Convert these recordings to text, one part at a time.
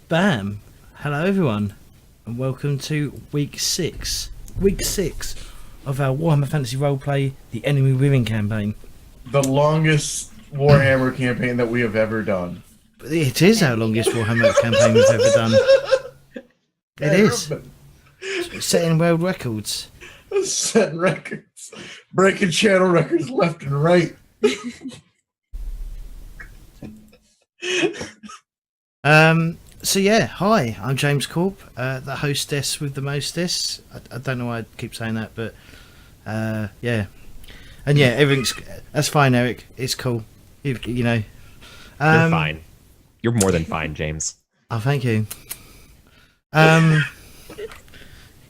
Bam! Hello everyone, and welcome to week 6. Week 6 of our Warhammer Fantasy Roleplay, the Enemy Within campaign. The longest Warhammer campaign that we have ever done. It is our longest Warhammer campaign we've ever done. It is. Setting world records. Setting records. Breaking channel records left and right. So yeah, hi, I'm James Corp, the hostess with the mostess. I don't know why I keep saying that, but yeah. And yeah, everything's that's fine, Eric. It's cool. You know. You're fine. You're more than fine, James. Oh, thank you.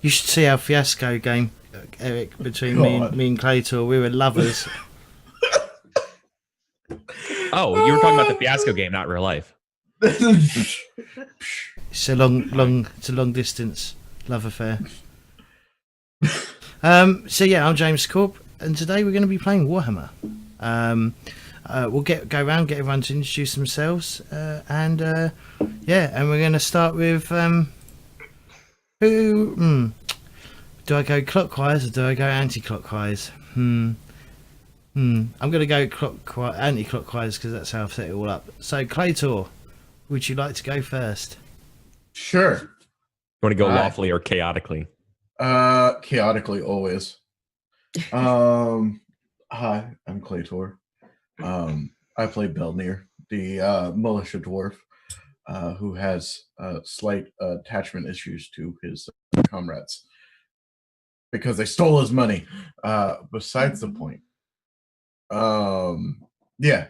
You should see our fiasco game, Eric, between me and Claytor. We were lovers. Oh, you were talking about the fiasco game, not real life. It's a long distance love affair. So yeah, I'm James Corp, and today we're going to be playing Warhammer. We'll go around, get everyone to introduce themselves, and we're going to start with who? Do I go clockwise or do I go anti-clockwise? I'm going to go anti-clockwise because that's how I've set it all up. So Claytor, would you like to go first? Sure. You want to go lawfully or chaotically? Chaotically always. Hi, I'm Claytor. I play Belnir, the militia dwarf, who has slight attachment issues to his comrades because they stole his money. Besides the point. Yeah,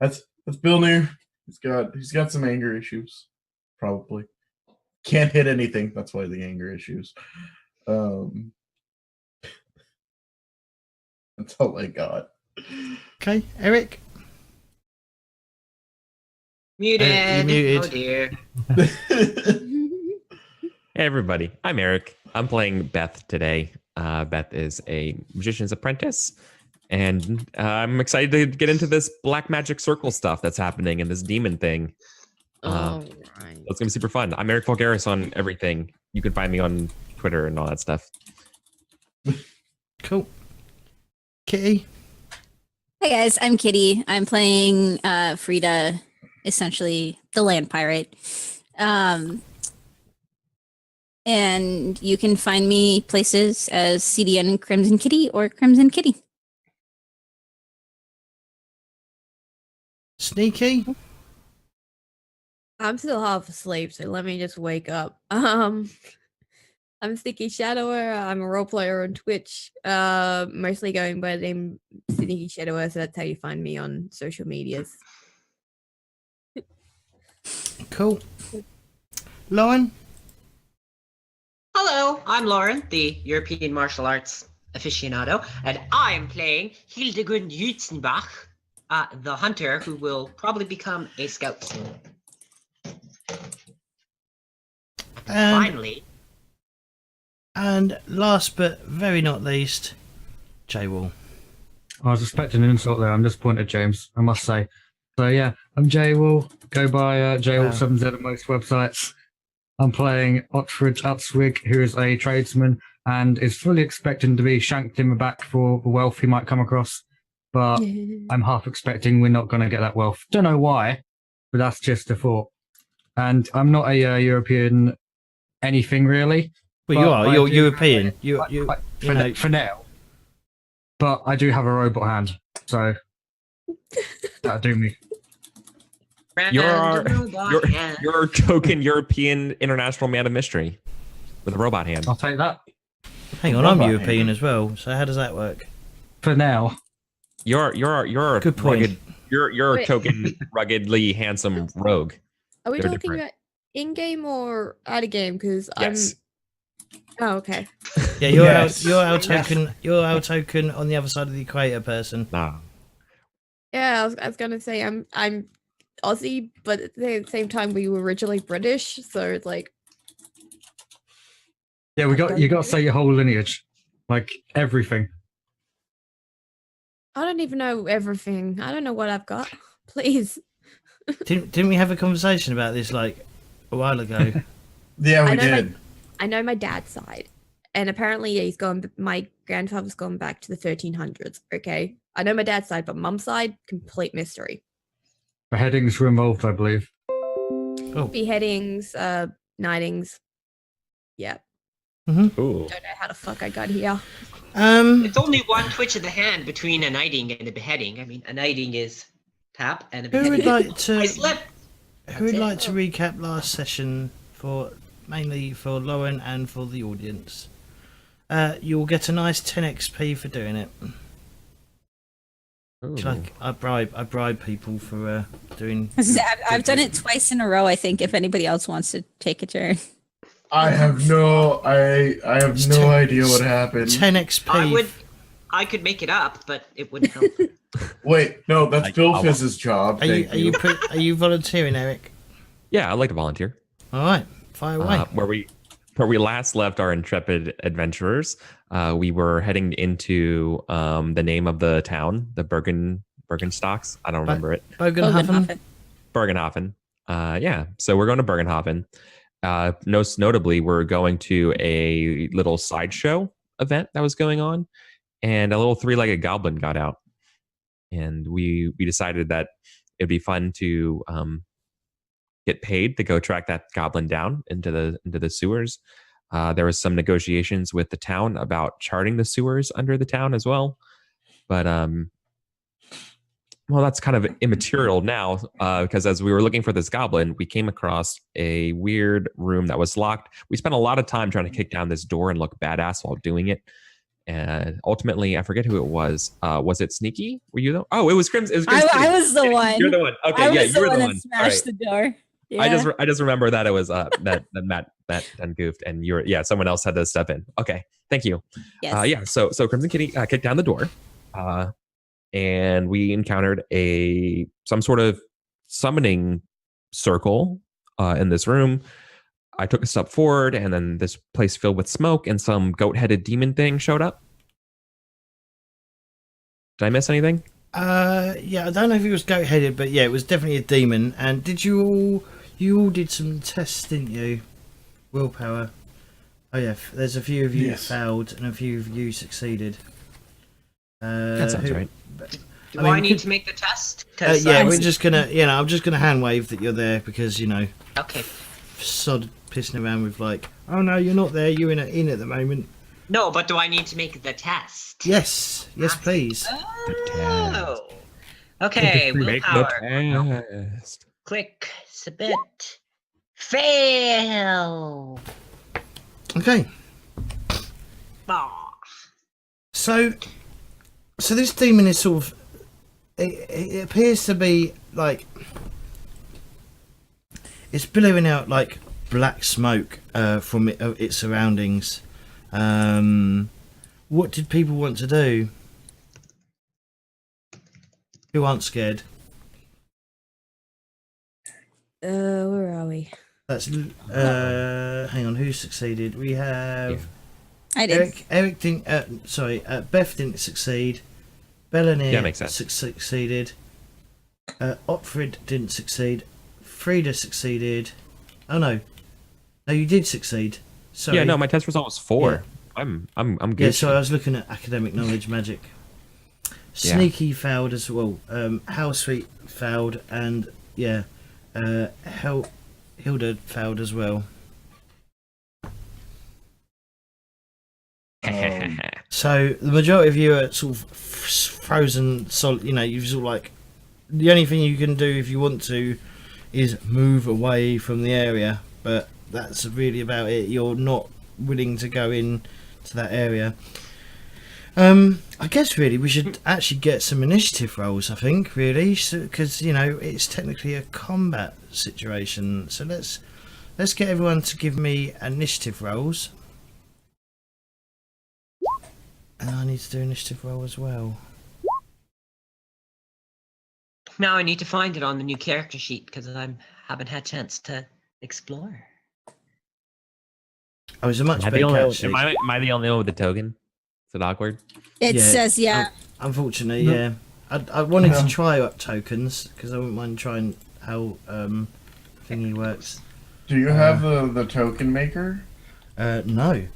that's Belnir. He's got some anger issues, probably. Can't hit anything. That's why the anger issues. That's all I got. Okay, Eric. Muted. You're muted. Oh dear. Hey everybody, I'm Eric. I'm playing Beth today. Beth is a magician's apprentice, and I'm excited to get into this black magic circle stuff that's happening and this demon thing. Right. It's gonna be super fun. I'm Eric Vulgaris on everything. You can find me on Twitter and all that stuff. Cool. Kitty. Hi guys, I'm Kitty. I'm playing Frida, essentially the land pirate. And you can find me places as CDN Crimson Kitty or Crimson Kitty. Sneaky. I'm still half asleep, so let me just wake up. I'm Sneaky Shadower. I'm a role player on Twitch, mostly going by the name Sneaky Shadower, so that's how you find me on social medias. Cool. Lauren. Hello, I'm Lauren, the European martial arts aficionado, and I'm playing Hildegund Jutzenbach, the hunter who will probably become a scout. Finally. And last but very not least, J-Wall. I was expecting an insult there. I'm disappointed, James, I must say. So yeah, I'm J-Wall. Go by J-Wall7Z on most websites. I'm playing Oxford Utswig, who is a tradesman and is fully expecting to be shanked in the back for the wealth he might come across. But I'm half expecting we're not going to get that wealth. Don't know why, but that's just a thought. And I'm not a European anything really. Well, you are. You're European. For now. But I do have a robot hand, so that'll do me. You're a token European international man of mystery with a robot hand. I'll take that. Hang on, I'm European as well. So how does that work? For now. You're a Good point. rugged. You're a token ruggedly handsome rogue. Are we They're talking different. about in-game or out-of-game? Because Yes. Oh, okay. Yeah, you're Yes. our token. You're our token on the other side of the equator, person. Nah. Yeah, I was gonna say I'm Aussie, but at the same time we were originally British, so it's like. Yeah, you got to say your whole lineage, like everything. I don't even know everything. I don't know what I've got. Please. Didn't we have a conversation about this like a while ago. Yeah, we I know did. I know my dad's side, and apparently he's gone. My grandfather's gone back to the 1300s. Okay, I know my dad's side, but mum's side, complete mystery. Beheadings were involved, I believe. Oh. Beheadings, knightings. Yeah, Ooh. don't know how the fuck I got here. It's only one twitch of the hand between a knighting and a beheading. I mean, a knighting is tap, and a Who beheading would is like to? I slip. Who would That's it. like to recap last session mainly for Lauren and for the audience? You'll get a nice 10 XP for doing it. Which Ooh. I bribe people for doing. I've done it twice in a row. I think if anybody else wants to take a turn. I have no idea what happened. 10 XP. I could make it up, but it wouldn't help. Wait, no, that's Bill I'll- Fizz's job. Thank you. Are you volunteering, Eric? Yeah, I'd like to volunteer. All right, fire away. Where we last left our intrepid adventurers, we were heading into the name of the town, the Bergenstocks. I don't remember it. Bögenhafen. Bögenhafen. Yeah, so we're going to Bögenhafen. Most notably, we're going to a little sideshow event that was going on, and a little three-legged goblin got out, and we decided that it'd be fun to get paid to go track that goblin down into the sewers. There was some negotiations with the town about charting the sewers under the town as well, but well, that's kind of immaterial now, because as we were looking for this goblin, we came across a weird room that was locked. We spent a lot of time trying to kick down this door and look badass while doing it. And ultimately, I forget who it was. Was it Sneaky? Were you the? Oh, it was Crimson. It was Crimson. I was the one. You're the one. Okay, I yeah, was you were the the one one. that smashed the door. Yeah. I just remember that it was that Matt done goofed, and someone else had to step in. Okay, thank you. Yes. So Crimson Kitty kicked down the door, and we encountered some sort of summoning circle in this room. I took a step forward, and then this place filled with smoke, and some goat-headed demon thing showed up. Did I miss anything? Yeah, I don't know if it was goat-headed, but yeah, it was definitely a demon. And did you all did some tests, didn't you? Willpower. Oh yeah, there's a few of you Yes. failed and a few of you succeeded. That sounds right. Do I mean, I need could- to make the test? 'Cause Yeah, I'm- we're just gonna, I'm just gonna hand wave that you're there because Okay. sod pissing around with like, oh no, you're not there. You're in at the moment. No, but do I need to make the test? Yes, please. Oh. Okay, Make willpower. the test. Click, submit. Fail. Okay, Oh. so this demon is sort of. It appears to be like it's billowing out like black smoke from its surroundings. What did people want to do? Who aren't scared? Where are we? That's hang on. Who succeeded? We have I did. Eric didn't. Beth didn't succeed. Bellanir Yeah, makes sense. succeeded. Otfrid didn't succeed. Frida succeeded. Oh no, you did succeed. Sorry. Yeah, no, my test result was 4. Yeah. I'm good. Yeah, so I was looking at academic knowledge magic. Yeah. Sneaky failed as well. House Sweet failed, and yeah, Hilda failed as well. So the majority of you are sort of frozen solid. You've sort of like the only thing you can do if you want to is move away from the area, but that's really about it. You're not willing to go in to that area. I guess really we should actually get some initiative rolls. I think really, because it's technically a combat situation. So let's get everyone to give me initiative rolls. And I need to do initiative roll as well. Now I need to find it on the new character sheet because I haven't had chance to explore. Oh, it's a much Am I, better the only, character sheet. am I the only one with the token? Is it awkward? It Yeah. says, yeah. Unfortunately, No. yeah. I wanted to No. try up tokens because I wouldn't mind trying how thingy works. Do you have the token maker? No.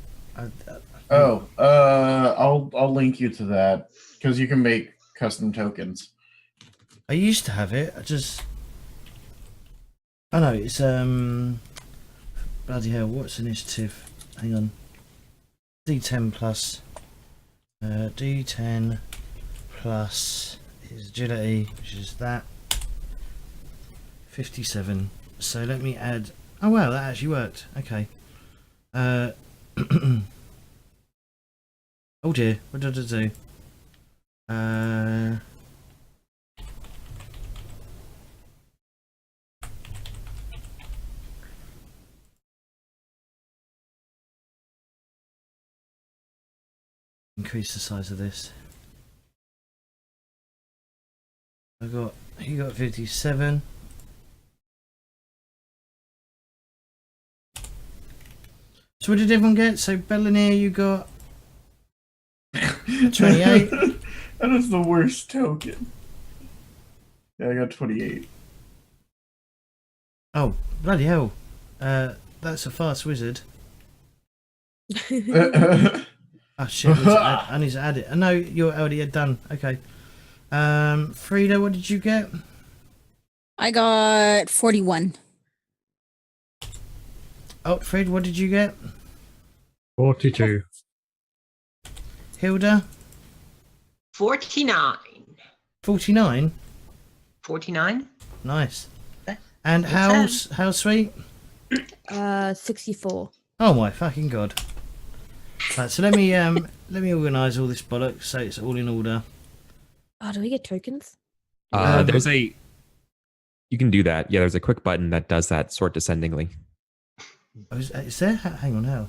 I'll link you to that because you can make custom tokens. I used to have it. I know it's bloody hell. What's initiative? Hang on. D10 plus. D10 plus is agility, which is that. 57. So let me add. Oh wow, that actually worked. Okay. Oh dear, what did I do? Increase the size of this. He got 57. So what did everyone get? So Bellineer, you got 28. That is the worst token. Yeah, I got 28. Oh, bloody hell. That's a fast wizard. Oh shit, I need to add it. No, you're already done. Okay. Frida, what did you get? I got 41. Otfrid, what did you get? 42. Hilda? 49. 49? 49? Nice. And how sweet? 64. Oh my fucking god. Right, so let me organise all this bollocks so it's all in order. Oh, do we get tokens? There's a. You can do that. Yeah, there's a quick button that does that sort descendingly. Oh, is there? Hang on, how?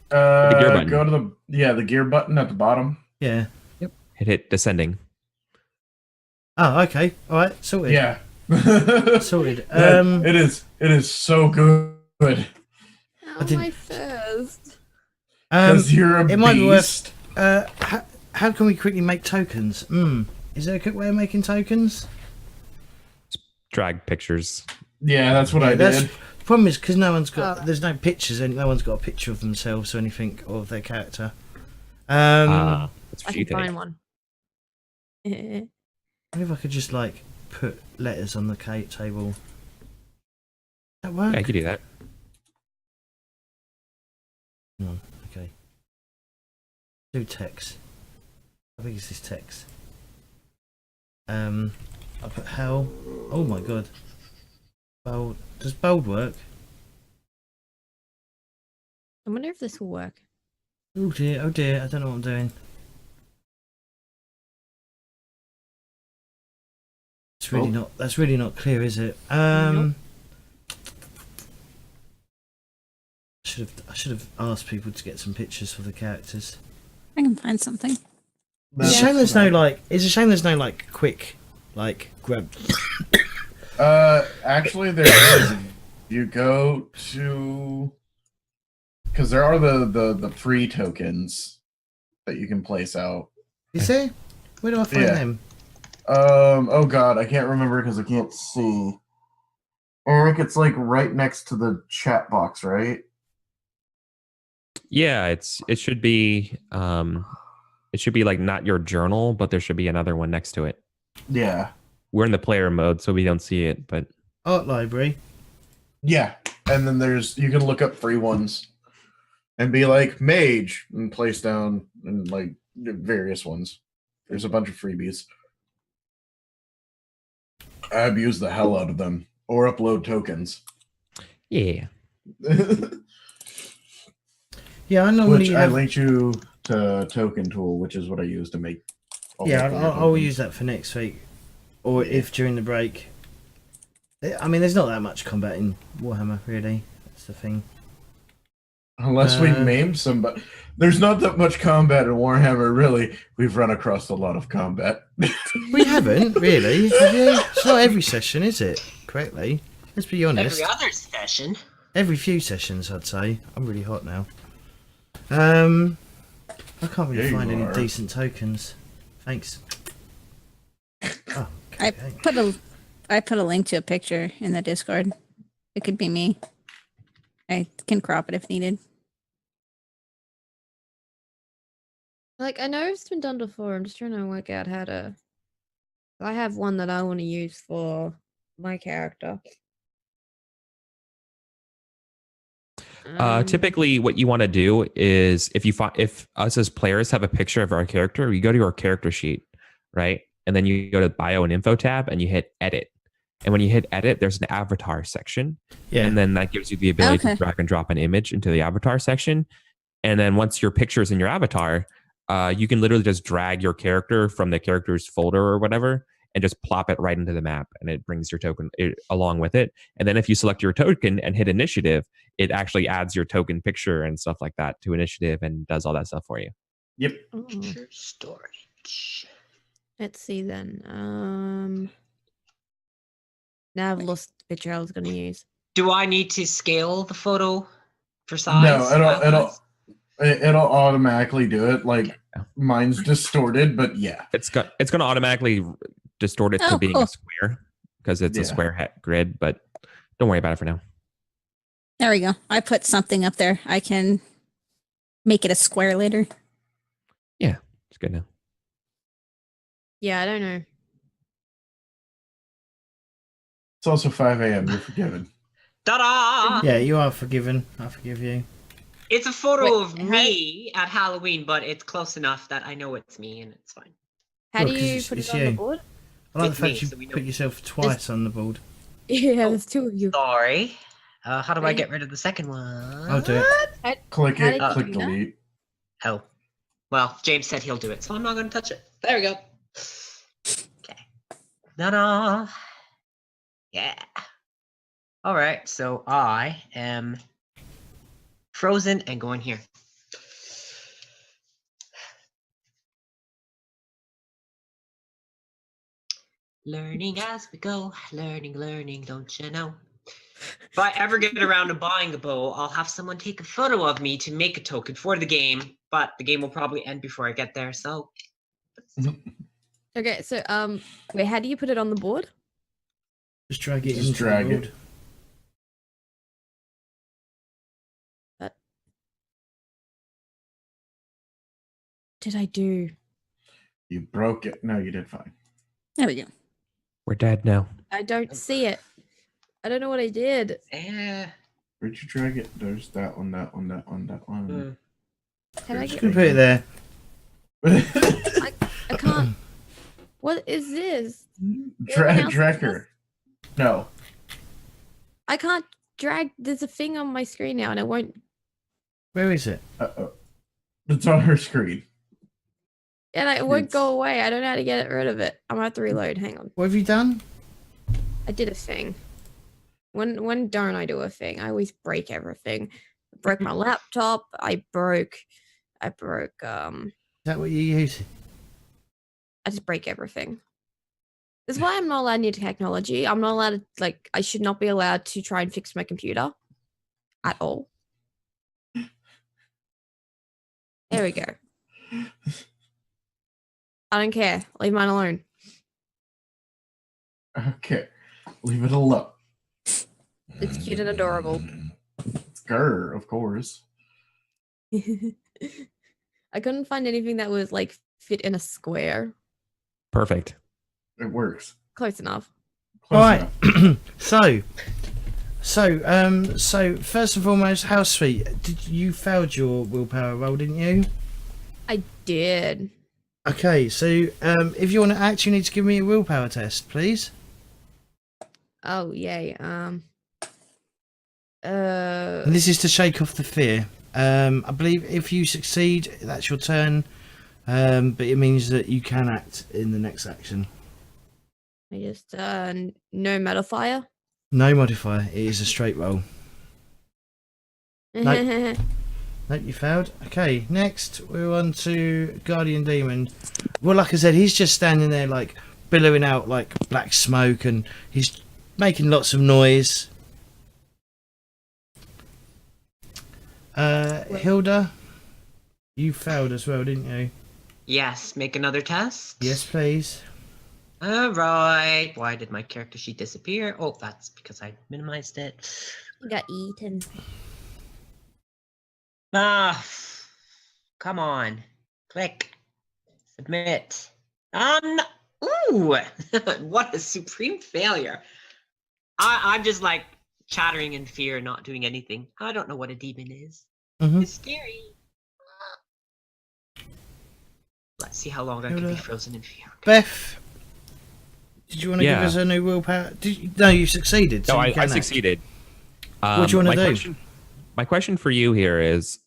The gear button. Go to the gear button at the bottom. Yeah. Yep. Hit descending. Oh, okay. All right. Sorted. Yeah. Sorted. It is so good. How am I first? Because you're a beast. It might be worth. How can we quickly make tokens? Is there a quick way of making tokens? Drag pictures. Yeah, that's what I did. The problem is because no one's got. There's no pictures, and no one's got a picture of themselves or anything or of their character. That's I what you can think. find one. Maybe if I could just like put letters on the table. That work? Yeah, I could do that. No, okay. Do text. How big is this text? I'll put hell. Oh my god. Bold. Does bold work? I wonder if this will work. Oh dear, I don't know what I'm doing. It's really not. That's really not clear, is it? Nope. I should have asked people to get some pictures for the characters. I can find something. It's a shame there's no like. It's a shame there's no like quick like grab. Actually, there is. You go to because there are the free tokens that you can place out. Is there? Where do I find them? Oh god, I can't remember because I can't see. Eric, it's like right next to the chat box, right? Yeah, it should be like not your journal, but there should be another one next to it. Yeah. We're in the player mode, so we don't see it, but Art library. Yeah. And then you can look up free ones and be like mage and place down and like various ones. There's a bunch of freebies. I abuse the hell out of them or upload tokens. yeah. Yeah, I know. Which I linked you to Token Tool, which is what I use to make. Yeah, I'll use that for next week, or if during the break. I mean, there's not that much combat in Warhammer, really. That's the thing. Unless we maim somebody. There's not that much combat in Warhammer, really. We've run across a lot of combat. We haven't, really. Have you? It's not every session, is it? Correctly. Let's be honest. Every other session. Every few sessions, I'd say. I'm really hot now. I can't really find any decent tokens. Thanks. Oh, I okay. put a link to a picture in the Discord. It could be me. I can crop it if needed. Like, I know it's been done before. I'm just trying to work out how to. I have one that I want to use for my character. Typically, what you want to do is if us as players have a picture of our character, you go to your character sheet, right? And then you go to bio and info tab and you hit edit. And when you hit edit, there's an avatar section. Yeah. And then that gives you the ability Okay. to drag and drop an image into the avatar section. And then once your picture is in your avatar, you can literally just drag your character from the character's folder or whatever and just plop it right into the map, and it brings your token along with it. And then if you select your token and hit initiative, it actually adds your token picture and stuff like that to initiative and does all that stuff for you. Yep. Oh, Picture storage. let's see then. Now I've lost the picture I was going to use. Do I need to scale the photo for size? No, it'll automatically do it. Like mine's distorted, but yeah. It's going to automatically distort it to Oh, being cool. a square because it's Yeah. a square grid, but don't worry about it for now. There we go. I put something up there. I can make it a square later. It's good now. Yeah, I don't know. It's also 5 a.m. You're forgiven. Ta-da! Yeah, you are forgiven. I forgive you. It's a photo Wait, of me at Halloween, but it's close enough that I know it's me and it's fine. How Look, do 'cause you it's- put it's it on the you. board? I like It's the fact me, you so we know. put yourself twice on the board. Yeah, Oh. there's two of you. Sorry. How do I Right. get rid of the second one? I'll do it. Click How it, did you click do that? delete. Oh. Well, James said he'll do it, so I'm not going to touch it. There we go. Okay. Ta-da! Yeah. All right, so I am frozen and going here. Learning as we go, learning, don't you know? If I ever get around to buying a bow, I'll have someone take a photo of me to make a token for the game, but the game will probably end before I get there, so Okay, so wait, how do you put it on the board? Just drag it Just into drag the it. board. What did I do? You broke it. No, you did fine. There we go. We're dead now. I don't see it. I don't know what I did. Where'd you drag it? There's that one, that one, that one, that one. How do I Just get? gonna put it there. I can't. What is this? Everyone else Drag does? her. No. I can't drag. There's a thing on my screen now, and it won't. Where is it? Uh-oh. It's on her screen. And it won't go away. I don't know how to get rid of it. I'm gonna have to reload. Hang on. What have you done? I did a thing. When don't I do a thing? I always break everything. I broke my laptop. I broke. Is that what you're using? I just break everything. This is why I'm not allowed near technology. I'm not allowed to, I should not be allowed to try and fix my computer at all. There we go. I don't care. Leave mine alone. Okay. Leave it alone. It's cute and adorable. It's Grr, of course. I couldn't find anything that was fit in a square. Perfect. It works. Close enough. Close All right. enough. So first and foremost, how sweet. You failed your willpower roll, didn't you? I did. Okay, so if you want to act, you need to give me a willpower test, please. Oh yay. And this is to shake off the fear. I believe if you succeed, that's your turn. But it means that you can act in the next action. I just no modifier. No modifier. It is a straight roll. Nope. Nope, you failed. Okay, next we're on to Guardian Demon. Well, like I said, he's just standing there billowing out black smoke, and he's making lots of noise. Hilda, you failed as well, didn't you? yes, make another test. Yes, please. All right. Why did my character sheet disappear? Oh, that's because I minimized it. You got eaten. Ah, come on. Click. Submit. Ooh, what a supreme failure. I'm just like chattering in fear, not doing anything. I don't know what a demon is. Mhm. It's scary. Let's see how long I can be frozen in fear. Beth, did you want to give Yeah. us a new willpower? No, you succeeded. So No, you I can act. succeeded. What do you want to do? My question for you here is,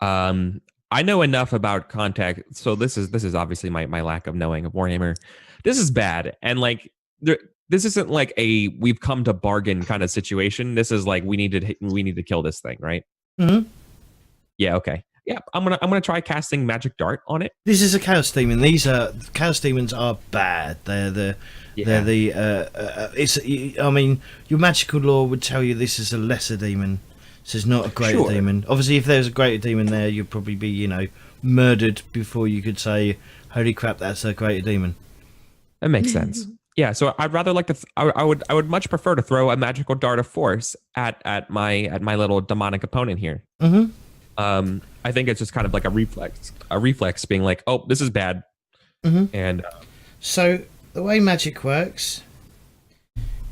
I know enough about contact, so this is obviously my lack of knowing of Warhammer. This is bad, and like this isn't like a we've come to bargain kind of situation. This is like we need to kill this thing, right? Mhm. Yeah. Okay. Yeah. I'm gonna try casting magic dart on it. This is a chaos demon. These are chaos demons are bad. They're it's. I mean, your magical lore would tell you this is a lesser demon. This is not a greater Sure. demon. Obviously, if there was a greater demon there, you'd probably be, murdered before you could say, "Holy crap, that's a greater demon." That makes sense. Yeah, so I'd rather like to. I would much prefer to throw a magical dart of force at my little demonic opponent here. Mm-hmm. I think it's just kind of like a reflex being like, oh, this is bad. Mm-hmm. And So the way magic works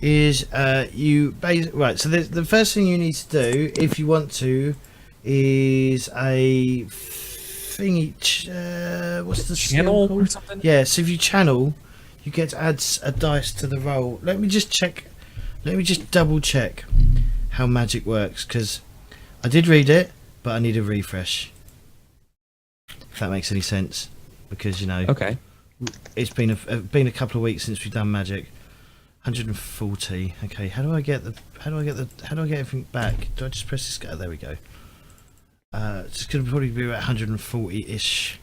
is right. So the first thing you need to do if you want to is a thingy. What's the channel skill or called? something. Yeah. So if you channel, you get to add a dice to the roll. Let me just check. Let me just double check how magic works, because I did read it, but I need a refresh. If that makes any sense, because Okay. it's been a couple of weeks since we've done magic. 140. Okay, how do I get everything back? Do I just press this guy? There we go. It's gonna probably be about 140-ish.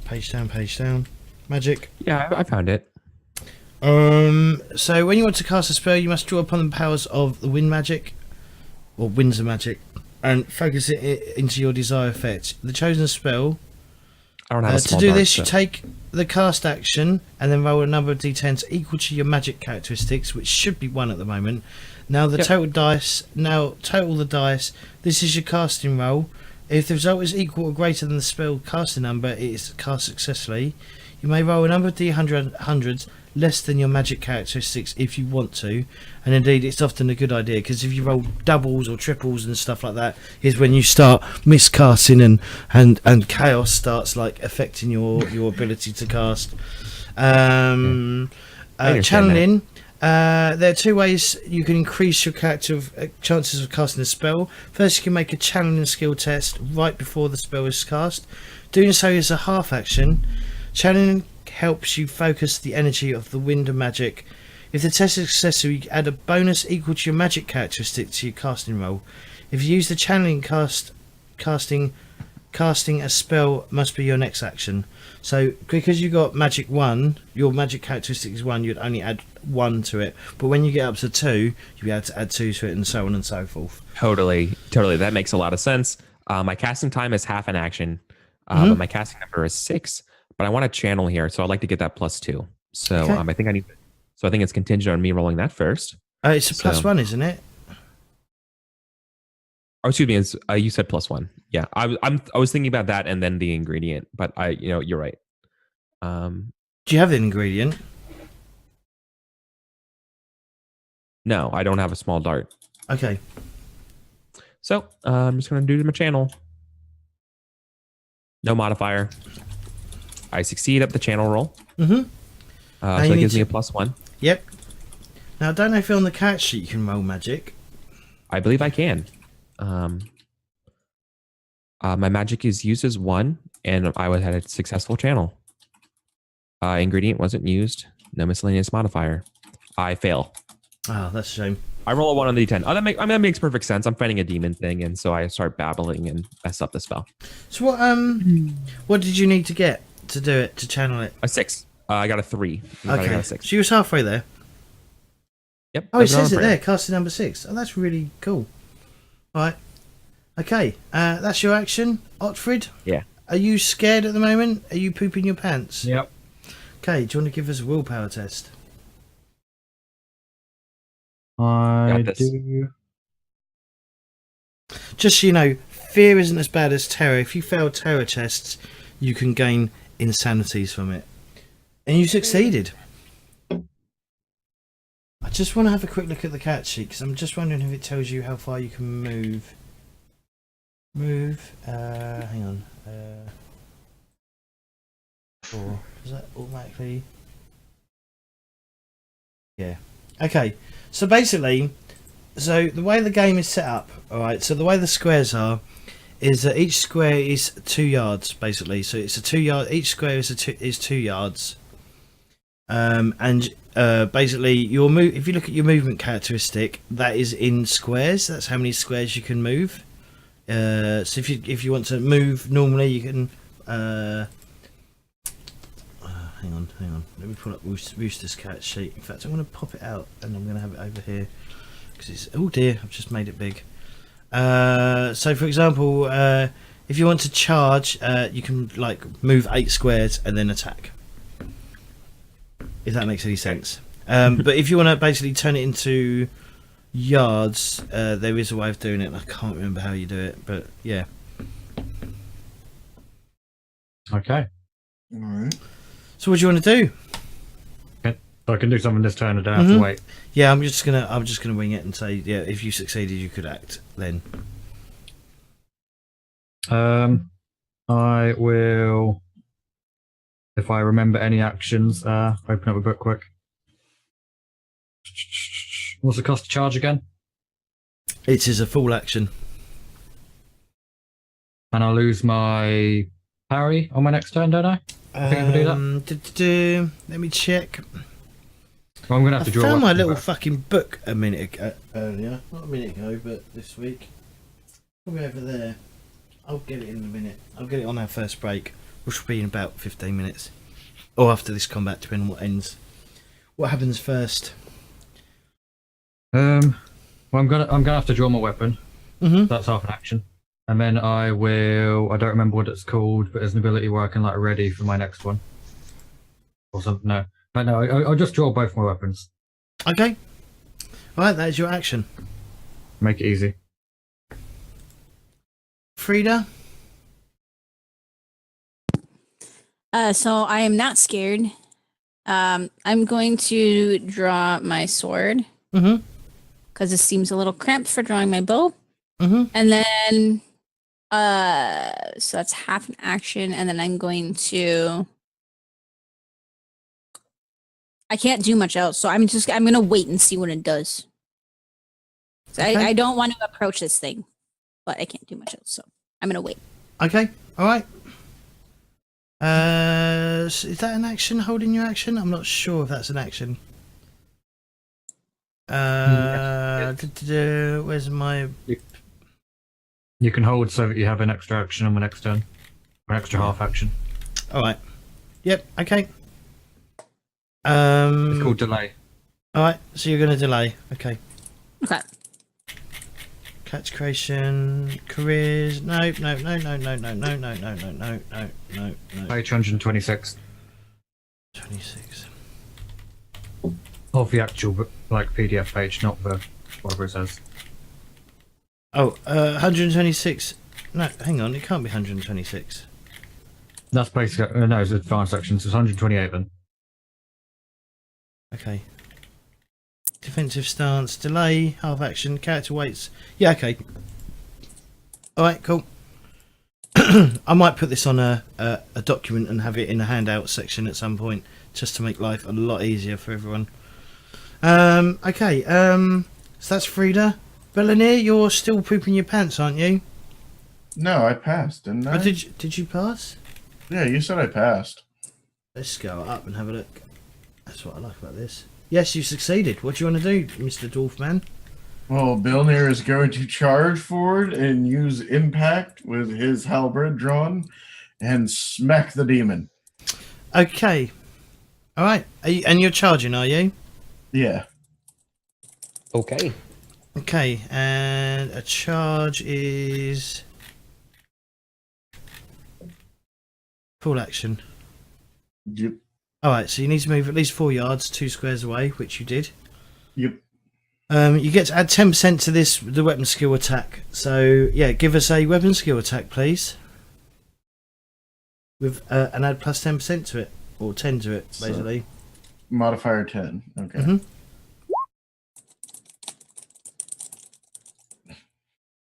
Page down. Magic. Yeah, I found it. So when you want to cast a spell, you must draw upon the powers of the wind magic, or winds of magic, and focus it into your desired effect. The chosen spell. I don't have a To small do dart, this, so- you take the cast action and then roll a number of d10s equal to your magic characteristics, which should be 1 at the moment. Now Yep. total the dice. This is your casting roll. If the result is equal or greater than the spell casting number, it is cast successfully. You may roll a number of d100s less than your magic characteristics if you want to, and indeed it's often a good idea, because if you roll doubles or triples and stuff like that is when you start miscasting and chaos starts like affecting your ability to cast. understand Channeling, there are 2 ways you can increase your character chances of casting a spell. First, you can make a channeling skill test right before the spell is cast. Doing so is a half action. Channeling helps you focus the energy of the wind of magic. If the test is successful, you add a bonus equal to your magic characteristic to your casting roll. If you use the channeling casting a spell must be your next action. So because you got magic 1, your magic characteristic is 1, you'd only add 1 to it. But when you get up to 2, you'll be able to add 2 to it, and so on and so forth. Totally. That makes a lot of sense. My casting time is half an action, but my casting number is 6. But I want to channel here, so I'd like to get that +2. So Okay. I think it's contingent on me rolling that first. It's a plus So- 1, isn't it? Oh, excuse me. You said +1. Yeah, I was thinking about that and then the ingredient, but you're right. Do you have the ingredient? No, I don't have a small dart. Okay. So I'm just gonna do my channel. No modifier. I succeed at the channel roll. Mm-hmm. So you that need gives me a to- +1. Yep. Now, I don't know if on the character sheet you can roll magic. I believe I can. My magic is used as 1, and I had a successful channel. Ingredient wasn't used. No miscellaneous modifier. I fail. Oh, that's a shame. I roll a 1 on the d10. That makes perfect sense. I'm fighting a demon thing, and so I start babbling and mess up the spell. So what did you need to get to do it, to channel it? A 6. I got a 3. I got Okay. a 6. So you was halfway there. Yep. Oh, it that's what says I'm it there, afraid. casting number 6. Oh, that's really cool. All right. Okay, that's your action. Otfrid? Yeah. Are you scared at the moment? Are you pooping your pants? Yep. Okay, do you want to give us a willpower test? I Got this. do. Just so you know, fear isn't as bad as terror. If you fail terror tests, you can gain insanities from it. And you succeeded. I just want to have a quick look at the cat sheet because I'm just wondering if it tells you how far you can move. Hang on. 4. Does that automatically? Yeah. Okay. So basically, the way the game is set up, alright, so the way the squares are, is that each square is 2 yards, basically. So it's a 2 yard, each square is 2 yards. Basically your move, if you look at your movement characteristic, that is in squares. That's how many squares you can move. So if you want to move normally, you can hang on, let me pull up Rooster's cat sheet. In fact, I'm going to pop it out and I'm going to have it over here because it's, oh dear, I've just made it big. So for example, if you want to charge, you can like move 8 squares and then attack, if that makes any sense. But if you want to basically turn it into yards, there is a way of doing it, and I can't remember how you do it, but yeah. Okay. All right. So what do you want to do? Okay. So I can do something this turn. I don't have to wait. Yeah, I'm just gonna wing it and say, yeah, if you succeeded, you could act then. I will, if I remember any actions, open up a book quick. What's the cost to charge again? It is a full action. And I'll lose my parry on my next turn, don't I? I think I can do that. Let me check. Well, I'm gonna have to draw. I found my little back. fucking book a minute ago, earlier. Not a minute ago, but this week. Probably over there. I'll get it in a minute. I'll get it on our first break, which will be in about 15 minutes. Or after this combat, depending on what ends. What happens first? Well, I'm gonna have to draw my weapon. Mm-hmm. That's half an action, and then I will. I don't remember what it's called, but there's an ability where I can like ready for my next one, or something. No, I'll just draw both my weapons. Okay. Alright, that is your action. Make it easy. Frida? So I am not scared. I'm going to draw my sword Mm-hmm. because it seems a little cramped for drawing my bow. Mm-hmm. And then, so that's half an action, and then I'm going to. I can't do much else, so I'm gonna wait and see what it does. So Okay. I don't want to approach this thing, but I can't do much else, so I'm gonna wait. Okay, alright. Is that an action, holding your action? I'm not sure if that's an action. Where's my... You can hold so that you have an extra action on the next turn, or an extra half action. Alright. Yep, okay. It's called delay. Alright, so you're going to delay. Okay. Okay. Catch creation, careers. No. Page 126 26. of the actual like PDF page, not the whatever it says. Oh, 126. No, hang on, it can't be 126. That's basically no, it's advanced actions. It's 128 then. Okay. Defensive stance, delay, half action, character waits. Yeah, okay. Alright, cool. I might put this on a document and have it in a handout section at some point, just to make life a lot easier for everyone. Okay, so that's Frida. Belanier, you're still pooping your pants, aren't you? No, I passed, didn't I? Oh, did you pass? Yeah, you said I passed. Let's go up and have a look. That's what I like about this. Yes, you succeeded. What do you want to do, Mr. Dwarfman? Well, Bilnir is going to charge forward and use impact with his halberd drawn and smack the demon. Okay. Alright. And you're charging, are you? Yeah. Okay. Okay, and a charge is full action. Yep. Alright, so you need to move at least 4 yards, 2 squares away, which you did. Yep. You get to add 10% to this, the weapon skill attack. So, yeah, give us a weapon skill attack, please. With and add plus 10% to it. Or 10 to it, basically. Modifier 10. Okay. Mhm.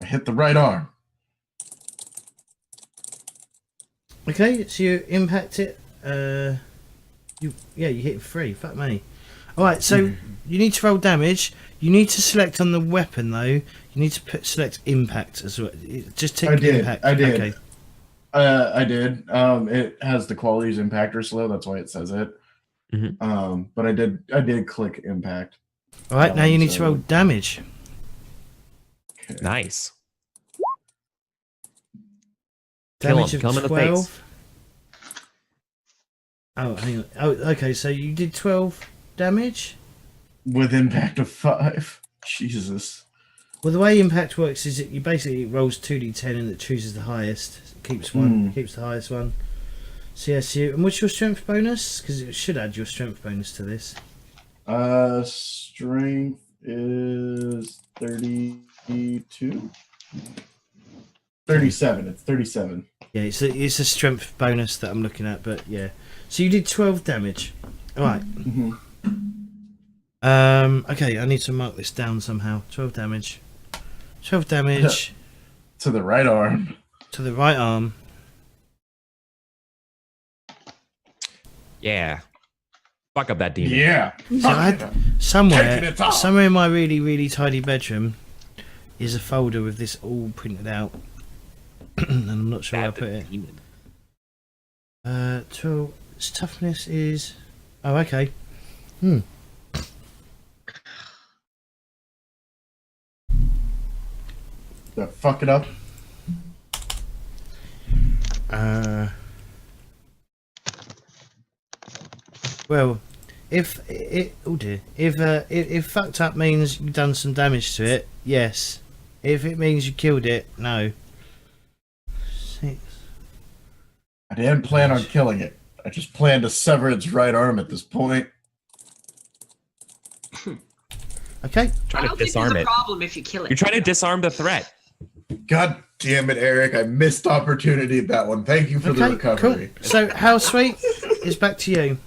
I hit the right arm. Okay, so you impact it. You hit 3. Fuck me. Alright, so you need to roll damage. You need to select on the weapon, though. You need to select impact as well. Just tick impact. I did. Okay. I did. It has the qualities impact or slow. That's why it says it. But I did click impact. All right, now you need to roll damage. Okay. Nice. Damage Kill him of in the 12. face. Oh, hang on. Oh, okay. So you did 12 damage. With impact of 5. Jesus. Well, the way impact works is that you basically rolls 2d10 and it chooses the highest. It keeps one. Keeps the highest one. So yes, you. And what's your strength bonus? Because it should add your strength bonus to this. Strength is 32. 37. It's 37. Yeah, it's a strength bonus that I'm looking at, but yeah. So you did 12 damage. All right. Okay, I need to mark this down somehow. 12 damage. 12 damage To the right arm. to the right arm. Yeah. Fuck up that demon. Yeah. So I had somewhere Taking it off. in my really, really tidy bedroom is a folder with this all printed out. And I'm not sure where I Bad put it. demon. 12. Its toughness is. Oh, okay. Fuck it up. Well, if it, oh dear, if fucked up means you've done some damage to it, yes. If it means you killed it, no. 6. I didn't plan on killing it. I just planned to sever its right arm at this point. Okay. Trying I to don't think disarm there's a it. problem if you kill it. You're trying to disarm the threat. God damn it, Eric. I missed opportunity at that one. Thank you for the Okay. recovery. Cool. So, how sweet is back to you?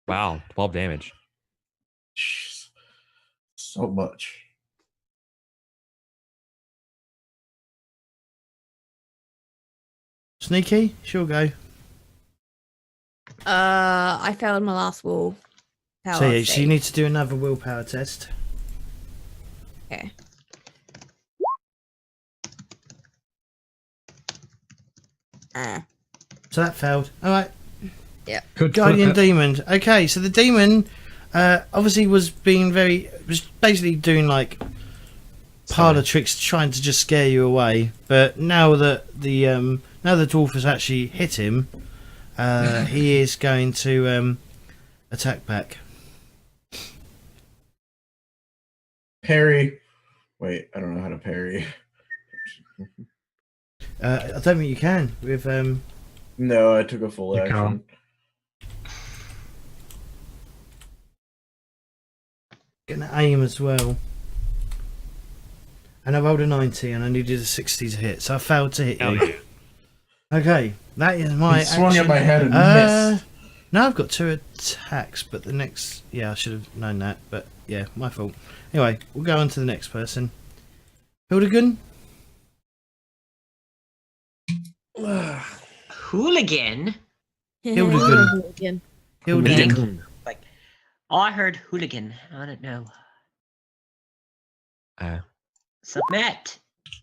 Wow, 12 damage. Jeez. So much. Sneaky, she'll go. I failed my last will. So yeah, so you need to do another willpower test. Okay. So that failed. All right. Good Guardian demon. Okay, so the demon obviously was basically doing like parlor tricks, trying to just scare you away. But now that the dwarf has actually hit him, he is going to attack back. Parry. Wait, I don't know how to parry. I don't think you can with No, I took a full You action. can't. getting aim as well. And I rolled a 90 and I needed a 60 to hit, so I failed to hit you. Okay, that is my He swung action. at my head and missed. No, I've got 2 attacks, but the next... Yeah, I should have known that, but yeah, my fault. Anyway, we'll go on to the next person. Hildegun? Hooligan? Hildegun. Hildegun. Like, I heard hooligan. I don't know. Submit.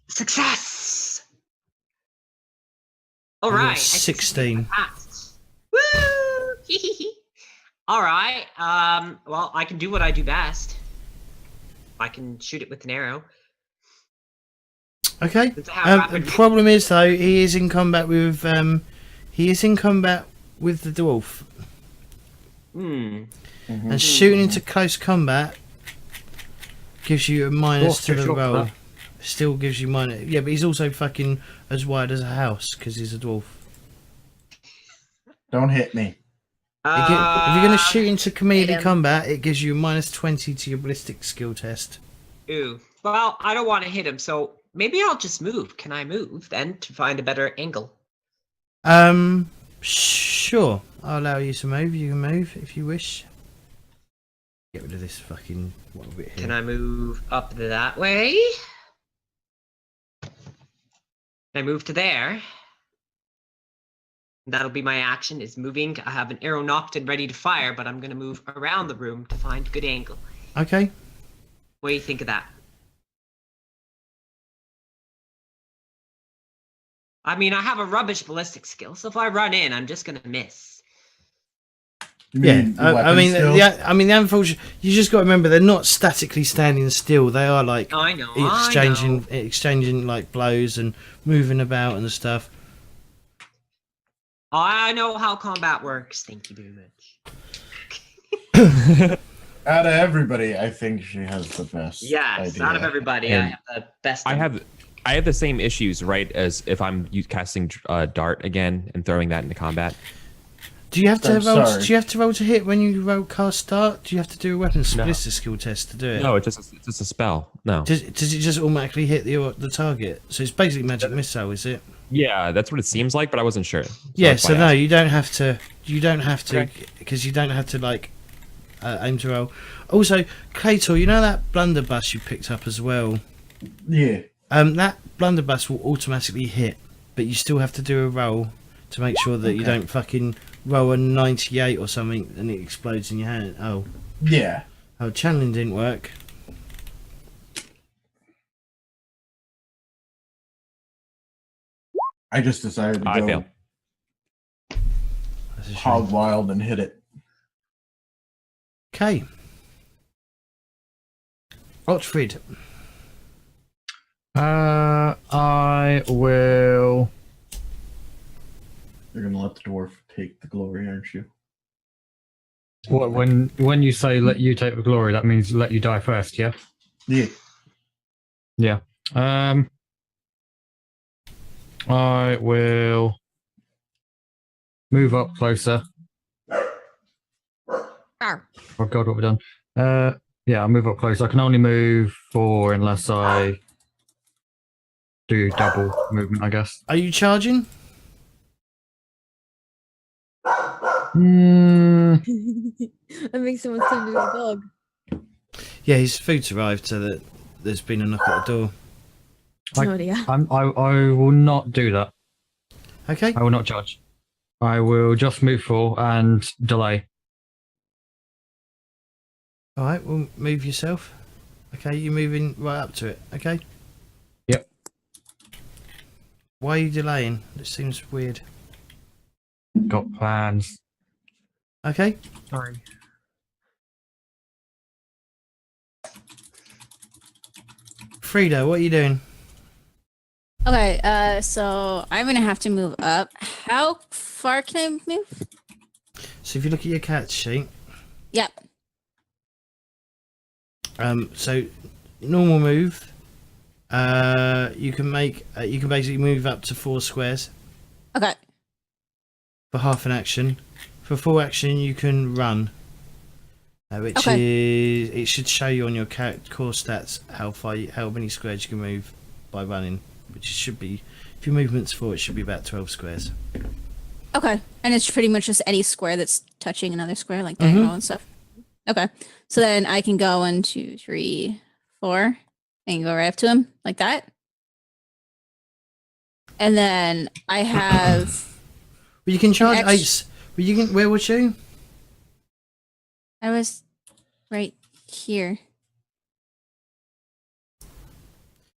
Success. All You got right. 16. Woo! All right. Well, I can do what I do best. I can shoot it with an arrow. Okay. That's how The rapid- problem is though, he is in combat with the dwarf, and shooting into close combat gives you a minus Dwarf to too the short for roll. that. Still gives you minus. Yeah, but he's also fucking as wide as a house because he's a dwarf. Don't hit me. If you're going to shoot into melee him. combat, it gives you -20 to your ballistic skill test. Ooh. Well, I don't want to hit him, so maybe I'll just move. Can I move then to find a better angle? Sure. I'll allow you to move. You can move if you wish. Get rid of this fucking little bit here. Can I move up that way? Can I move to there? That'll be my action, is moving. I have an arrow knocked and ready to fire, but I'm going to move around the room to find good angle. Okay. What do you think of that? I mean, I have a rubbish ballistic skill, so if I run in, I'm just going to miss. You Yeah, mean I mean, weapon skills? the unfortunate. You just got to remember they're not statically standing still. They are like I know. exchanging like blows and moving about and stuff. I know how combat works. Thank you very much. Out of everybody, I think she has the best. Yes, idea. out of everybody, I And have the best. I have the same issues, right, as if I'm casting dart again and throwing that into combat. Do you have to I'm roll? sorry. Do you have to roll to hit when you roll cast start? Do you have to do a weapon ballistic skill test to do it? No, it's just a spell. No. Does it just automatically hit the target? So it's basically magic missile, is it? Yeah, that's what it seems like, but I wasn't sure. Yeah. that's why So I no, asked. you don't have to. You don't have to Okay. because you don't have to like aim to roll. Also, Claytor, you know that blunderbuss you picked up as well. Yeah. That blunderbuss will automatically hit, but you still have to do a roll to make sure that you Okay. don't fucking roll a 98 or something and it explodes in your hand. Yeah. Channeling didn't work. I just decided to I go fail. That's a shame. hog wild and hit it. Okay. Otfrid. I will. You're gonna let the dwarf take the glory, aren't you? What when you say let you take the glory, that means let you die first, yeah? Yeah. Yeah. I will move up closer. Arr. Oh god, what have we done? Yeah, I'll move up closer. I can only move 4 unless I do double movement, I guess. Are you charging? Mm, That makes someone turn into a dog. Yeah, his food's arrived, so that there's been a knock at the door. Oh dear. I will not do that. Okay. I will not judge. I will just move 4 and delay. All right. Well, move yourself. Okay, you're moving right up to it. Okay. Yep. Why are you delaying? It seems weird. Got plans. Okay. Sorry. Frida, what are you doing? Okay, so I'm gonna have to move up. How far can I move? So if you look at your cat sheet, Yep. so normal move, you can basically move up to 4 squares Okay. for half an action. For full action, you can run, which is it should show you on your core stats how many squares you can move by running, which should be, if your movement's 4, it should be about 12 squares. Okay. And it's pretty much just any square that's touching another square, like diagonal and stuff. Okay. So then I can go 1, 2, 3, 4, and go right up to him like that. And then I have. Well, you can charge Ex- 8. Well, you can. Where was you? I was right here.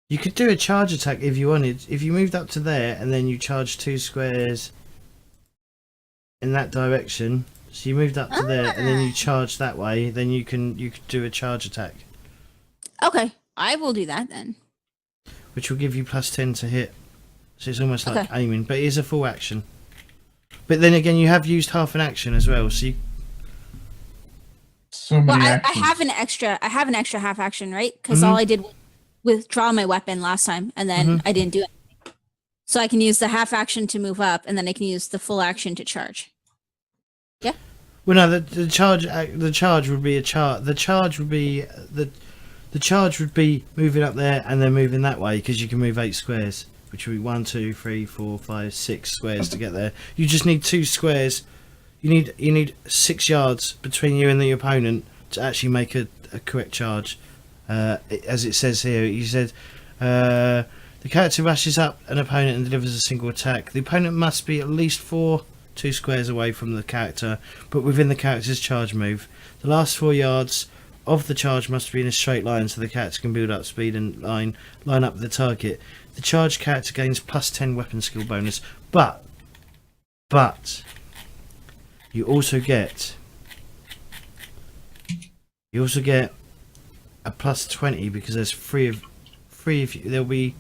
You could do a charge attack if you wanted. If you moved up to there and then you charged 2 squares in that direction, so you moved up to there and then you charge that way, then you could do a charge attack, Okay. I will do that then. which will give you +10 to hit. So it's almost like Okay. aiming, but it is a full action. But then again, you have used half an action as well, so you, So Well, many I actions. have an extra. I have an extra half action, right? Because all I did was withdraw my weapon last time, and then I didn't do it. So I can use the half action to move up, and then I can use the full action to charge. Well, no, the charge would be a chart. The charge would be the charge would be moving up there and then moving that way because you can move 8 squares, which would be 1, 2, 3, 4, 5, 6 squares to get there. You just need 2 squares. You need 6 yards between you and the opponent to actually make a correct charge. As it says here, you said the character rushes up an opponent and delivers a single attack. The opponent must be at least 2 squares away from the character, but within the character's charge move. The last 4 yards of the charge must be in a straight line so the character can build up speed and line up with the target. The charged character gains +10 weapon skill bonus, but you also get a +20 because there's three of you. There'll be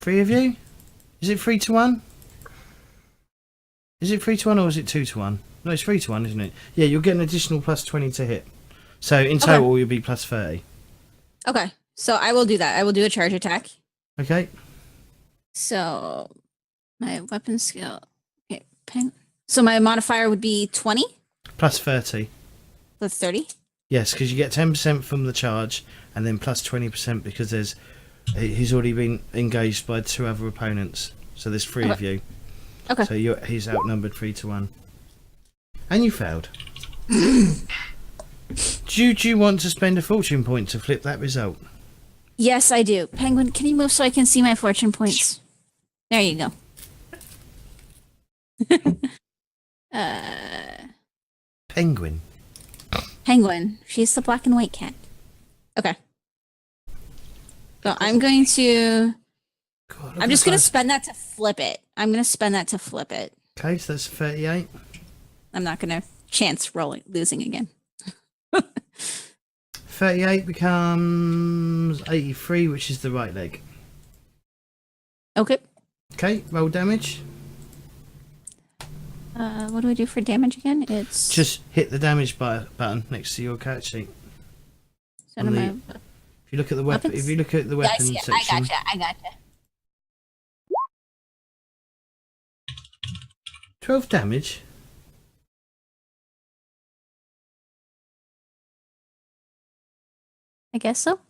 3 of you. Is it 3 to 1? Is it 3 to 1 or is it 2 to 1? No, it's 3 to 1, isn't it? Yeah, you'll get an additional +20 to hit. So in total, you'll be +30. Okay, so I will do that. I will do a charge attack. Okay. So my weapon skill. Okay, so my modifier would be 20. +30. That's 30. Yes, because you get 10% from the charge, and then +20% because he's already been engaged by 2 other opponents. So there's 3 of you. Okay. So he's outnumbered 3 to 1. And you failed. Do you want to spend a fortune point to flip that result? Yes, I do. Penguin, can you move so I can see my fortune points? There you go. Penguin. Penguin. She's the black and white cat. Okay. So I'm going to... God, I'm just going to spend that to flip it. Okay, so that's 38. I'm not going to chance losing again. 38 becomes 83, which is the right leg. Okay. Okay, roll damage. What do I do for damage again? It's... Just hit the damage button next to your character sheet. So if you look at the weapon, weapons? if you look at the weapon section, I gotcha. 12 damage. I guess so.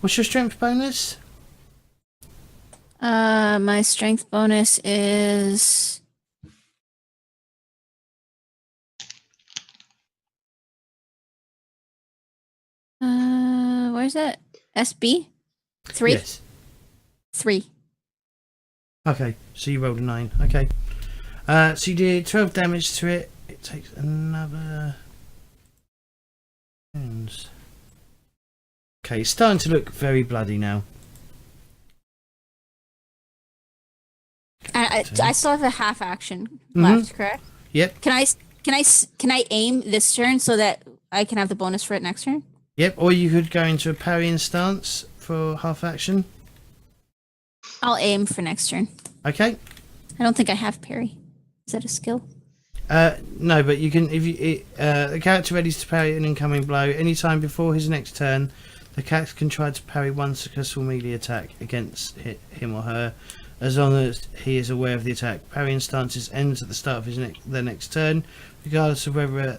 What's your strength bonus? My strength bonus is... where's that? SB? 3? Yes. 3. Okay, so you rolled a 9. Okay. So you did 12 damage to it. It takes another... Okay, it's starting to look very bloody now. I still have a half action left, correct? Yep. Can I aim this turn so that I can have the bonus for it next turn? Yep, or you could go into a parrying stance for half action. I'll aim for next turn. Okay. I don't think I have parry. Is that a skill? No, but you can, if you the character readies to parry an incoming blow anytime before his next turn. The character can try to parry one successful melee attack against him or her, as long as he is aware of the attack. Parrying stances ends at the start of their next turn, regardless of whether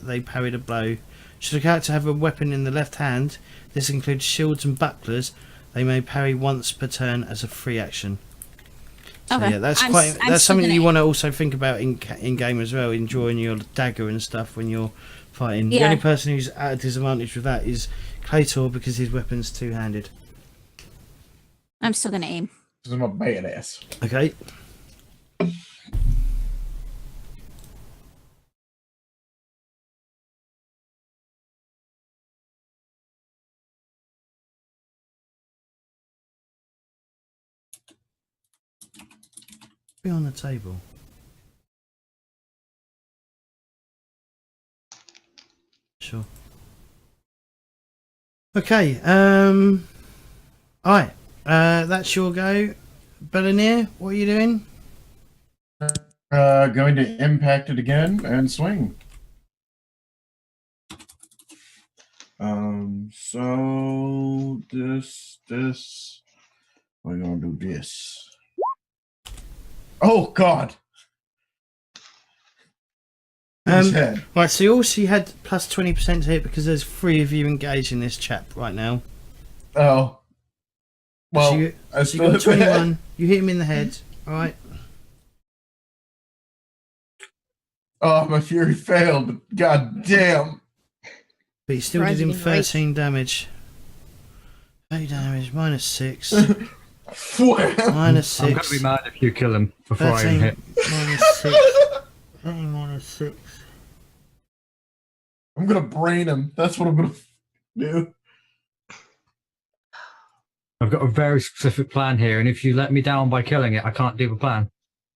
they parried a blow. Should a character have a weapon in the left hand, this includes shields and bucklers, they may parry once per turn as a free action. So Okay. yeah, that's I'm something you want to also think about in game as well, enjoying your dagger and stuff when you're fighting. The Yeah. only person who's at a disadvantage with that is Claytor because his weapon's two-handed. I'm still gonna aim. This is my badass. Okay. Be on the table. Sure. Okay. Alright. That's your go. Bellineer, what are you doing? Going to impact it again and swing. So this, we're gonna do this. Oh God. His head. Right, so you also had plus 20% to hit because there's 3 of you engaged in this chap right now. Oh. Well, so you, I so you got still 21. You hit him in the head. All right. Oh, my fury failed. But God damn. But you still did him 13 damage. 8 damage, minus 6. Minus 6. I'm gonna be mad if you kill him before I even 13 hit. minus 6. 13 minus 6. I'm gonna brain him. That's what I'm gonna do. I've got a very specific plan here, and if you let me down by killing it, I can't do the plan.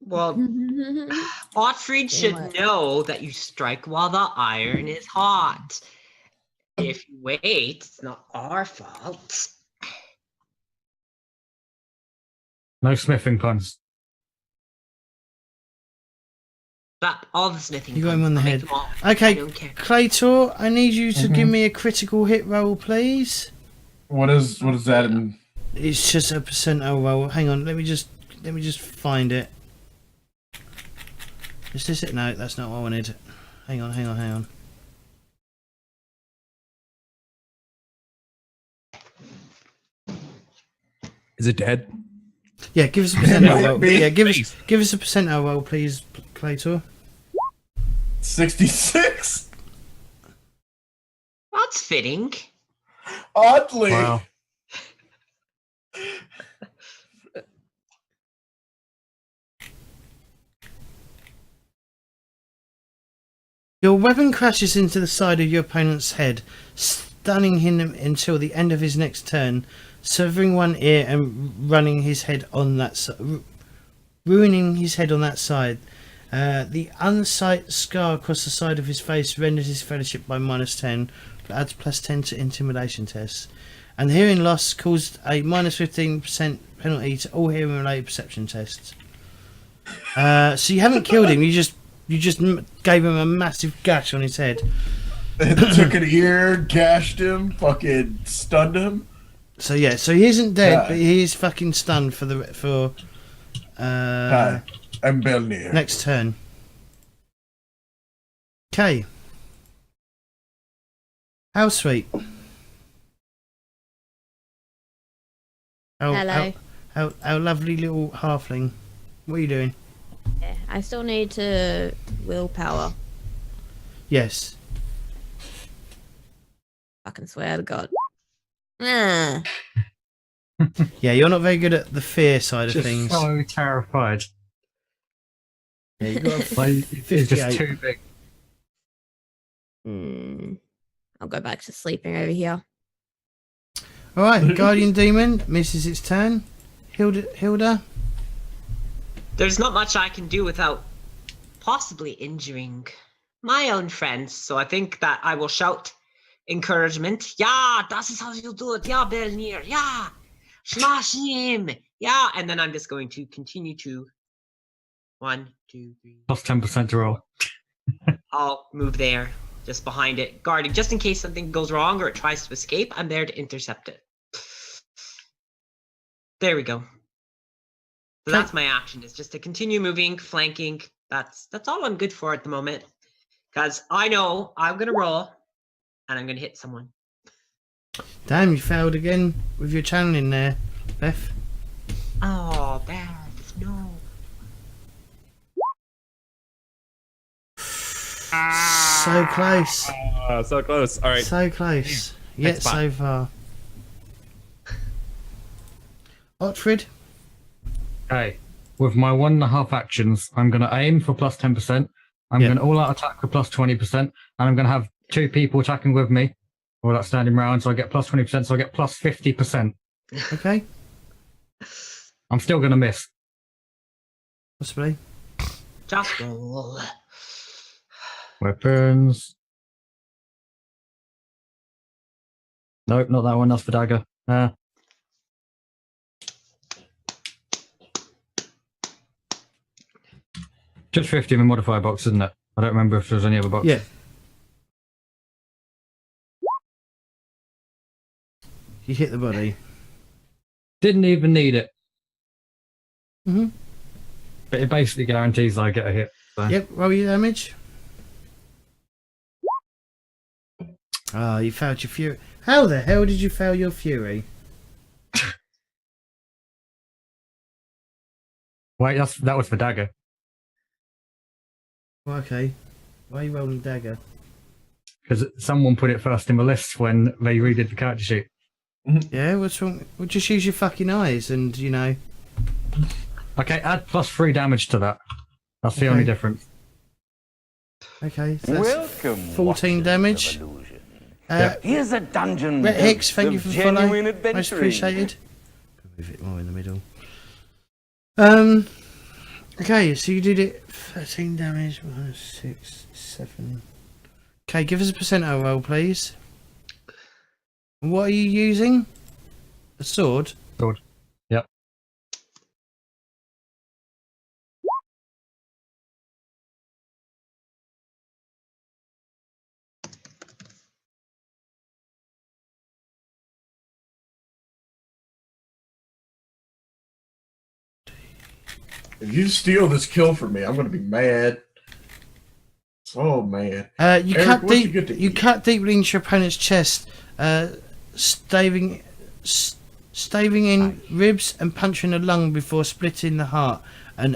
Well, Otfried should know that you strike while the iron is hot. If you wait, it's not our fault. No smithing puns. Stop all the smithing. You got him on the I'll make head. them all. I Okay, don't care. Claytor, I need you to give me a critical hit roll, please. What is that in? It's just a percentile roll. Hang on, let me just find it. Is this it? No, that's not what I wanted. Hang on. Is it dead? Yeah, give us a percentile roll. Yeah, give us a percentile roll, please, Claytor. 66. That's fitting. Oddly. Wow. Your weapon crashes into the side of your opponent's head, stunning him until the end of his next turn, severing one ear and ruining his head on that side. The unsight scar across the side of his face renders his fellowship by minus 10, but adds plus 10 to intimidation tests. And the hearing loss caused a minus 15% penalty to all hearing related perception tests. So you haven't killed him, you just gave him a massive gash on his head. Took an ear, gashed him, fucking stunned him. So yeah, so he isn't dead, Yeah. but he is fucking stunned for Hi, I'm Belnir. next turn. Okay. How sweet. Hello. Our lovely little halfling. What are you doing? Yeah, I still need to willpower. Yes. Fucking swear to God. Ah. Yeah, you're not very good at the fear side of Just things. so terrified. Yeah, you got Like, it's 58. just too big. I'll go back to sleeping over here. All right, Guardian Demon misses its turn. Hilda. There's not much I can do without possibly injuring my own friends, so I think that I will shout encouragement. Yeah, das ist how you do it. Yeah, Belnir. Yeah, smash him. Yeah, and then I'm just going to continue to 1, 2, 3. Plus 10% to roll. I'll move there, just behind it, guarding, just in case something goes wrong or it tries to escape. I'm there to intercept it. There we go. So that's my action, is just to continue moving, flanking. That's all I'm good for at the moment. Because I know I'm going to roll, and I'm going to hit someone. Damn, you failed again with your channeling there, Beth. Oh, Beth, no. So close. So close. All right. So close. Yet Next spot. so far. Otfrid. Okay. With my 1.5 actions, I'm going to aim for plus 10%. I'm Yeah. going to all-out attack for plus 20%. And I'm going to have 2 people attacking with me. All that standing round, so I get plus 20%, so I get plus 50%. Okay. I'm still going to miss. Possibly. Just roll. Weapons. Nope, not that one. That's for dagger. Just 50 in the modifier box, isn't it? I don't remember if there's any other box. Yeah. You hit the body. Didn't even need it. Mm-hmm. but it basically guarantees I get a hit. So. Yep, roll your damage. Ah, you failed your fury. How the hell did you fail your fury? Wait, that was the dagger. Well, okay. Why are you rolling dagger? Because someone put it first in the list when they redid the character sheet. Yeah, what's wrong? Well, just use your fucking eyes and, you know. Okay, add +3 damage to that. That's the Okay. only difference. Okay, so that's Welcome, 14 watchers damage. of illusion. Uh, Here's a dungeon Red Hicks, dose thank you of for the follow. genuine Most adventuring. appreciated. Move it more in the middle. Okay, so you did it 13 damage, minus 6, 7. Okay, give us a percentile roll, please. What are you using? A sword? Sword. Yep. If you steal this kill from me, I'm gonna be mad. Oh man. You Eric, cut what you deep. get to You eat? cut deeply into your opponent's chest, staving in ribs and puncturing the lung before splitting the heart and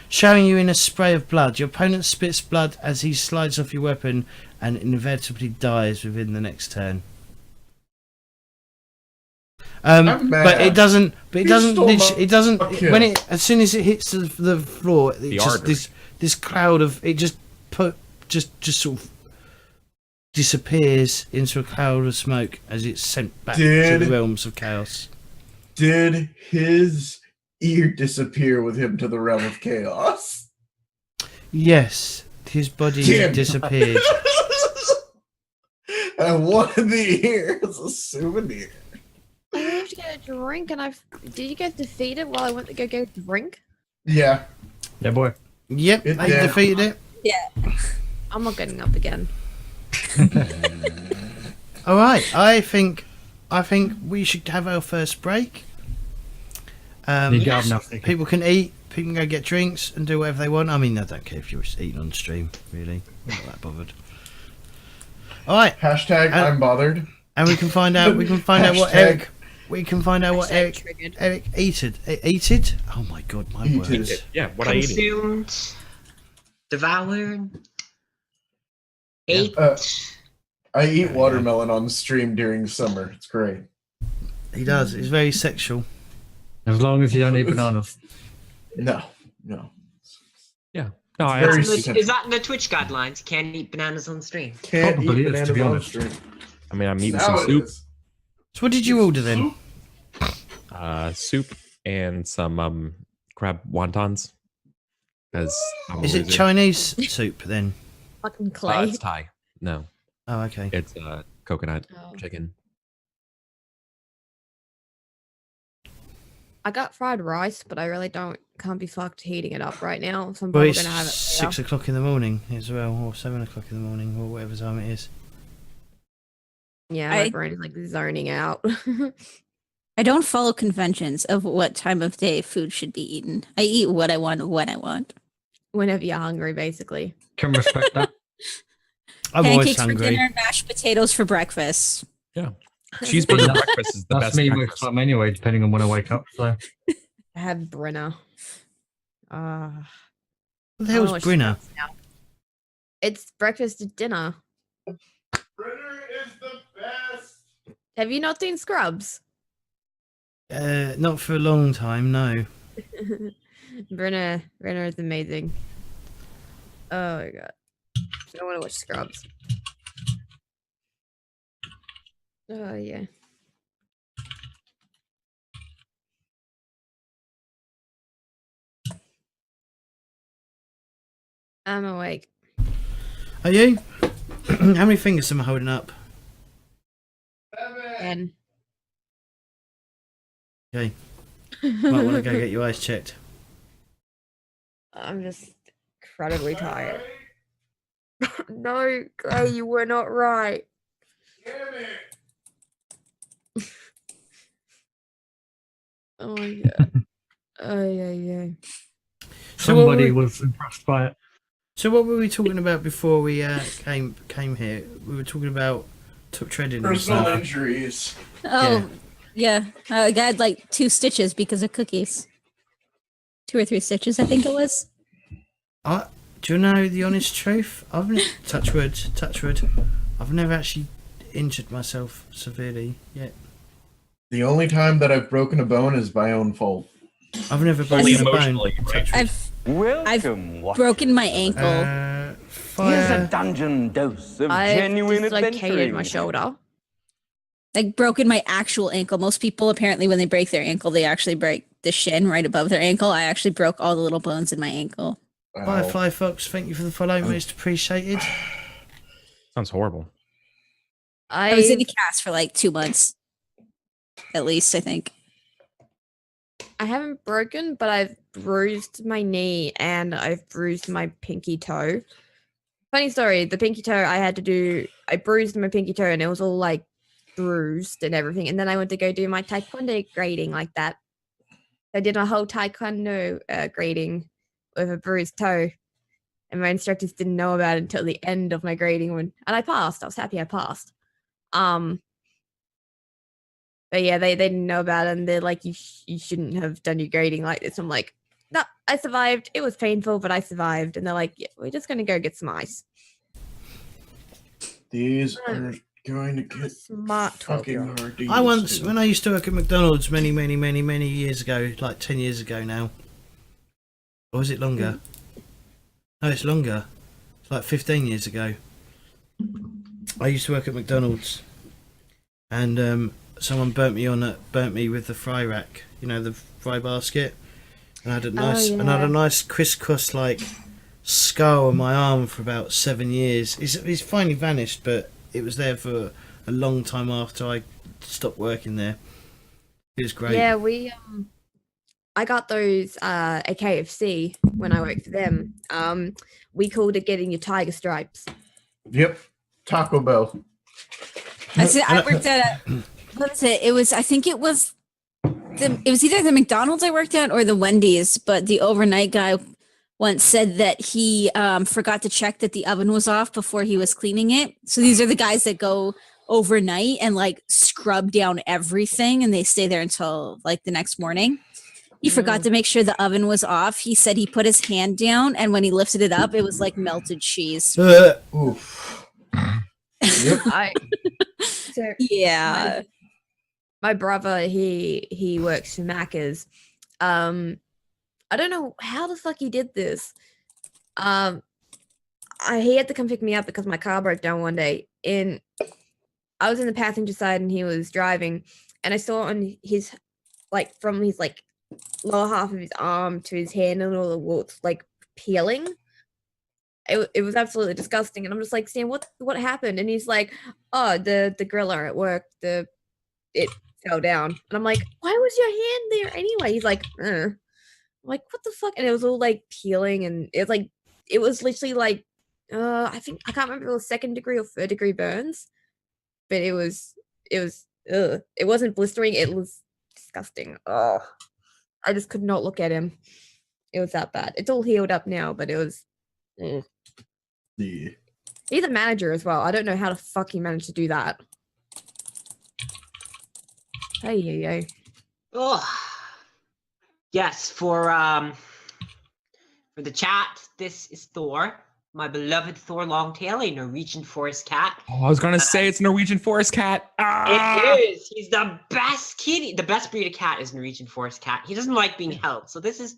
showering you in a spray of blood. Your opponent spits blood as he slides off your weapon and inevitably dies within the next turn. I'm But mad. it doesn't. But it You doesn't. stole my It doesn't. kill. When it, as soon as it hits the floor, it just artery. this cloud of it just sort of disappears into a cloud of smoke as it's sent back to Did- the realms of chaos. Did his ear disappear with him to the realm of chaos? Yes, his body Damn. disappeared. And one of the ears is a souvenir. I managed to get a drink, and did you guys defeat it while I went to go get a drink? Yeah. Yeah, boy. Yep, It they did. defeated it. I'm not getting up again. All right, I think we should have our first break. You got enough. Nicky. People can eat. People can go get drinks and do whatever they want. I mean, I don't care if you're eating on stream. Really, I'm not that bothered. All right, Hashtag I'm bothered. and we can find out. We can find out what Hashtag- Eric. We can find out what Hashtag triggered. Eric eated. Eated? Oh my god, my Eated. words. Yeah, what I eat. Consumed, devoured, ate. I eat watermelon on stream during summer. It's great. He does. It's very sexual. As long as you don't eat bananas. No. No, I very Is that in the Twitch guidelines? You can't eat bananas on stream. Can't Probably eat is, to bananas be on honest. stream. I mean, I'm eating Now some it soup, is. So what did you order then? soup and some crab wontons. As Is it Chinese soup then? Fucking clay. It's Thai. No, Oh, okay. it's coconut Oh. chicken. I got fried rice, but I really can't be fucked heating it up right now. So I'm Well, probably it's gonna have it 6 o'clock in the morning as well, or 7 o'clock in the morning, or whatever time it is. later. Yeah, my I- brain is like zoning out. I don't follow conventions of what time of day food should be eaten. I eat what I want when I want. Whenever you're hungry, basically. Can respect that. I'm always Pancakes for hungry. dinner, mashed potatoes for breakfast. Cheeseburger That's- breakfast is the That's best me most breakfast. time anyway, depending on when I wake up. So I have Brenner. What the I don't hell's know what Brinner? she does now. It's breakfast to dinner. Brenner is the best. Have you not seen Scrubs? Not for a long time, no. Brenner is amazing. Oh my god. I want to watch Scrubs. Oh yeah. I'm awake. Are you? How many fingers am I holding up? And Okay, might want to go get your eyes checked. I'm just incredibly tired. No, Clay, you were not right. Damn it. Oh my god. Oh yeah. So what Somebody were- was impressed by it. So what were we talking about before we came here? We were talking about treading and Personal stuff. injuries. Oh, yeah. I got like 2 stitches because of cookies. 2 or 3 stitches, I think it was. Do you know the honest truth? Touch wood. I've never actually injured myself severely yet. The only time that I've broken a bone is by own fault. I've never Only broken a bone. emotionally, right? Touch wood. Welcome. Broken my ankle. Here's a Fire. dungeon dose of I've genuine dislocated adventuring. my shoulder. Like broken my actual ankle. Most people apparently when they break their ankle, they actually break the shin right above their ankle. I actually broke all the little bones in my ankle. Ow. Firefly Fox, thank you for the follow, most appreciated. Sounds horrible. I was in a cast for like 2 months. At least, I think. I haven't broken, but I've bruised my knee and I've bruised my pinky toe. Funny story, the pinky toe I bruised my pinky toe and it was all like bruised and everything. And then I went to go do my taekwondo grading like that. I did a whole taekwondo grading with a bruised toe. And my instructors didn't know about it until the end of my grading and I passed. I was happy I passed. But yeah, they didn't know about it and they're like, you shouldn't have done your grading like this. I'm like, no, I survived. It was painful, but I survived. And they're like, yeah, we're just going to go get some ice. These are going to get Smart fucking 12-year-old. hard to I use once, too. when I used to work at McDonald's many years ago, like 10 years ago now. Or is it longer? No, it's longer. It's like 15 years ago. I used to work at McDonald's. And someone burnt me with the fry rack. You know, the fry basket. And I had a nice crisscross like scar on my arm for about 7 years. It's finally vanished, but it was there for a long time after I stopped working there. It was great. Yeah, I got those at KFC when I worked for them. We called it getting your tiger stripes. Yep. Taco Bell. I worked at what was it? It was it was either the McDonald's I worked at or the Wendy's, but the overnight guy once said that he forgot to check that the oven was off before he was cleaning it. So these are the guys that go overnight and like scrub down everything and they stay there until like the next morning. He forgot to make sure the oven was off. He said he put his hand down and when he lifted it up, it was like melted cheese. Oof. Yep. Yeah. My brother, he works for Macca's. I don't know how the fuck he did this. He had to come pick me up because my car broke down one day. And I was in the passenger side and he was driving. And I saw on his, like, from his, like, lower half of his arm to his hand and all the warts, like, peeling. It was absolutely disgusting. And I'm just like, Stan, what happened? And he's like, oh, the griller at work, it fell down. And I'm like, why was your hand there anyway? He's like, I'm like, what the fuck? And it was all like peeling and it was literally like, I can't remember if it was 2nd degree or 3rd degree burns, but it wasn't blistering. It was disgusting. Oh, I just could not look at him. It was that bad. It's all healed up now, but it was. Yeah. He's a manager as well. I don't know how the fuck he managed to do that. Hey. Oh, yes. For the chat, this is Thor, my beloved Thor Longtail, a Norwegian forest cat. Oh, I was gonna say it's Norwegian forest cat. It is. He's the best kitty. The best breed of cat is Norwegian forest cat. He doesn't like being held, so this is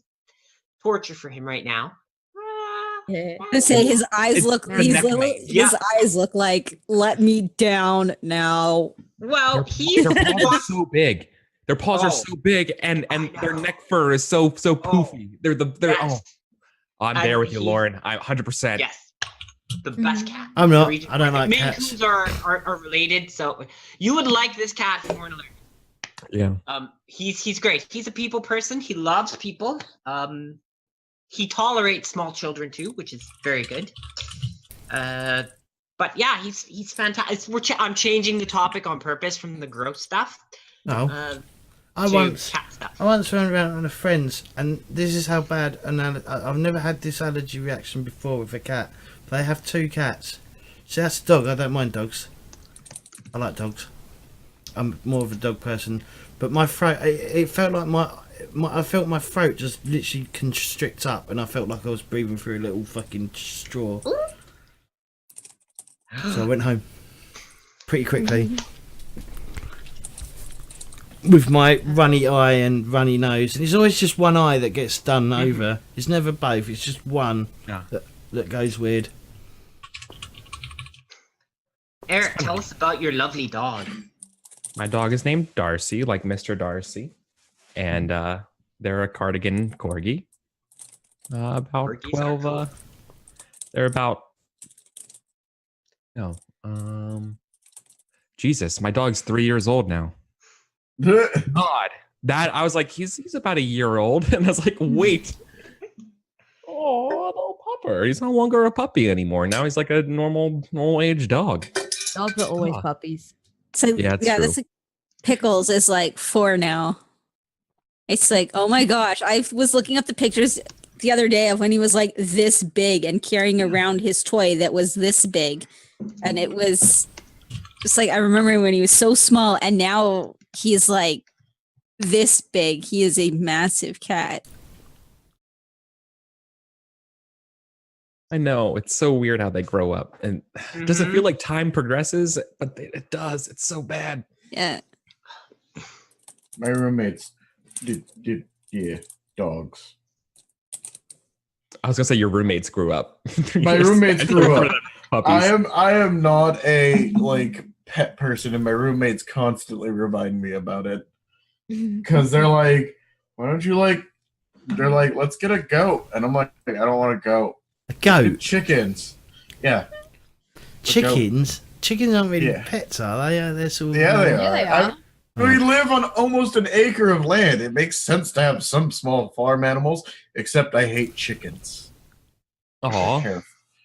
torture for him right now. To say his eyes It's look redneck. his eyes look like let me down now. Well, Their he's paws are so big. Their paws are so big, and their know. neck fur is so poofy. They're yes. I'm there with you, Lauren. I'm 100%. Yes, the best cat. I'm not. Norwegian I don't forest like Maine cats. Coons are related, so you would like this cat if you weren't allergic. Yeah. He's great. He's a people person. He loves people. He tolerates small children too, which is very good. But yeah, he's fantastic. I'm changing the topic on purpose from the gross stuff. No. I to once cat stuff. I once went around with a friends, and this is how bad I've never had this allergy reaction before with a cat. They have 2 cats. See, that's a dog. I don't mind dogs. I like dogs. I'm more of a dog person. But my throat, it felt like I felt my throat just literally constrict up, and I felt like I was breathing through a little fucking straw. So I went home pretty quickly. With my runny eye and runny nose. And it's always just one eye that gets done over. It's never both, it's just one that goes weird. Eric, tell us about your lovely dog. My dog is named Darcy, like Mr. Darcy. And they're a cardigan corgi. About Corgis are 12. cool. They're about. No. Jesus, my dog's 3 years old now. God, that I was like, he's about a year old, and I was like, wait. Oh, little pupper. He's no longer a puppy anymore. Now he's like a normal age dog. Dogs are always puppies. So Yeah, it's true. this Pickles is like 4 now. It's like, oh my gosh. I was looking up the pictures the other day of when he was like this big and carrying around his toy that was this big. And it was just like, I remember when he was so small, and now he's like this big. He is a massive cat. I know, it's so weird how they grow up, and does it feel like time progresses? But it does. It's so bad. Yeah. My roommates did dogs. I was gonna say your roommates grew up. My roommates grew up. Puppies. I am not a like pet person, and my roommates constantly remind me about it because they're like, "Why don't you like?" They're like, "Let's get a goat," and I'm like, "I don't want a goat." A goat? Chickens. Yeah. Chickens? Chickens aren't really Yeah. pets, are they? They're sort of, Yeah, they are. Yeah, they are. We live on almost an acre of land. It makes sense to have some small farm animals, except I hate chickens. Aw.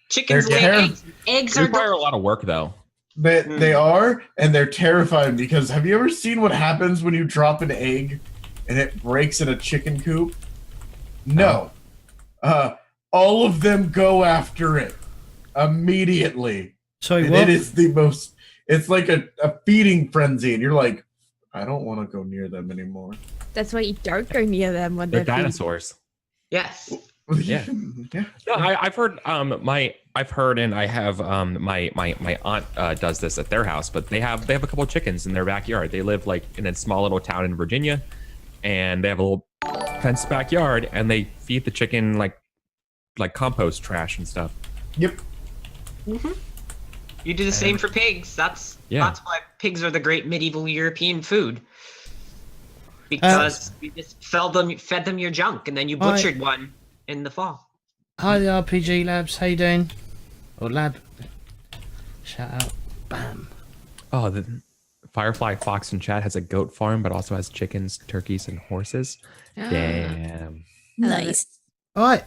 Chickens They're lay terrible. eggs. Eggs They are require a lot of work, though. They are, and they're terrifying because have you ever seen what happens when you drop an egg and it breaks in a chicken coop? No. All of them go after it immediately. Sorry, And what? it is the most, it's like a feeding frenzy, and you're like, I don't want to go near them anymore. That's why you don't go near them when They're they're feeding. dinosaurs. yes. Yeah. Yeah. No, I've heard I've heard, and I have my aunt does this at their house, but they have a couple of chickens in their backyard. They live like in a small little town in Virginia, and they have a little fenced backyard, and they feed the chicken like compost trash and stuff. Yep. You do the same for pigs. That's why pigs are the great medieval European food. Because you just fed them your junk, and then you butchered one in the fall. Hi, the RPG Labs. How you doing? Or Lab? Shout out. Bam. Oh, the Firefly Fox in chat has a goat farm, but also has chickens, turkeys, and horses. Damn. Nice. All right.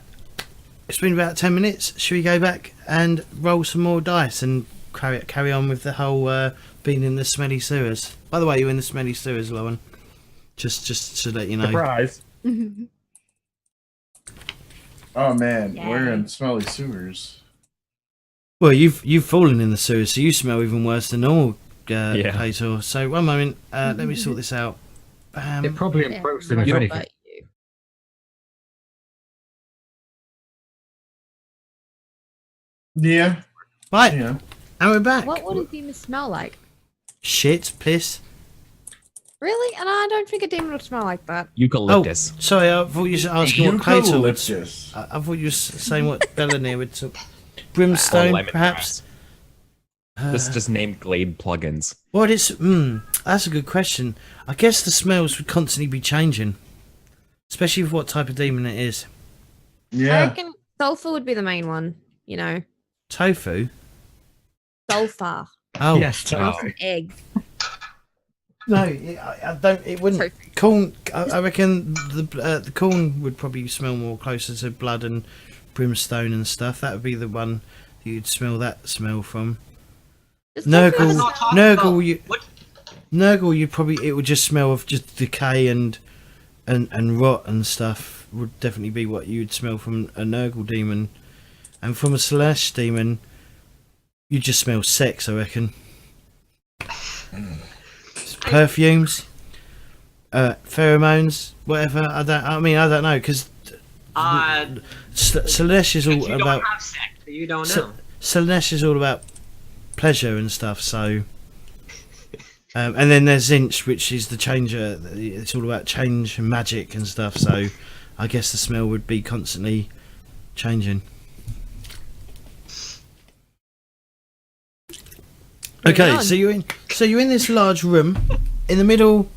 It's been about 10 minutes. Should we go back and roll some more dice and carry on with the whole being in the smelly sewers? By the way, you're in the smelly sewers, Lowen. Just to let you know. Surprise. Oh man, we're in smelly sewers. Well, you've fallen in the sewers, so you smell even worse than normal, Hazel. So one moment, let me sort this out. It probably improves them if Right anything. by you. Yeah. Right, Yeah. and we're back. What would a demon smell like? Shit, piss. Really? And I don't think a demon would smell like that. Eucalyptus. Oh, sorry, I thought you were asking what Claytor would. Eucalyptus. I thought you were saying what Bellanir would. Brimstone, perhaps. Just name Glade plugins. Well, it's that's a good question. I guess the smells would constantly be changing, especially with what type of demon it is. I Yeah. reckon sulfur would be the main one. You know, Tofu. sulfur. Oh, Yes, totally. Eggs. no, I don't. It wouldn't. Tofu. Corn. I reckon the corn would probably smell more closer to blood and brimstone and stuff. That would be the one you'd smell that smell from. Does tofu have a Nurgle. smell? Nurgle. Nurgle, it would just smell of just decay and rot and stuff. Would definitely be what you'd smell from a Nurgle demon, and from a Slash demon, you just smell sex, I reckon. Perfumes, pheromones, whatever. I don't know, because Slash is all you about. don't have sex, so you don't know. Slash is all about pleasure and stuff. So. And then there's Zinch, which is the changer. It's all about change and magic and stuff. So, I guess the smell would be constantly changing. Okay, so you're in this large room. In the middle,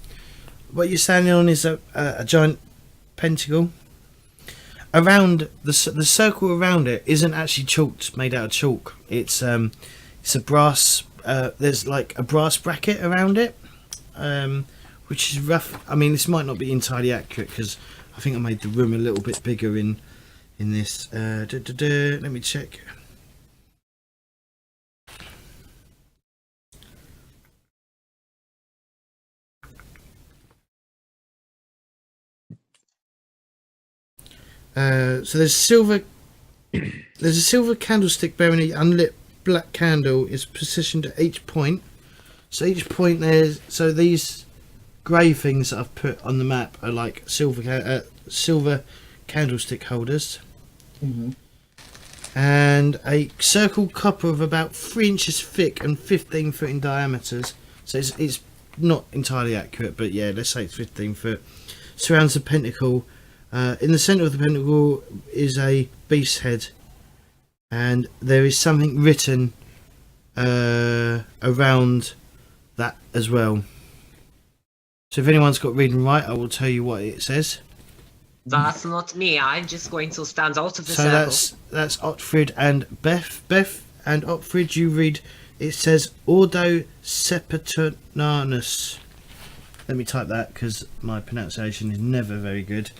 what you're standing on is a giant pentacle. Around the circle around it isn't actually chalked, made out of chalk. It's a brass. There's like a brass bracket around it, which is rough. I mean, this might not be entirely accurate because I think I made the room a little bit bigger in this. Let me check. So there's silver. There's a silver candlestick bearing an unlit black candle is positioned at each point. So each point so these grey things that I've put on the map are like silver candlestick holders. Mm-hmm. And a circle copper of about 3 inches thick and 15 foot in diameters. So it's not entirely accurate, but yeah, let's say it's 15 foot. Surrounds the pentacle. In the centre of the pentacle is a beast's head. And there is something written around that as well. So if anyone's got reading right, I will tell you what it says. That's not me. I'm just going to stand out of the circle. So that's Otfrid and Beth. Beth and Otfrid, you read. It says Ordo Sepultananus. Let me type that because my pronunciation is never very good.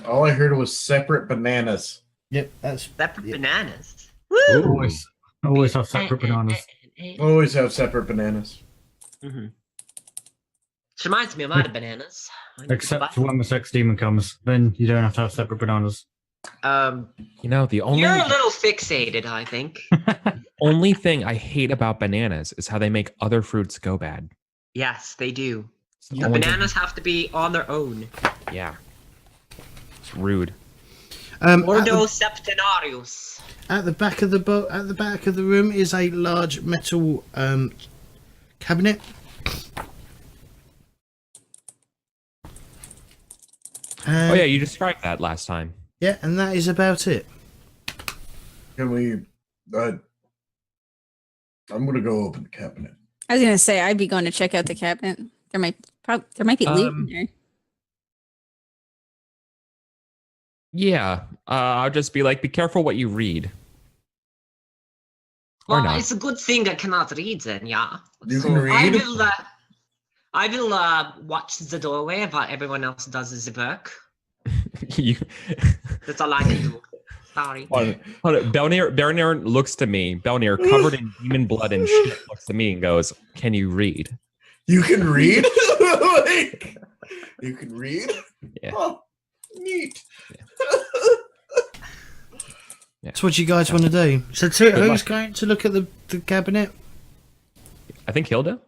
All I heard was separate bananas. Yep, that's Separate bananas. Always have separate bananas. Always have separate bananas. Mm-hmm. Which reminds me of my bananas. Except for when the sex demon comes, then you don't have to have separate bananas. The only You're a little fixated, I think. only thing I hate about bananas is how they make other fruits go bad. Yes, they do. It's the The only thing- bananas have to be on their own. Yeah. It's rude. Ordo Septenarius. At the back of the room is a large metal cabinet. Oh yeah, you described that last time. Yeah, and that is about it. Can we? I'm gonna go open the cabinet. I was gonna say I'd be going to check out the cabinet. There might be loot in there. Yeah, I'll just be like, be careful what you read. Or Well, not. it's a good thing I cannot read then, yeah. You can read? I will watch the doorway while everyone else does the work. You, That's all I can do. Sorry. hold on. Belnir looks to me. Belnir, covered in demon blood and shit, looks to me and goes, "Can you read?" You can read? Like, you can read? Yeah. Oh, neat. That's what you guys want to do. So who's going to look at the cabinet? I think Hilda.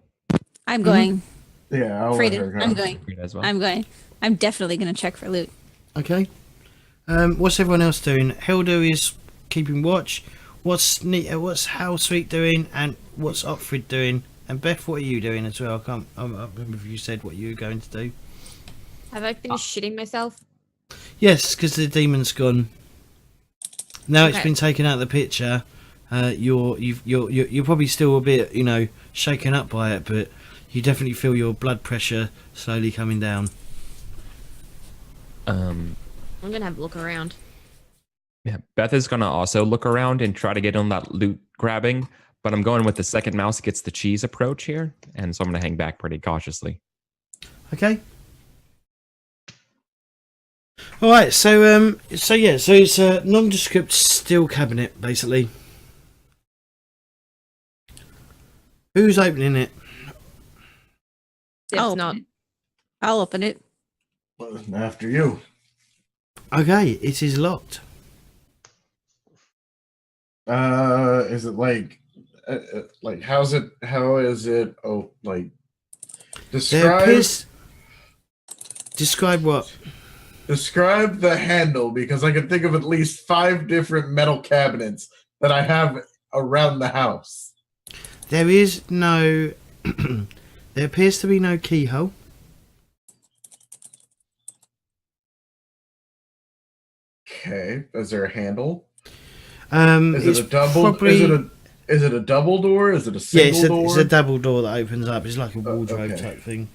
I'm going. Yeah, I'll let her Freedom. go. I'm going. Read as well. I'm going. I'm definitely going to check for loot. Okay. What's everyone else doing? Hilda is keeping watch. What's House Sweet doing? And what's Otfrid doing? And Beth, what are you doing as well? I can't remember if you said what you were going to do. Have I finished shitting myself? Yes, because the demon's gone. Now it's Okay. been taken out of the picture. You're probably still a bit, shaken up by it, but you definitely feel your blood pressure slowly coming down. I'm gonna have a look around. Yeah, Beth is gonna also look around and try to get on that loot grabbing, but I'm going with the second mouse gets the cheese approach here, and so I'm gonna hang back pretty cautiously. Okay. All right. So it's a nondescript steel cabinet, basically. Who's opening it? It's I'll not. open it. I'll open it. Well, after you. Okay, it is locked. Is it like how is it? Oh, like There appears. Describe what? describe the handle, because I can think of at least 5 different metal cabinets that I have around the house. There is no. There appears to be no keyhole. Okay, is there a handle? Is Is it a double? Probably, Is it a double door? Is it a yeah, single it's door? a double door that opens up. It's like a wardrobe okay. type thing.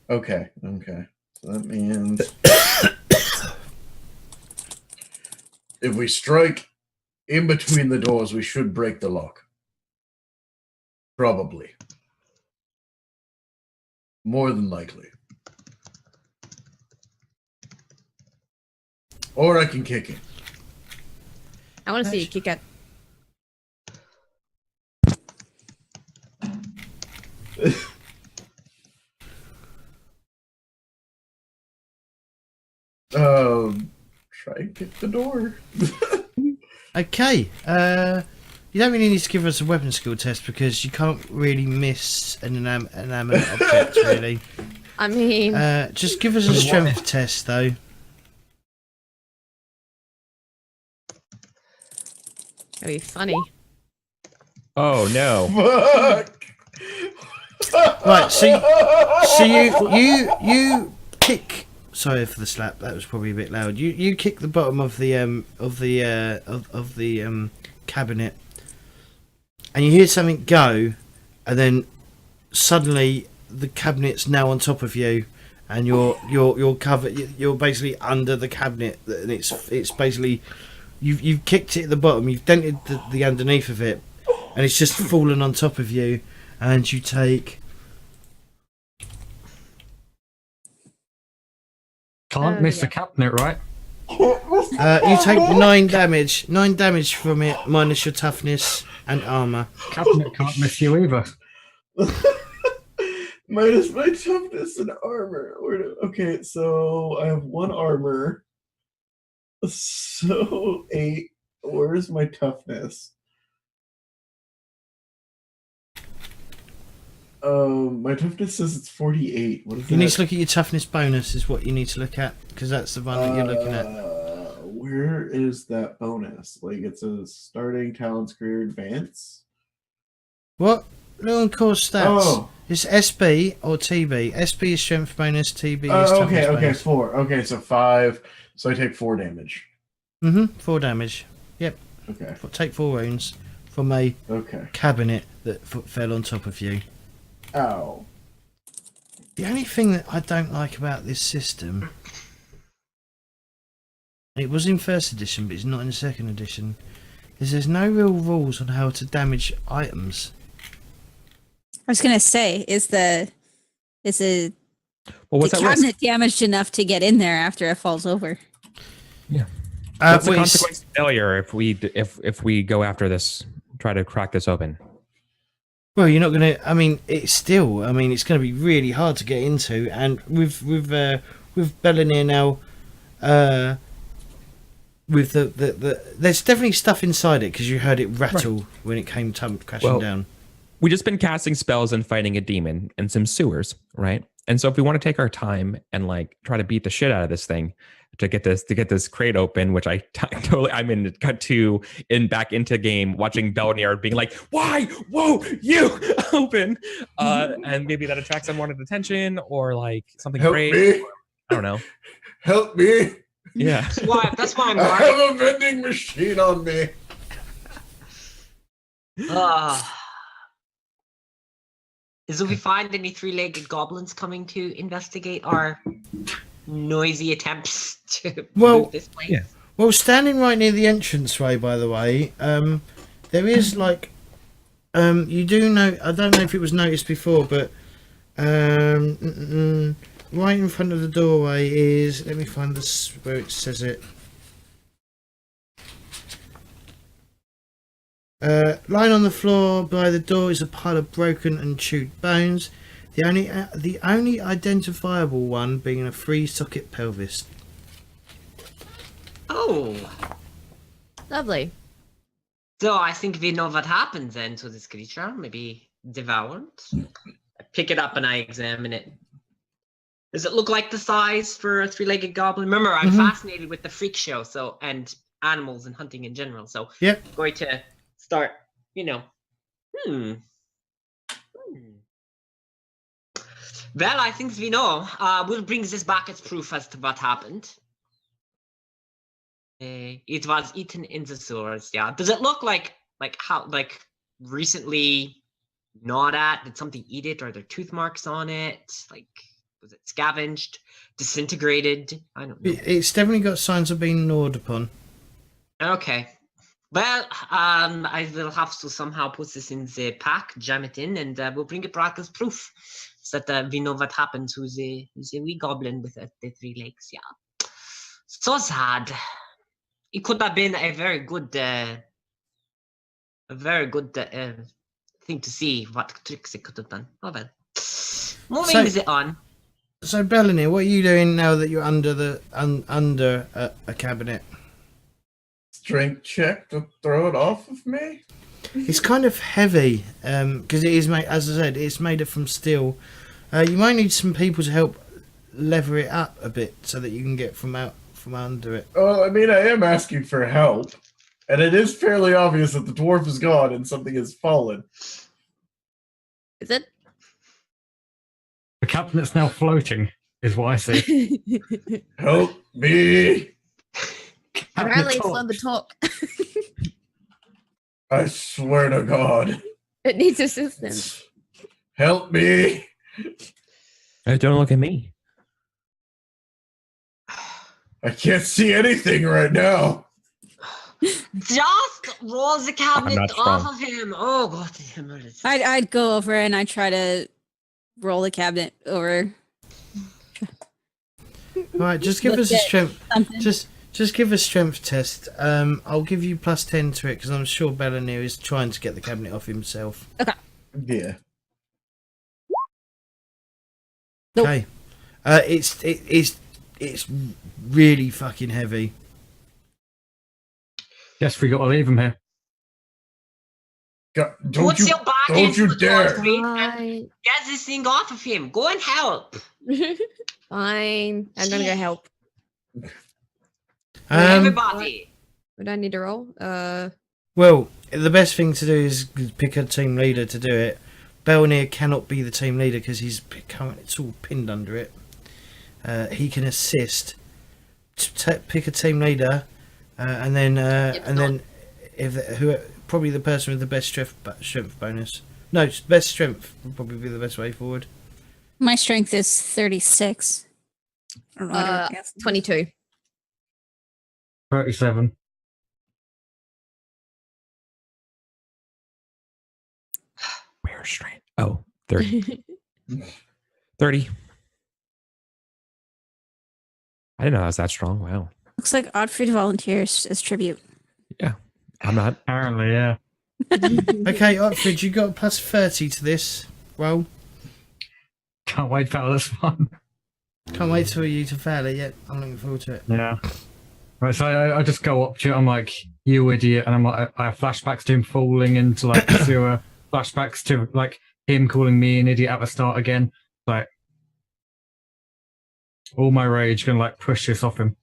Okay. So that means if we strike in between the doors, we should break the lock. Probably. More than likely. Or I can kick it. I want to see you kick it. Try and kick the door. Okay. You don't really need to give us a weapon skill test because you can't really miss an inanimate object, really. I mean, Just give us a strength test, though. that'd be funny. Oh no. Fuck. Right, so you kick. Sorry for the slap. That was probably a bit loud. You kick the bottom of the cabinet, and you hear something go, and then suddenly the cabinet's now on top of you, and you're covered. You're basically under the cabinet, and it's basically you've kicked it at the bottom. You've dented the underneath of it, and it's just fallen on top of you, and you take. Can't miss yeah. the cabinet, right? You take 9 damage. 9 damage from it, minus your toughness and armor. Cabinet can't miss you either. Minus my toughness and armor. Okay, so I have 1 armor. So 8. Where's my toughness? My toughness says it's 48. What is You that? need to look at your toughness bonus, is what you need to look at, because that's the one that you're looking at. Where is that bonus? Like, it says starting talents career advance. What? Look on core stats. Oh. It's SB or TB. SB is strength bonus, TB is toughness Okay, bonus. 4. Okay, so 5. So I take 4 damage. 4 damage. Yep. Okay. Take 4 wounds from a Okay. cabinet that fell on top of you. Ow. The only thing that I don't like about this system, it was in first edition, but it's not in second edition, is there's no real rules on how to damage items. I was gonna say, is the Well, what's that risk? cabinet damaged enough to get in there after it falls over? What's the Wait, consequence of failure if we go after this, try to crack this open? Well, you're not gonna. I mean, it's gonna be really hard to get into, and with Bellinir now, with the there's definitely stuff inside it because you heard it rattle when it came crashing down. We just been casting spells and fighting a demon in some sewers, right? And so if we want to take our time and like try to beat the shit out of this thing to get this crate open, which I'm in cut to back into game watching Belnir being like, why? Whoa, you open. And maybe that attracts unwanted attention or like something Help great. me. I don't know. Help me. Yeah. That's why I'm I marking. have a vending machine on me. Is if we find any 3-legged goblins coming to investigate our noisy attempts to move this place? yeah. Well, standing right near the entranceway, by the way, there is like, you do know. I don't know if it was noticed before, but right in front of the doorway is. Let me find this where it says it. Lying on the floor by the door is a pile of broken and chewed bones. The only identifiable one being a 3-socket pelvis. Oh, Lovely. so I think we know what happened then to this creature. Maybe devoured. I pick it up and I examine it. Does it look like the size for a 3-legged goblin? Remember, I'm fascinated with the freak show, and animals and hunting in general. So Yep. I'm going to start, Well, I think we know. We'll bring this back as proof as to what happened. It was eaten in the sewers. Yeah. Does it look like recently gnawed at? Did something eat it? Are there tooth marks on it? Like, was it scavenged, disintegrated? I don't know. It's definitely got signs of being gnawed upon. Okay. Well, I will have to somehow put this in the pack, jam it in, and we'll bring it back as proof, so that we know what happened to the wee goblin with the 3 legs. Yeah. So sad. It could have been a very good thing to see what tricks it could have done. Oh well. Moving on. So, Bellany, what are you doing now that you're under under a cabinet? Strength check to throw it off of me? It's kind of heavy because it is made, as I said, it's made from steel. You might need some people to help lever it up a bit so that you can get from under it. Well, I mean, I am asking for help, and it is fairly obvious that the dwarf is gone and something has fallen. Is it? The cabinet's now floating, is what I see. Help me! Apparently, it's on the talk. I swear to God. It needs assistance. Help me! Hey, don't look at me. I can't see anything right now. Just roll the cabinet not off strong. of him. Oh God, damn it. I'd go over and I try to roll the cabinet over. All right, just give us a strength. Just give a strength test. I'll give you +10 to it because I'm sure Bellany is trying to get the cabinet off himself. Yeah. Nope. Okay. It's really fucking heavy. Guess we got to leave him here. God, Put your back don't into you the dare. concrete and Fine. get this thing off of him. Go and help. Fine. I'm gonna go help. Everybody. Would I need to roll? Well, the best thing to do is pick a team leader to do it. Belnir cannot be the team leader because it's all pinned under it. He can assist. Pick a team leader, and then probably the person with the best strength bonus. No, best strength would probably be the best way forward. My strength is 36. I don't know how to guess. 22. 37. Where's strength? Oh, 30. 30. I didn't know I was that strong. Wow. Looks like Oddfried volunteers as tribute. Yeah, I'm not. Apparently, yeah. Okay, Oxford, you got +30 to this roll. Can't wait for this one. Can't wait for you to fail it yet. I'm looking forward to it. Yeah. Right, so I just go up to it. I'm like, you idiot. And I'm like, I have flashbacks to him falling into like the sewer. Flashbacks to like him calling me an idiot at the start again. Like, all my rage gonna like push this off him.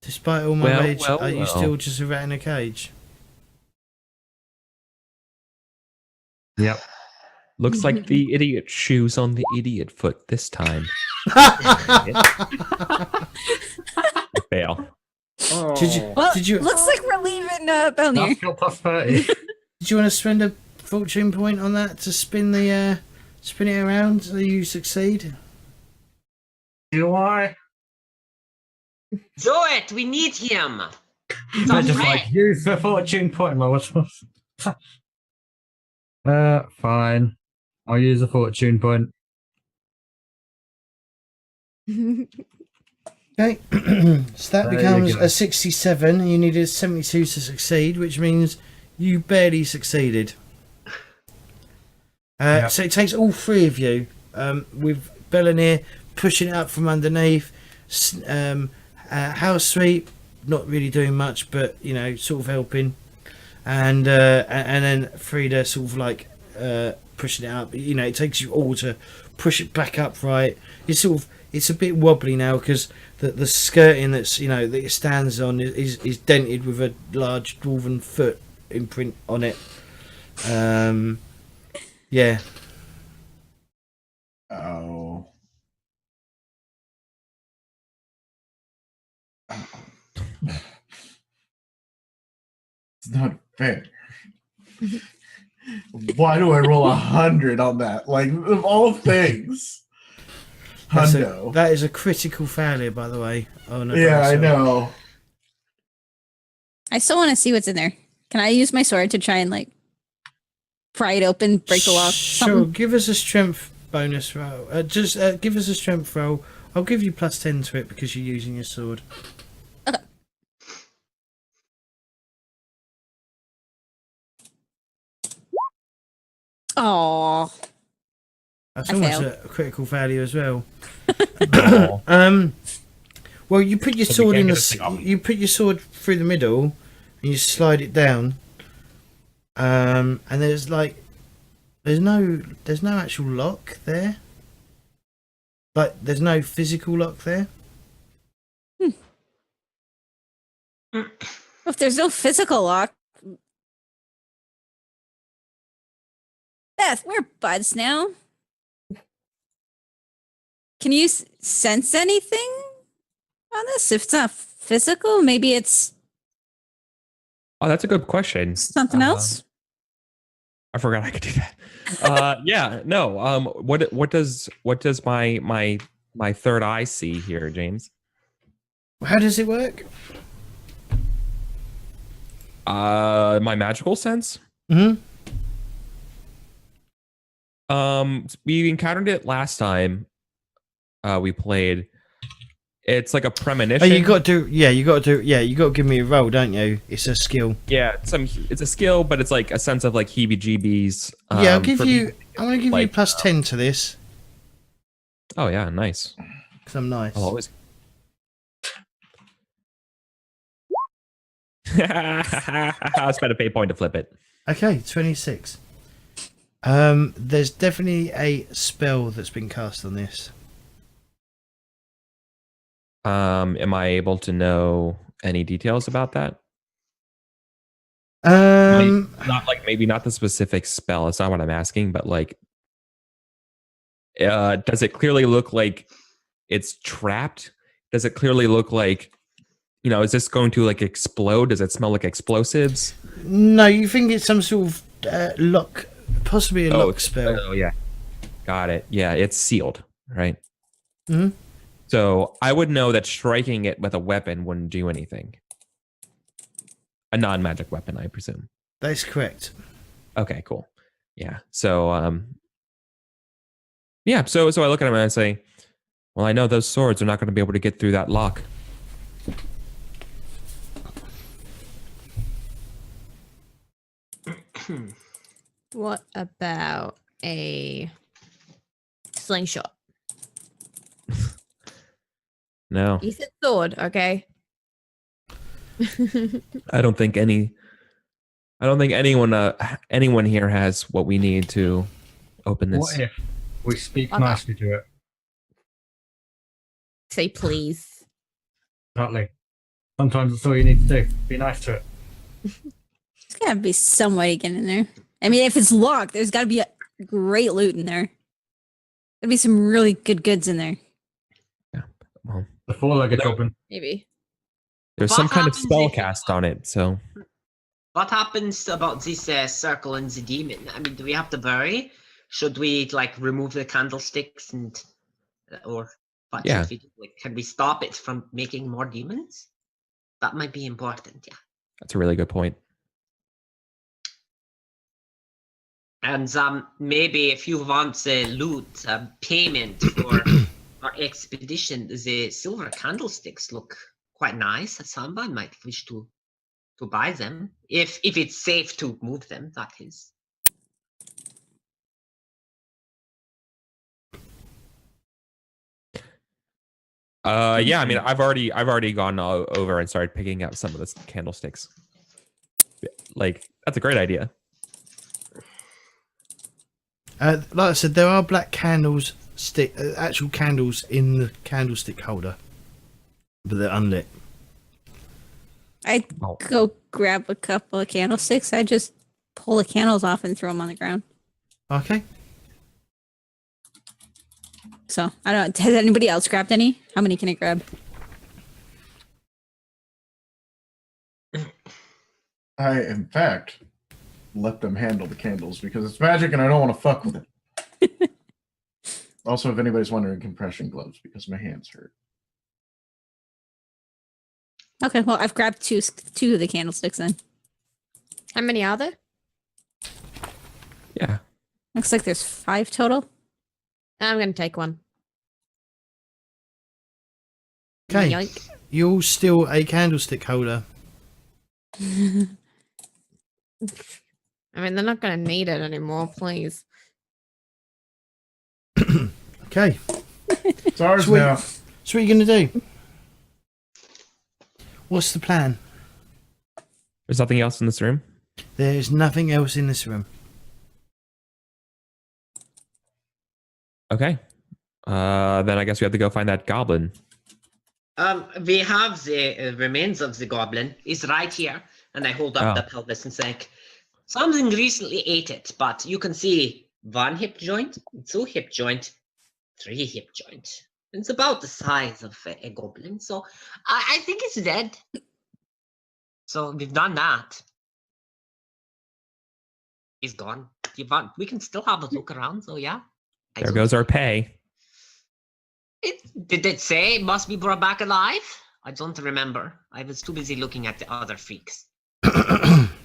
Despite all my rage, well, are you well. still just a rat in a cage? Yep. Looks like the idiot shoes on the idiot foot this time. Fail. Did you Looks like we're leaving Belnir. That's got +30. did you want to spend a fortune point on that to spin it around so you succeed? Do I? Do it. We need him. I just like use the fortune point. Like, what's fine. I'll use a fortune point. Okay, so that There you becomes go. a 67. You needed a 72 to succeed, which means You barely succeeded. So it takes all three of you, with Bellanir pushing it up from underneath, House Sweep not really doing much, but sort of helping, and then Frida sort of like pushing it up. It takes you all to push it back up. Right, it's a bit wobbly now because the skirting that it stands on is dented with a large dwarven foot imprint on it. Yeah. Oh. It's not fair. Why do I roll 100 on that? Like, of all things. Hundo. That is a critical failure, by the way. Oh no. Yeah, I know. I still want to see what's in there. Can I use my sword to try and like pry it open, break the lock? Sure. Something? Give us a strength bonus roll. Just give us a strength roll. I'll give you +10 to it because you're using your sword. Okay. Oh. That's I almost failed. a critical failure as well. Oh. Well, you put your So we sword can't in get the. this thing off. You put your sword through the middle, and you slide it down. And there's no actual lock there. Like there's no physical lock there. If there's no physical lock, Beth, we're buds now. Can you sense anything on this? If it's not physical, maybe it's Oh, that's a good question. something else. I forgot I could do that. Yeah, no. What does my third eye see here, James? How does it work? My magical sense. Hmm. We encountered it last time. We played. It's like a premonition. Oh, you got to give me a roll, don't you? It's a skill. Yeah, it's a skill, but it's like a sense of like heebie-jeebies. Yeah, I'm gonna give you like, +10 to this Oh yeah, nice. because I'm nice. I'll always. I spent a pay point to flip it. Okay, 26. There's definitely a spell that's been cast on this. Am I able to know any details about that? Not like maybe not the specific spell. It's not what I'm asking, but like, does it clearly look like it's trapped? Does it clearly look like, is this going to like explode? Does it smell like explosives? No, you think it's some sort of lock, possibly a lock spell. Oh yeah, got it. Yeah, it's sealed, right? Hmm. So I would know that striking it with a weapon wouldn't do anything. A non-magic weapon, I presume. That's correct. Okay, cool. Yeah. So yeah, so I look at him and I say, well, I know those swords are not going to be able to get through that lock. What about a slingshot? No, You said sword, okay? I don't think anyone here has what we need to open this. What if we speak Okay. nicely to it? Say please. Exactly. Sometimes that's all you need to do. Be nice to it. There's gotta be some way to get in there. I mean, if it's locked, there's gotta be a great loot in there. There'd be some really good goods in there. Yeah. Well, The four-legged goblin. Maybe. there's What some kind of happens spell if- cast on it, so What happens about this circle and the demon? I mean, do we have to bury? Should we like remove the candlesticks and or what Yeah. should we do? Like, can we stop it from making more demons? That might be important, yeah. that's a really good point. And maybe if you want the loot payment for our expedition, the silver candlesticks look quite nice. Somebody might wish to to buy them if it's safe to move them. That is. Yeah, I mean, I've already gone over and started picking up some of the candlesticks. Like, that's a great idea. Like I said, there are black candles, actual candles in the candlestick holder, but they're unlit. I go grab a couple of candlesticks. I just pull the candles off and throw them on the ground. Okay. So I don't. Has anybody else grabbed any? How many can I grab? I, in fact, let them handle the candles because it's magic and I don't want to fuck with it. Also, if anybody's wondering, compression gloves because my hands hurt. Okay, well, I've grabbed two of the candlesticks then. How many are there? Yeah. Looks like there's 5 total. I'm going to take one. Okay. Yoink. You're still a candlestick holder. I mean, they're not going to need it anymore, please. Okay. It's ours Sweet. now. So what are you going to do? What's the plan? There's nothing else in this room. There's nothing else in this room. Okay. Then I guess we have to go find that goblin. We have the remains of the goblin. It's right here, and I hold up Oh. the pelvis and say, something recently ate it, but you can see 1 hip joint, 2 hip joint, 3 hip joint. It's about the size of a goblin, so I think it's dead. So we've done that. He's gone. We can still have a look around, so yeah. There goes our pay. Did it say it must be brought back alive? I don't remember. I was too busy looking at the other freaks.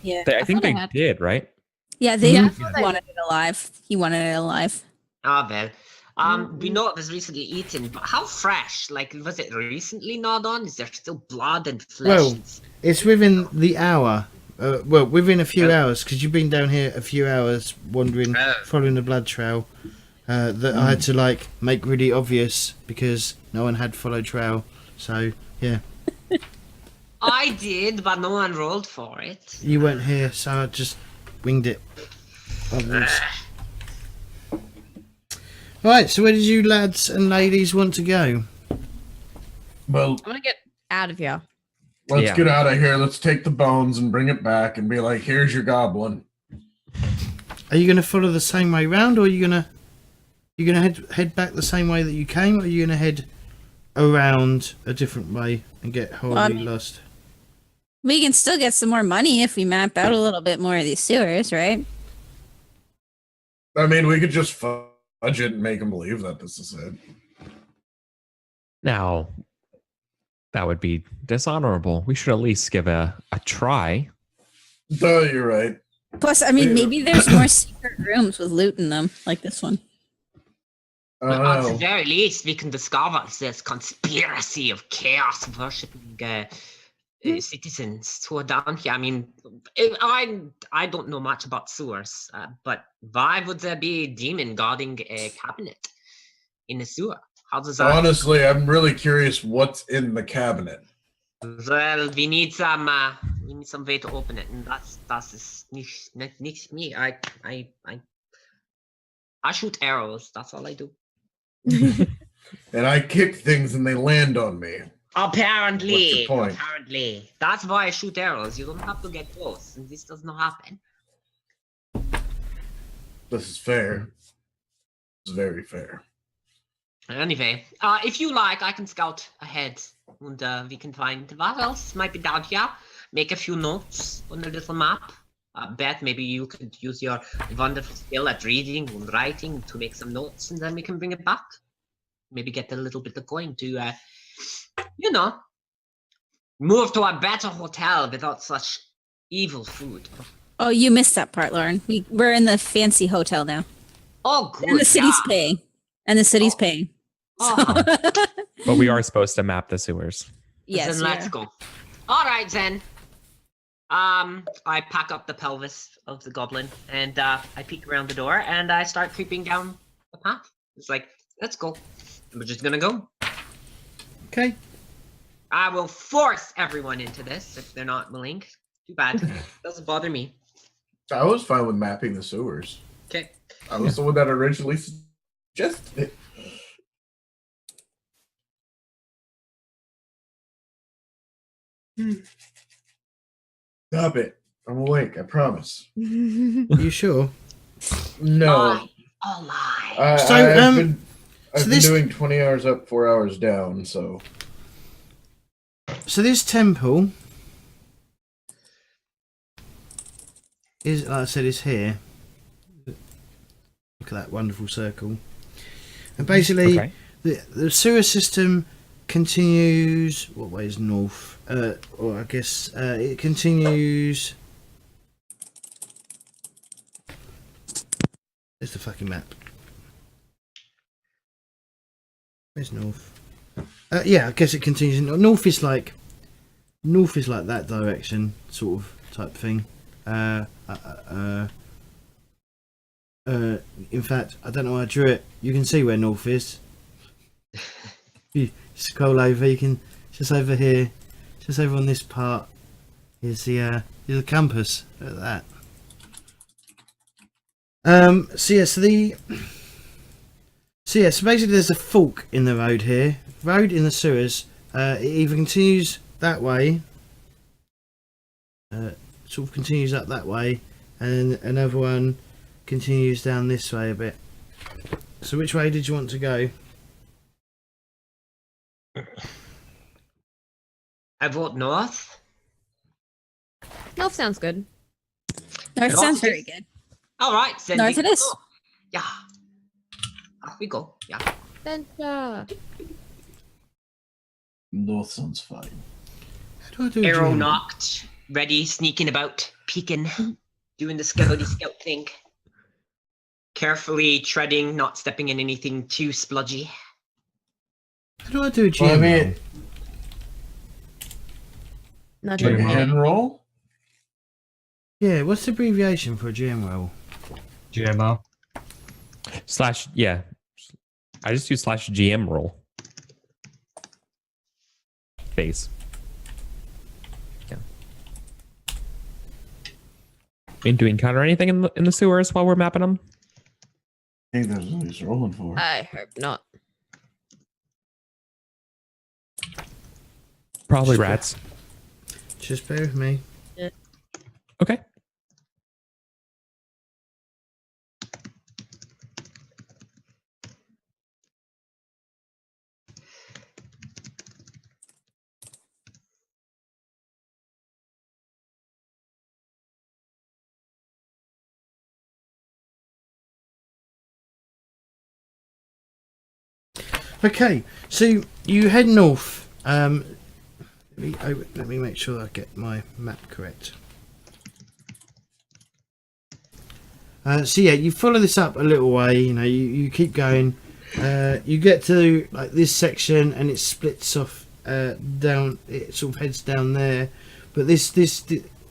Yeah, I think thought I they had- did, right? Yeah, they Yeah, wanted it alive. He wanted it alive. Ah, well. We know it was recently eaten, but how fresh? Like, was it recently gnawed on? Is there still blood and flesh? Well, it's within the hour. Within a few hours, because you've been down here a few hours wandering, following the blood trail. That I had to make really obvious because no one had followed trail. So yeah, I did, but no one rolled for it. you weren't here, so I just winged it. Right, so where did you lads and ladies want to go? Well, I'm going to get out of here. let's Yeah. get out of here. Let's take the bones and bring it back and be like, here's your goblin. Are you going to follow the same way round, or are you going to head back the same way that you came, or are you going to head around a different way and get horribly lost? We can still get some more money if we map out a little bit more of these sewers, right? I mean, we could just fudge it and make them believe that this is it. Now, that would be dishonorable. We should at least give a try. Oh, you're right. Plus, I mean, maybe there's more secret rooms with loot in them, like this one. I But don't at the know. very least, we can discover this conspiracy of chaos worshipping citizens who are down here. I mean, I don't know much about sewers, but why would there be a demon guarding a cabinet in a sewer? How does that? Honestly, I'm really curious what's in the cabinet. Well, we need some way to open it, and that's nicht me. I shoot arrows. That's all I do. And I kick things and they land on me. Apparently, What's your point? apparently, that's why I shoot arrows. You don't have to get close, and this does not happen. This is fair. It's very fair. Anyway, if you like, I can scout ahead, and we can find what else might be down here. Make a few notes on the little map. Beth, maybe you could use your wonderful skill at reading and writing to make some notes, and then we can bring it back. Maybe get a little bit of coin to, move to a better hotel without such evil food. Oh, you missed that part, Lauren. We're in the fancy hotel now. Oh, good. And the city's God. paying. And the city's paying. Oh, But we are supposed to map the sewers. Yes. then let's go. All right, then. I pack up the pelvis of the goblin and I peek around the door and I start creeping down the path. It's like, let's go. We're just gonna go. Okay. I will force everyone into this if they're not willing. Too bad. Doesn't bother me. I was fine with mapping the sewers. Okay. I was the one that originally suggested it. Stop it. I'm awake, I promise. You sure? No. Lie. All lie. So, I've been so this- doing 20 hours up, 4 hours down, so. So this temple is, like I said, is here. Look at that wonderful circle. And basically, Okay. the sewer system continues. What way is north? Or I guess it continues. There's the fucking map. Where's north? Yeah, I guess it continues. North is like that direction, sort of type thing. In fact, I don't know why I drew it. You can see where north is. You scroll over, you can just over here, just over on this part is the compass. Look at that. So basically there's a fork in the road here. Road in the sewers. It either continues that way, sort of continues up that way, and another one continues down this way a bit. So which way did you want to go? I vote north. North sounds good. North North sounds is- very good. All right, then North we it is. go. Yeah. Off we go. Yeah. Center. North sounds fine. How do I do a Arrow dream? knocked, ready, sneaking about, peeking, doing the scouty scout thing. Carefully treading, not stepping in anything too spludgy. How do I do a GM? Well, I mean, roll? Not like a GM. head roll? Yeah, what's the abbreviation for a GM roll? GMR. Slash, yeah. I just use slash GM roll. Base. Yeah. Do we encounter anything in the sewers while we're mapping them? I think that's what he's rolling for. I hope not. Probably rats. Just bear with me. Okay. Okay, so you head north. Let me make sure I get my map correct. So yeah, you follow this up a little way. You know, you keep going. You get to like this section, and it splits off down. It sort of heads down there, but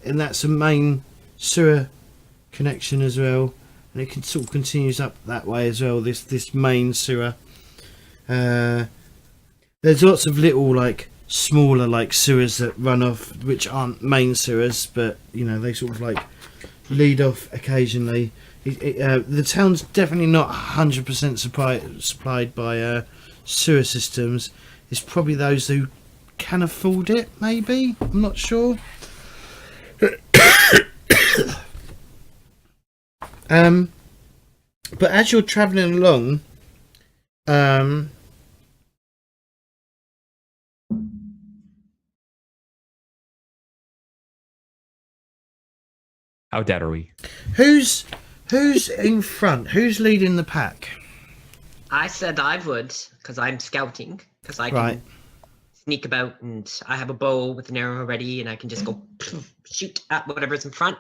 and that's a main sewer connection as well, and it can sort of continues up that way as well. This main sewer. There's lots of little like smaller like sewers that run off, which aren't main sewers, but you know they sort of like lead off occasionally. The town's definitely not 100% supplied by sewer systems. It's probably those who can afford it, maybe. I'm not sure. But as you're travelling along, How dead are we? who's in front? Who's leading the pack? I said I would, because I'm scouting, because I can Right. sneak about and I have a bow with an arrow ready and I can just go shoot at whatever's in front.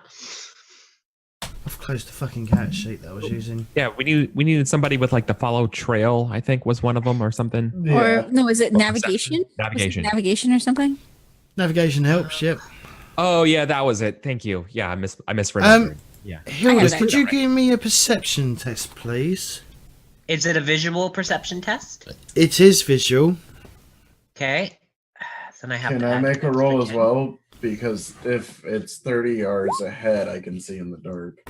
I've closed the fucking cat sheet that I was using. Yeah, we needed somebody with like the follow trail, I think was one of them or something. Or no, is it Or navigation? Was it Navigation. navigation or something? Navigation helps, yep. Oh yeah, that was it. Thank you. Yeah, I misremembered. Yeah. Hilda, that. could you give me a perception test, please? Is it a visual perception test? It is visual. Okay. Then I have Can to I add make a extra roll as 10. well? Because if it's 30 yards ahead, I can see in the dark.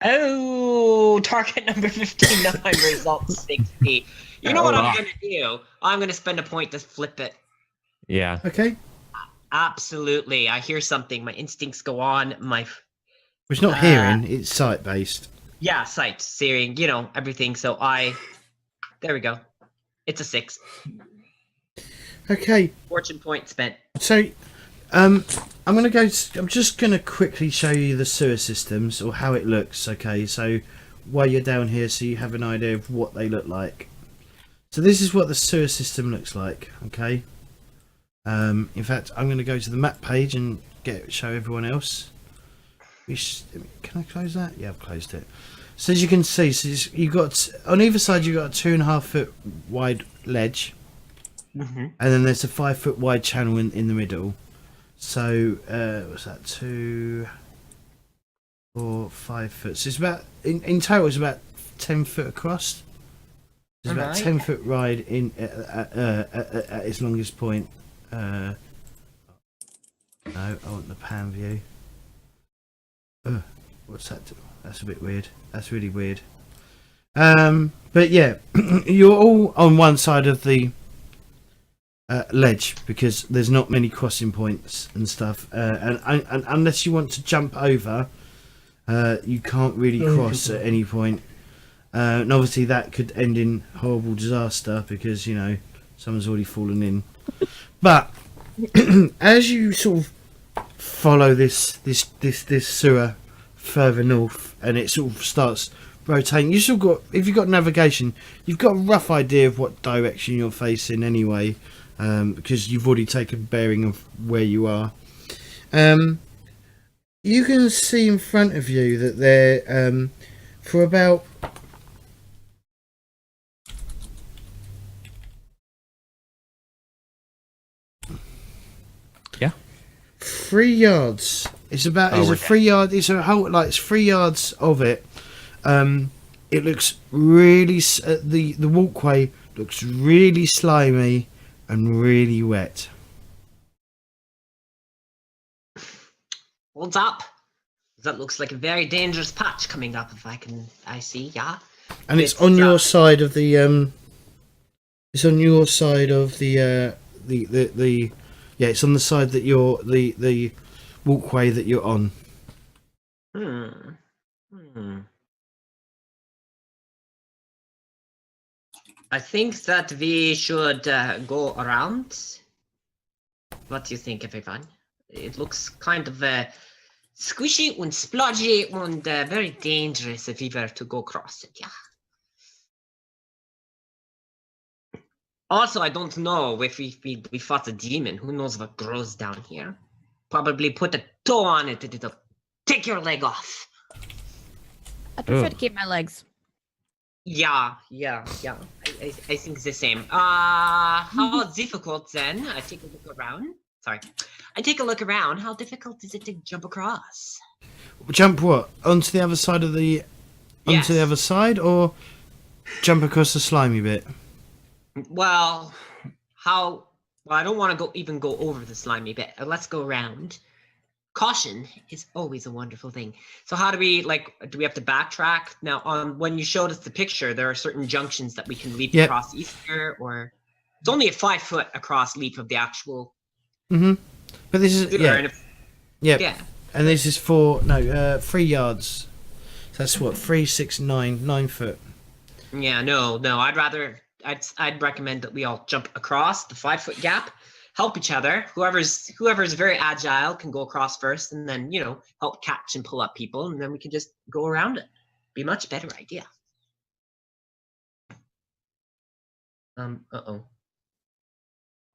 Oh, target number 59, result 60. You know what I'm going to do? I'm going to spend a point to flip it. Yeah. Okay. Absolutely. I hear something. My instincts go on. It's not hearing, it's sight based. Yeah, sight, seeing, everything. So there we go. It's a 6. Okay. Fortune point spent. So, I'm just gonna quickly show you the sewer systems or how it looks. Okay, so while you're down here, so you have an idea of what they look like. So this is what the sewer system looks like. Okay. In fact, I'm gonna go to the map page and show everyone else. Can I close that? Yeah, I've closed it. So as you can see, you got on either side you got a 2.5 foot wide ledge. Mm-hmm. And then there's a 5 foot wide channel in the middle. So what's that? 2, 4, 5 foot. So it's about in total it's about 10 foot across. It's about 10 foot wide in at its longest point. No, I want the pan view. What's that? That's a bit weird. That's really weird. But yeah, you're all on one side of the ledge because there's not many crossing points and stuff, and unless you want to jump over, you can't really cross at any point. And obviously that could end in horrible disaster because someone's already fallen in. But as you sort of follow this sewer further north, and it sort of starts rotating, if you've got navigation, you've got a rough idea of what direction you're facing anyway. Because you've already taken bearing of where you are. You can see in front of you that they're for about Yeah. 3 yards. It's about it's a 3 yard. It's a whole it's 3 yards of it. It looks really the walkway looks really slimy and really wet. Hold up. That looks like a very dangerous patch coming up. I see, yeah. And it's on your side of the it's on your side of the yeah, it's on the side that you're the walkway that you're on. I think that we should go around. What do you think, everyone? It looks kind of squishy and splodgy and very dangerous if we were to go across it, yeah. Also, I don't know if we fought a demon. Who knows what grows down here? Probably put a toe on it and it'll take your leg off. I prefer to keep my legs. Yeah. I think the same. How difficult then? I take a look around. Sorry. I take a look around. How difficult is it to jump across? Jump what? Onto the other side of the... Yes. Onto the other side, or jump across the slimy bit? Well, I don't want to even go over the slimy bit. Let's go around. Caution is always a wonderful thing. So how do we do we have to backtrack? Now, when you showed us the picture, there are certain junctions that we can leap across easier, or it's only a 5 foot across leap of the actual. Mm-hmm. But this is yeah. And this is 3 yards. So that's what 3, 6, 9 foot. Yeah, no. I'd recommend that we all jump across the 5 foot gap, help each other. Whoever's very agile can go across first, and then help catch and pull up people, and then we can just go around it. Be a much better idea.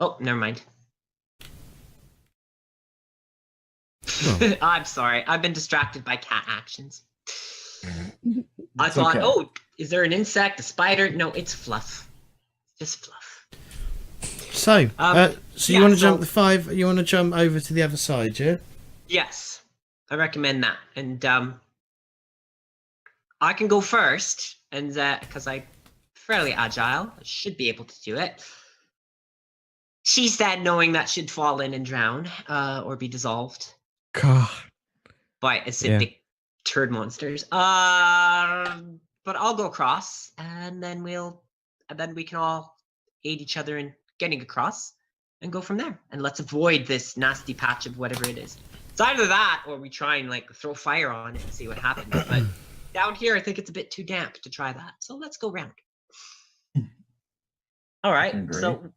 Oh, never mind. Oh. I'm sorry. I've been distracted by cat actions. I thought, is there an insect, a spider? No, it's fluff. Just fluff. So, so you yeah, want to so- jump the 5? You want to jump over to the other side, yeah? Yes, I recommend that. And I can go first, and because I'm fairly agile, I should be able to do it. She's dead, knowing that she'd fall in and drown, or be dissolved God. by acidic turd monsters. But I'll go across, and then we can all aid each other in getting across, and go from there. And let's avoid this nasty patch of whatever it is. It's either that, or we try and like throw fire on it and see what happens. But down here, I think it's a bit too damp to try that. So let's go round. All right. Agree. So,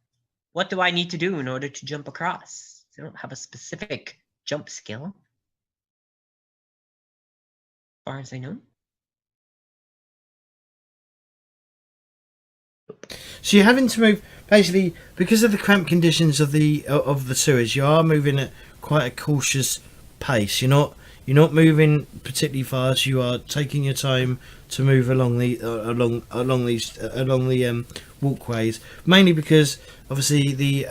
what do I need to do in order to jump across? I don't have a specific jump skill, as far as I know. So you're having to move basically because of the cramped conditions of the sewers. You are moving at quite a cautious pace. You're not moving particularly fast. You are taking your time to move along the walkways. Mainly because obviously the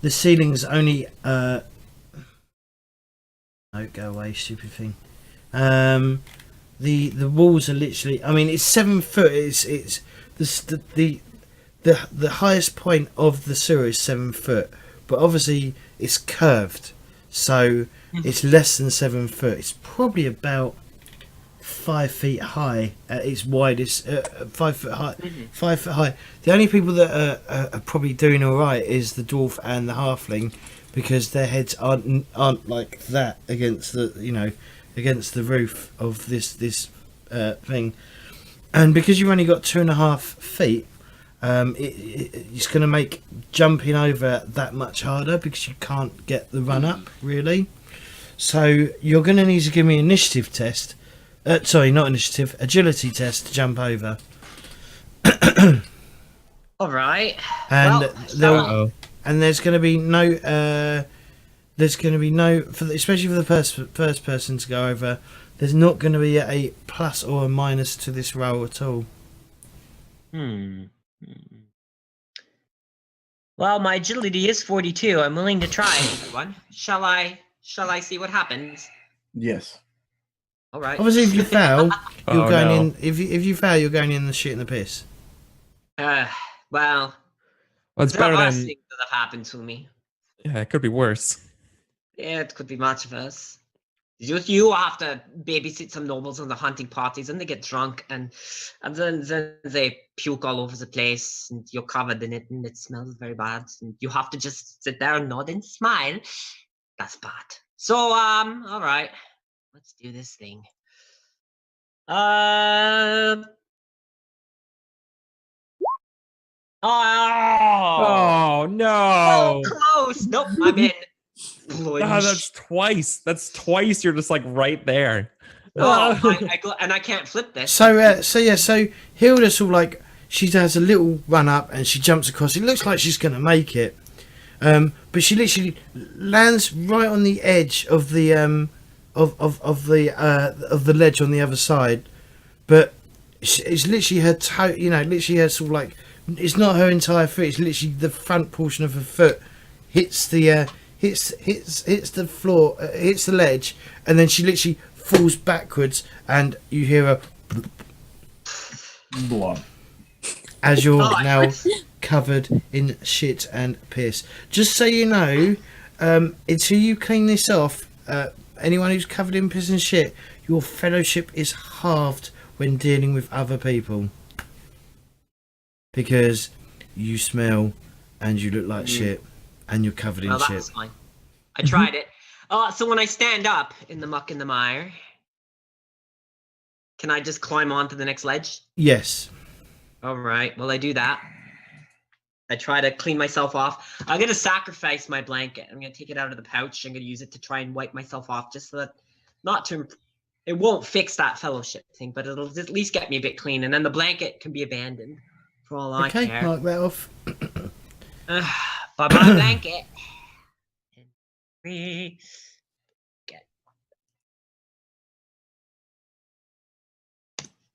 ceilings only. Oh, go away, stupid thing. The walls are literally. I mean, it's 7 foot. It's the highest point of the sewer is 7 foot, but obviously it's curved, so it's less than 7 foot. It's probably about 5 feet high at its widest. 5 foot high. 5 foot high. The only people that are probably doing all right is the dwarf and the halfling, because their heads aren't like that against the against the roof of this thing, and because you've only got 2.5 feet. It's going to make jumping over that much harder because you can't get the run up really. So you're going to need to give me an initiative test. Sorry, not initiative, agility test to jump over. All right. And Well, and there's going to be no especially for the first person to go over. There's not going to be a plus or a minus to this roll at all. Well, my agility is 42. I'm willing to try, everyone. Shall I see what happens? Yes. All right. Obviously, if you fail, you're Oh, going no. in. If you fail, you're going in the shit and the piss. Well, Well, it's there are better worse than. things that have happened to me. Yeah, it could be worse. Yeah, it could be much worse. You have to babysit some nobles on the hunting parties, and they get drunk, and then they puke all over the place, and you're covered in it, and it smells very bad. And you have to just sit there and nod and smile. That's bad. So, all right, let's do this thing. Oh, Oh no! close. Nope, I'm in. Ah, that's twice. That's twice. You're just like right there. Oh, I go, and I can't flip this. So Hilda sort of like she does a little run up and she jumps across. It looks like she's going to make it, but she literally lands right on the edge of the of the ledge on the other side. But it's literally her toe. Literally her sort of like it's not her entire foot. It's literally the front portion of her foot hits the hits the floor, hits the ledge, and then she literally falls backwards, and you hear a Blood. as you're Oh, now covered in shit and piss. Just so you know, until you clean this off, anyone who's covered in piss and shit, your fellowship is halved when dealing with other people, because you smell and you look like shit and you're covered in Well, that shit. was fine. I tried it. So when I stand up in the muck and the mire, can I just climb onto the next ledge? Yes. All right. Well, I do that. I try to clean myself off. I'm gonna sacrifice my blanket. I'm gonna take it out of the pouch. I'm gonna use it to try and wipe myself off, just so that it won't fix that fellowship thing, but it'll at least get me a bit clean. And then the blanket can be abandoned for all I Okay, care. mark that off. Bye bye blanket. We get.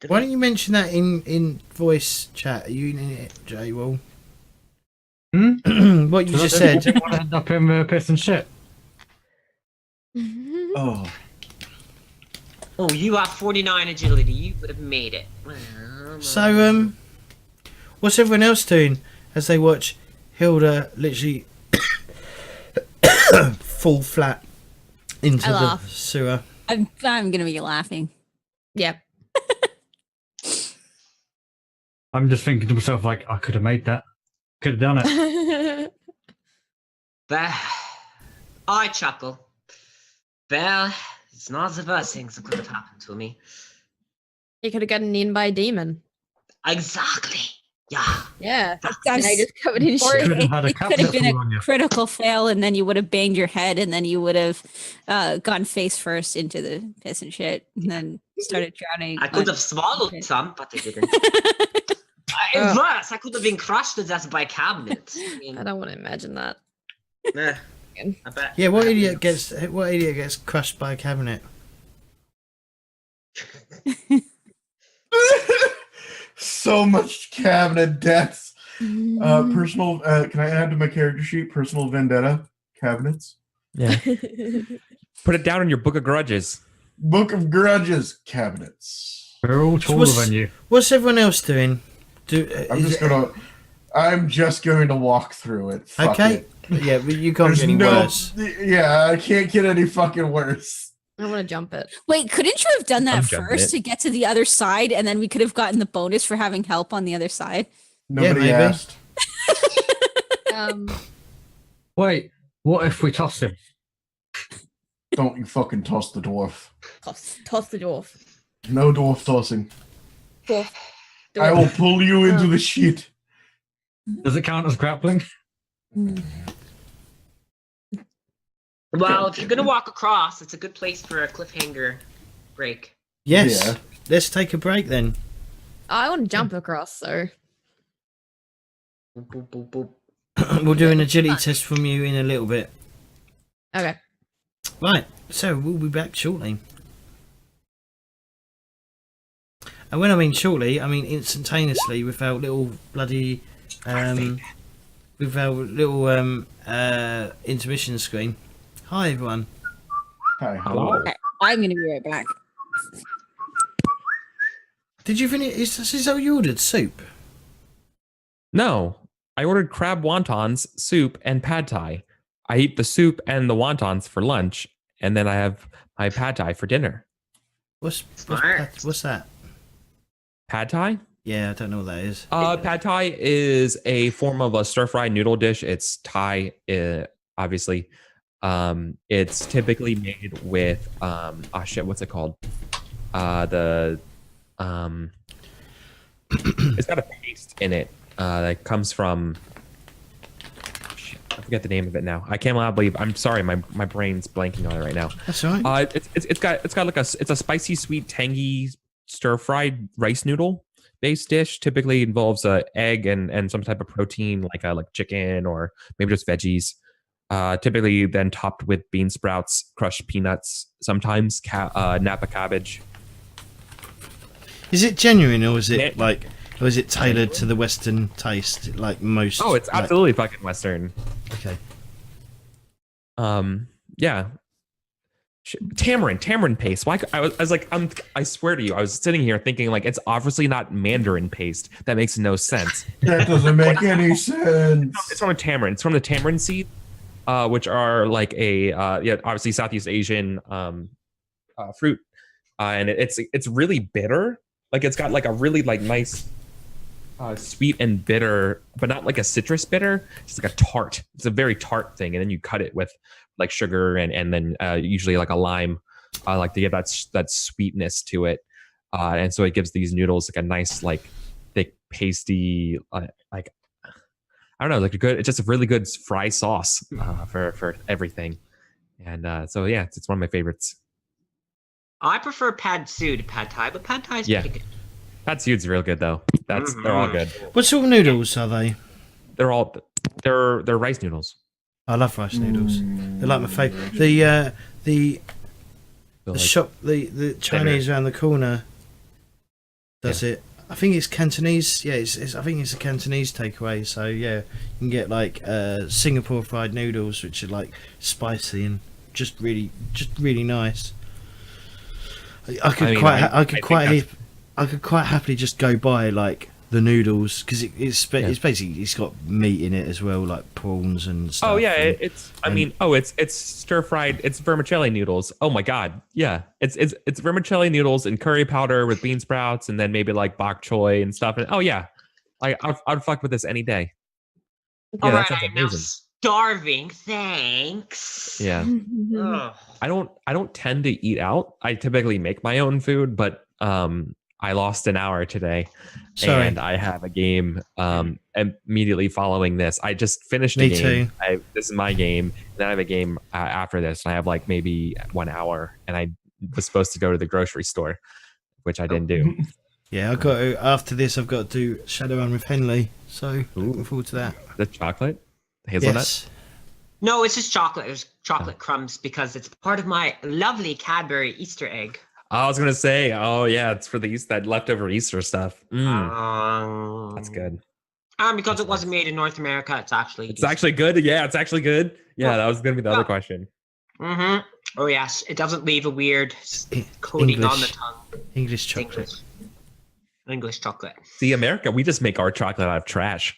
Why don't you mention that in voice chat? Are you in it, Jay? Well, What you just said. Didn't want to end up in piss and shit. Oh, Oh, you have 49 agility. You would have made it. Well, So, what's everyone else doing as they watch Hilda literally fall flat into I the laugh. sewer? I'm gonna be laughing. Yep. I'm just thinking to myself, like, I could have made that. Could have done it. Well, I chuckle. Well, it's not the worst things that could have happened to me. You could have gotten in by a demon. Exactly. Yeah. Yeah. That Now sounds- you're just covered in Or shit. Could've it, had a it cup could have that been flew on a you. critical fail, and then you would have banged your head, and then you would have gone face first into the piss and shit, and then started drowning. I could on- have swallowed Okay. some, but I didn't. Worse, I could have been crushed to death by cabinets. I mean, I don't want to imagine that. I bet. Yeah, what idiot gets crushed by a cabinet? so much cabinet deaths. Personal. Can I add to my character sheet? Personal vendetta cabinets. Yeah. Put it down in your book of grudges. Book of Grudges cabinets. We're all taller what's- than you. What's everyone else doing? I'm just going to walk through it. Fuck Okay. it. Yeah, but you can't There's get any no. worse. Yeah, I can't get any fucking worse. I want to jump it. Wait, couldn't you have done I'm that jumping first it. to get to the other side, and then we could have gotten the bonus for having help on the other side? Nobody maybe. asked. Wait, what if we toss him? Don't you fucking toss the dwarf. Toss the dwarf. No dwarf tossing. Dwarf. I will pull you into the shit. Does it count as grappling? Well, if you're gonna walk across, it's a good place for a cliffhanger break. Yes. Yeah. Let's take a break then. I want to jump across, so. Boop, boop, boop, boop. We'll do an agility test from you in a little bit. Okay. Right, so we'll be back shortly. And when I mean shortly, I mean instantaneously with our little bloody with our little intermission screen. Hi everyone. Hi. Hello. I'm gonna be right back. Did you finish? Is this how you ordered soup? No, I ordered crab wontons, soup, and pad thai. I eat the soup and the wontons for lunch, and then I have my pad thai for dinner. What's Smart. what's that? Pad thai? Yeah, I don't know what that is. Pad thai is a form of a stir-fried noodle dish. It's Thai, obviously. It's typically made with what's it called? It's got a paste in it that comes from. Shit, I forget the name of it now. I can't believe. I'm sorry, my brain's blanking on it right now. That's all right. It's got like it's a spicy, sweet, tangy stir-fried rice noodle based dish. Typically involves a egg and some type of protein like chicken or maybe just veggies. Typically then topped with bean sprouts, crushed peanuts, sometimes Napa cabbage. Is it genuine or is it It- like, or is it tailored to the Western taste like most? Oh, it's like- absolutely fucking Western. okay. Yeah. Tamarind paste. Why? I was like, I swear to you, I was sitting here thinking like it's obviously not mandarin paste. That makes no sense. That doesn't make any sense. It's from a tamarind. It's from the tamarind seed, which are like a obviously Southeast Asian fruit, and it's really bitter. Like it's got like a really like nice sweet and bitter, but not like a citrus bitter. It's like a tart. It's a very tart thing, and then you cut it with like sugar and then usually like a lime, like to get that sweetness to it, and so it gives these noodles like a nice like thick pasty like I don't know, like it's just a really good fry sauce for everything, and so yeah, it's one of my favorites. I prefer pad su to pad thai, but pad thai is Yeah. pretty good. That seed's real good though. They're all good. What sort of noodles are they? They're rice noodles. I love rice noodles. They're like my favourite. The They're like- shop, the Chinese around the corner does it. I think it's Cantonese. Yeah, I think it's a Cantonese takeaway. So yeah, you can get like Singapore fried noodles, which are like spicy and just really nice. I could quite happily just go buy like the noodles because it's basically it's got meat in it as well, like prawns and stuff. Oh yeah, it's stir fried. It's vermicelli noodles. Oh my god, yeah, it's vermicelli noodles and curry powder with bean sprouts and then maybe like bok choy and stuff. And oh yeah, I'd fuck with this any day. Yeah, All that right, sounds I'm now amazing. starving. Thanks. Yeah, Ugh. I don't tend to eat out. I typically make my own food, but I lost an hour today. Sorry. And I have a game immediately following this. I just finished a Me game. too. This is my game. Then I have a game after this. And I have like maybe 1 hour. And I was supposed to go to the grocery store, which I didn't do. Yeah, I got to, after this. I've got to do Shadowrun with Henley. So looking forward to that. The chocolate? The hazelnut? Yes. No, it's just chocolate. There's chocolate crumbs because it's part of my lovely Cadbury Easter egg. I was gonna say, oh yeah, it's for that leftover Easter stuff. That's good. Because it wasn't made in North America, it's actually good. Yeah, it's actually good. Yeah, that was gonna be the other question. Mm-hmm. Oh yes, it doesn't leave a weird coating on the tongue. English chocolate. English chocolate. See, America, we just make our chocolate out of trash.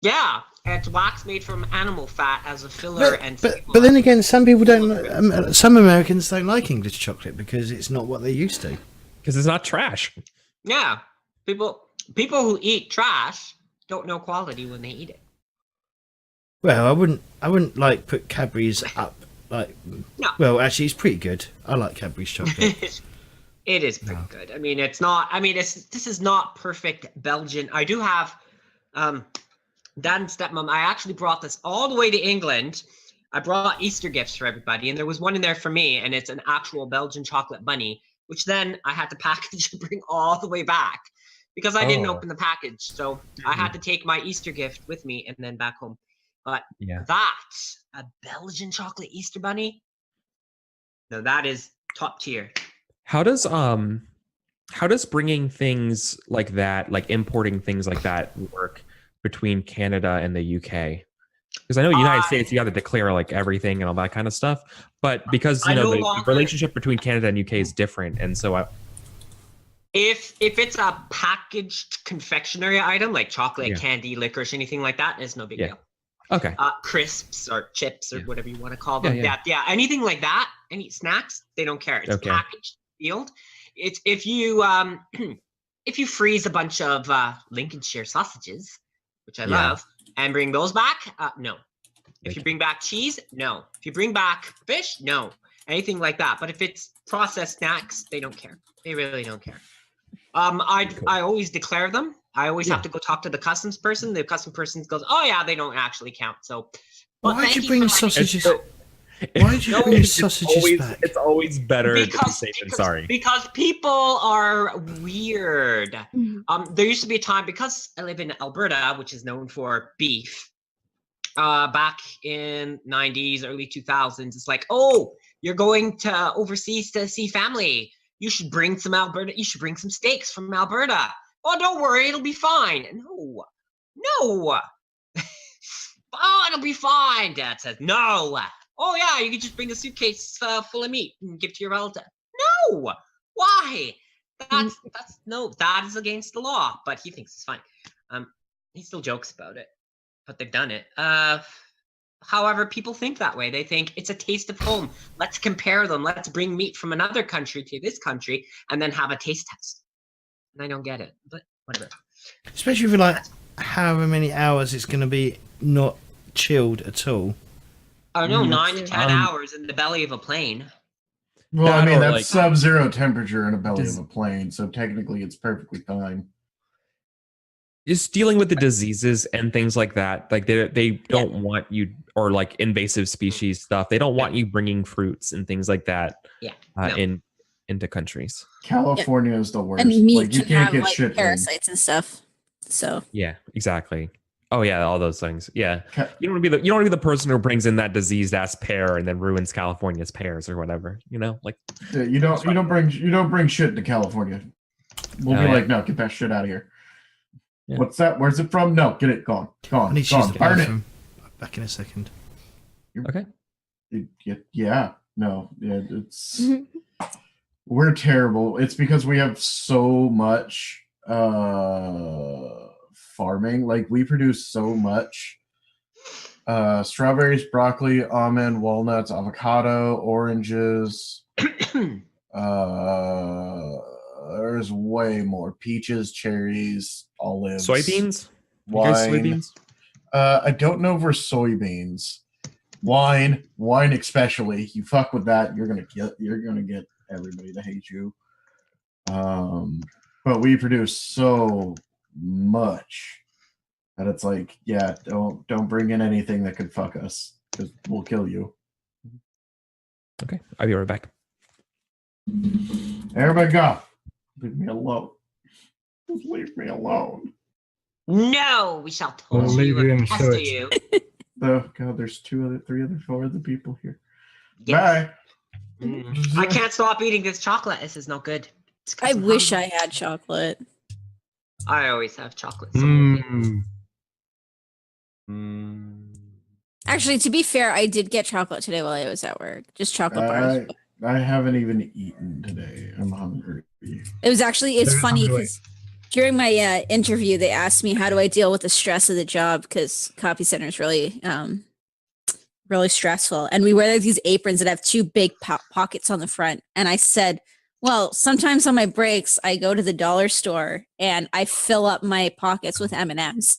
Yeah, it's wax made from animal fat as a filler But then again, some people don't. Some Americans don't like English chocolate because it's not what they're used to. Because it's not trash. Yeah, people who eat trash don't know quality when they eat it. Well, I wouldn't like put Cadbury's up like. No. Well, actually, it's pretty good. I like Cadbury's chocolate. It is pretty good. I mean, it's not. I mean, this is not perfect Belgian. I do have, Dad and stepmom. I actually brought this all the way to England. I brought Easter gifts for everybody, and there was one in there for me, and it's an actual Belgian chocolate bunny, which then I had to package and bring all the way back because I didn't open the package. So I had to take my Easter gift with me and then back home. But that's a Belgian chocolate Easter bunny. No, that is top tier. How does bringing things like that, like importing things like that, work between Canada and the UK? Because I know United States, you got to declare like everything and all that kind of stuff. But because the relationship between Canada and UK is different, and so if it's a packaged confectionery item like chocolate, candy, licorice, anything like that, it's no big deal. Okay. Crisps or chips or whatever you want to call them. Yeah. Anything like that, any snacks, they don't care. It's packaged, sealed. It's if you freeze a bunch of Lincolnshire sausages, which I love, and bring those back, no. If you bring back cheese, no. If you bring back fish, no. Anything like that. But if it's processed snacks, they don't care. They really don't care. I always declare them. I always have to go talk to the customs person. The customs person goes, "Oh yeah, they don't actually count." So, why'd you bring sausages? Why did you bring sausages back? It's always better to be safe than sorry. Because people are weird. There used to be a time, because I live in Alberta, which is known for beef. Back in 90s, early 2000s, it's like, oh, you're going to overseas to see family. You should bring some Alberta. You should bring some steaks from Alberta. Oh, don't worry, it'll be fine. No. Oh, it'll be fine. Dad says, no. Oh yeah, you can just bring a suitcase full of meat and give to your relative. No, why? That is against the law. But he thinks it's fine. He still jokes about it, but they've done it. However, people think that way. They think it's a taste of home. Let's compare them. Let's bring meat from another country to this country and then have a taste test. And I don't get it, but whatever. Especially for like however many hours it's going to be not chilled at all. Oh no, 9 to 10 hours in the belly of a plane. Well, I mean, that's sub-zero temperature in a belly of a plane, so technically it's perfectly fine. Just dealing with the diseases and things like that. Like they don't want you, or like invasive species stuff. They don't want you bringing fruits and things like that. Into countries. California is the worst. And meat like you can't have, get like, shit parasites and stuff. So yeah, exactly. Oh yeah, all those things. Yeah, Ca- you don't want to be the person who brings in that diseased ass pear and then ruins California's pears or whatever. You know, like Yeah, you don't bring shit to California. We'll Oh, be yeah. like, no, get that shit out of here. Yeah. What's that? Where's it from? No, get it gone. I Gone. need to use Gone. the Burn it. bathroom. Back in a second. okay. Yeah. No. Yeah. It's we're terrible. It's because we have so much farming. Like we produce so much strawberries, broccoli, almond, walnuts, avocado, oranges. There's way more. Peaches, cherries, olives, Soybeans. You wine. guys soybeans. I don't know for soybeans. Wine especially. You fuck with that, you're gonna get everybody to hate you. But we produce so much that it's like, yeah, don't bring in anything that could fuck us because we'll kill you. Okay, I'll be right back. Everybody go. Leave me alone. Just leave me alone. No, we shall I'll torture leave you you and in pester search. you. Oh god, there's 4 other people here. Yes. Bye. I can't stop eating this chocolate. This is not good. It's 'cause I I'm wish hungry. I had chocolate. I always have chocolate. somewhere. Actually, to be fair, I did get chocolate today while I was at work. Just chocolate bars. I haven't even eaten today. I'm hungry. It was actually, it's There's funny another way. because during my interview, they asked me how do I deal with the stress of the job because copy center is really, really stressful. And we wear like, these aprons that have two big pockets on the front. And I said, well, sometimes on my breaks, I go to the dollar store and I fill up my pockets with M&Ms.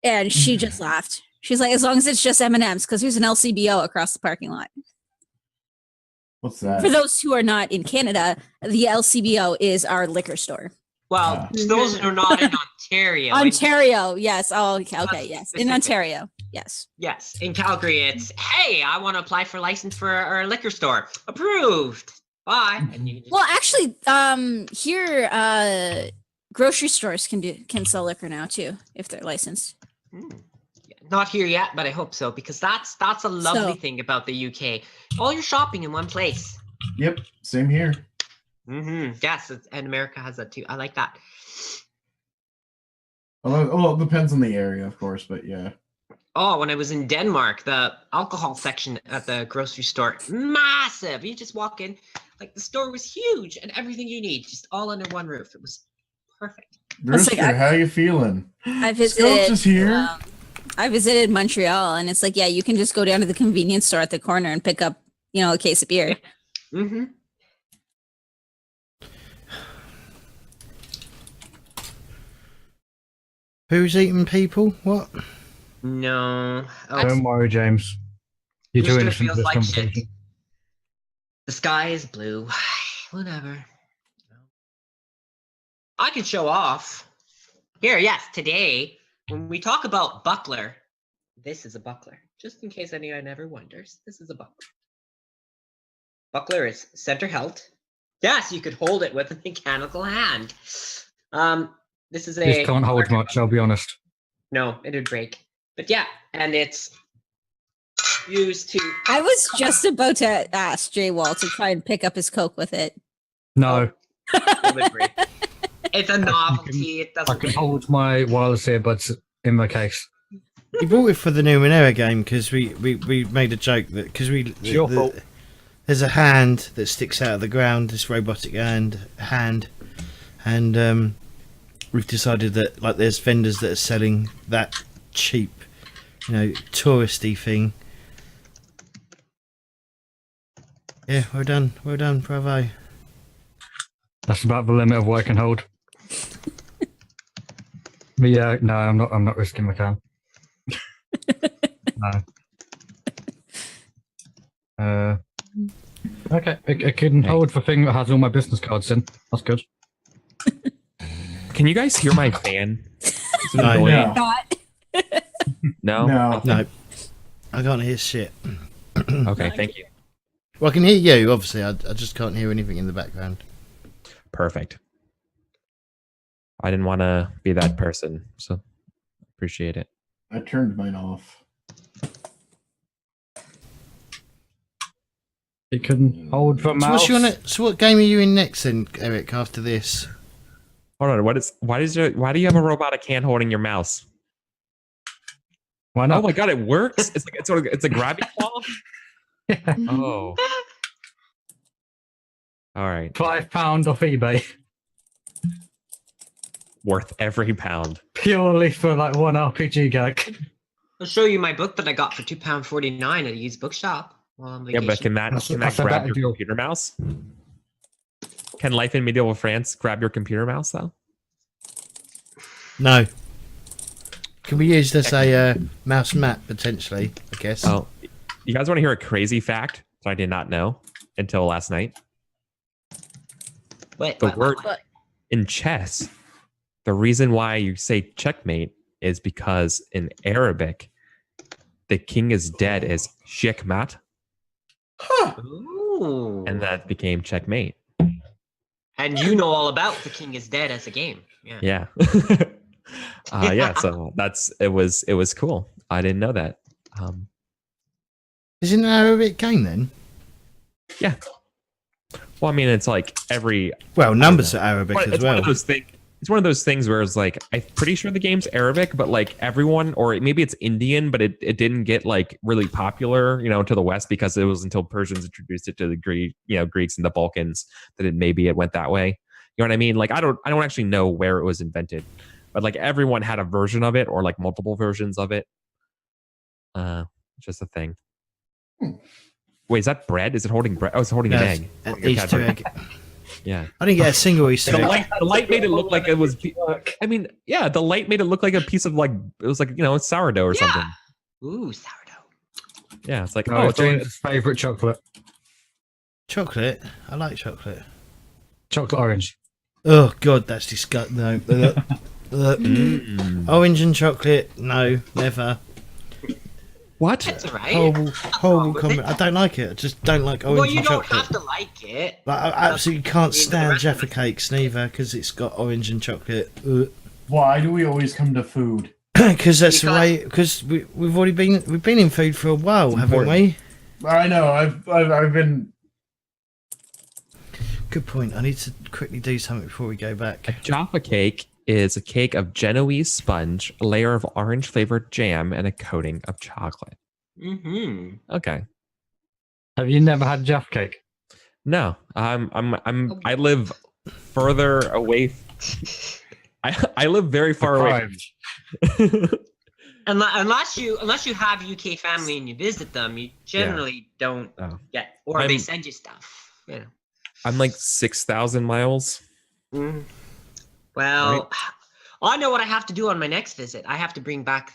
And she just laughed. She's like, as long as it's just M&Ms, because there's an LCBO across the parking lot. What's that? For those who are not in Canada, the LCBO is our liquor store. Well, those who are not in Ontario. Ontario, yes. Oh, okay, That's yes. In specific. Ontario, yes. Yes, in Calgary, it's hey, I want to apply for a license for our liquor store. Approved. Bye. And you can just, Well, actually, here, grocery stores can sell liquor now too if they're licensed. not here yet, but I hope so because that's a lovely So- thing about the UK. All your shopping in one place. Yep, same here. Yes, and America has that too. I like that. Well, it depends on the area, of course, but yeah. Oh, when I was in Denmark, the alcohol section at the grocery store, massive. You just walk in, like the store was huge and everything you need, just all under one roof. It was perfect. Brewster, like, how you feeling? I Scopes visited. is here. I visited Montreal, and it's like, yeah, you can just go down to the convenience store at the corner and pick up, a case of beer. Mm-hmm. Who's eating people? What? No. Oh, Don't worry, James. You're too Brewster innocent for feels this like shit. conversation. the sky is blue. Whatever. I can show off. Here, yes, today, when we talk about buckler, this is a buckler. Just in case anyone ever wonders, this is a buckler. Buckler is center held. Yes, you could hold it with a mechanical hand. This is a This can't hold much, I'll be honest. No, it would break. But yeah, and it's used to I was just about to ask Jay Wall to try and pick up his Coke with it. No, it would break. It's a novelty. It I doesn't can break. hold my wireless earbuds in my case. You bought it for the Numenera game because we made a joke that because It's your fault. there's a hand that sticks out of the ground, this robotic hand, and we've decided that like there's vendors that are selling that cheap, touristy thing. Yeah, well done, bravo. That's about the limit of what I can hold. But yeah, no, I'm not risking my can. No. Okay, I can hold the thing that has all my business cards in. That's good. Can you guys hear my fan? It's No. annoying. Not. No? No. No, I can't hear shit. Okay, thank you. Well, I can hear you, obviously. I just can't hear anything in the background. Perfect. I didn't want to be that person, so Appreciate it. I turned mine off. It couldn't hold for So, mouse. so what game are you in next then, Eric, after this? Hold on. Why do you have a robotic hand holding your mouse? Why not? Oh my god, it works. It's like it's a grabby claw. Oh. All right. £5 off eBay. Worth every pound. Purely for like one RPG gag. I'll show you my book that I got for £2.49 at a used bookshop while on Yeah, vacation. but can that That's a grab better your deal. computer mouse? Can Life in Medieval France grab your computer mouse though? No. Can be used as a mouse mat, potentially, I guess. Oh, you guys want to hear a crazy fact that I did not know until last night? Wait, The what? word in chess, the reason why you say checkmate is because in Arabic, the king is dead is shekmat, Huh. Ooh. and that became checkmate. And you know all about The King is Dead as a game. Yeah. Yeah. Yeah, so it was cool. I didn't know that. Is it an Arabic game then? Yeah. Well, I mean, it's like every Well, numbers are Arabic But as it's one well. of those things. It's one of those things where it's like I'm pretty sure the game's Arabic, but like everyone, or maybe it's Indian, but it didn't get like really popular, to the West because it was until Persians introduced it to the Greeks and the Balkans that it went that way. You know what I mean? Like I don't actually know where it was invented, but like everyone had a version of it or like multiple versions of it. Just a thing. Wait, is that bread? Is it holding bread? Oh, it's holding an egg. An Easter egg. Yeah. I didn't get a single Easter egg. The light made it look like it was. I mean, yeah, the light made it look like a piece of like it was like sourdough or something. Ooh, sourdough. Yeah, it's like No, it's only- James' favourite chocolate. Chocolate? I like chocolate. Chocolate orange. Oh, God, that's disgusting. No. Orange and chocolate? No, never. what? That's all right. Horrible comment. I don't like it. I just don't like orange Well, you and don't chocolate. have to like it. Like, I absolutely can't It's stand the Jaffa rest of cakes neither because it's got orange and chocolate. Why do we always come to food? Because that's the Because- way. Because we've been in food for a while, haven't we? I know. I've been. Good point. I need to quickly do something before we go back. A Jaffa cake is a cake of Genoese sponge, a layer of orange flavored jam, and a coating of chocolate. Mm-hmm. Okay. Have you never had Jaffa cake? No, I live further away. I live very far away. Unless you have UK family and you visit them, you generally don't Oh. get, or they I'm- send you stuff. I'm like 6,000 miles. Mm. Well, I know what I have to do on my next visit. I have to bring back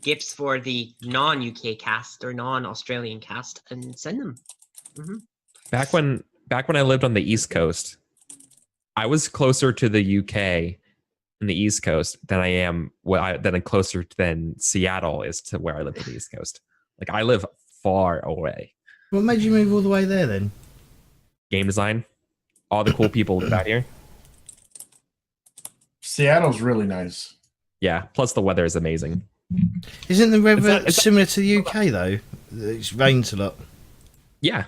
gifts for the non-UK cast or non-Australian cast and send them. Back when I lived on the East Coast, I was closer to the UK in the East Coast than I am than Seattle is to where I live on the East Coast. Like I live far away. What made you move all the way there then? Game design, all the cool people live out here. Seattle's really nice. Yeah, plus the weather is amazing. Isn't the weather it's not- similar to the UK though? It rains a lot. Yeah,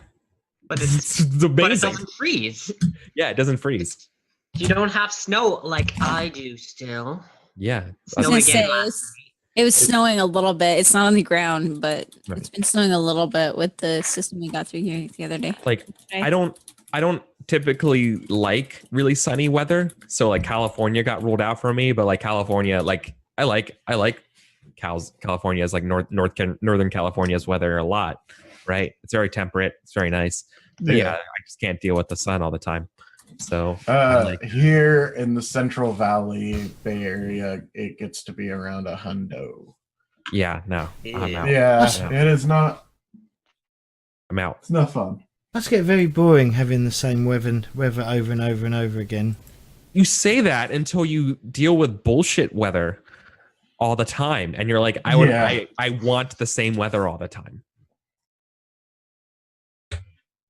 But it's it's but it amazing. doesn't freeze. Yeah, it doesn't freeze. You don't have snow like I do still. Yeah, I was Snow gonna again say, last week. It was snowing a little bit. It's not on the ground, but Right. it's been snowing a little bit with the system we got through here the other day. like Okay. I don't typically like really sunny weather. So like California got ruled out for me, but like California, like I like California's like Northern California's weather a lot, right? It's very temperate. It's very nice. But yeah, I just can't deal with the sun all the time. So I like Here in the Central Valley Bay Area, it gets to be around a hundo. yeah, no, I'm out. Yeah, Yeah. it is not. I'm out. It's not fun. Must get very boring having the same weather over and over and over again. You say that until you deal with bullshit weather all the time, and you're like, Yeah. I want the same weather all the time.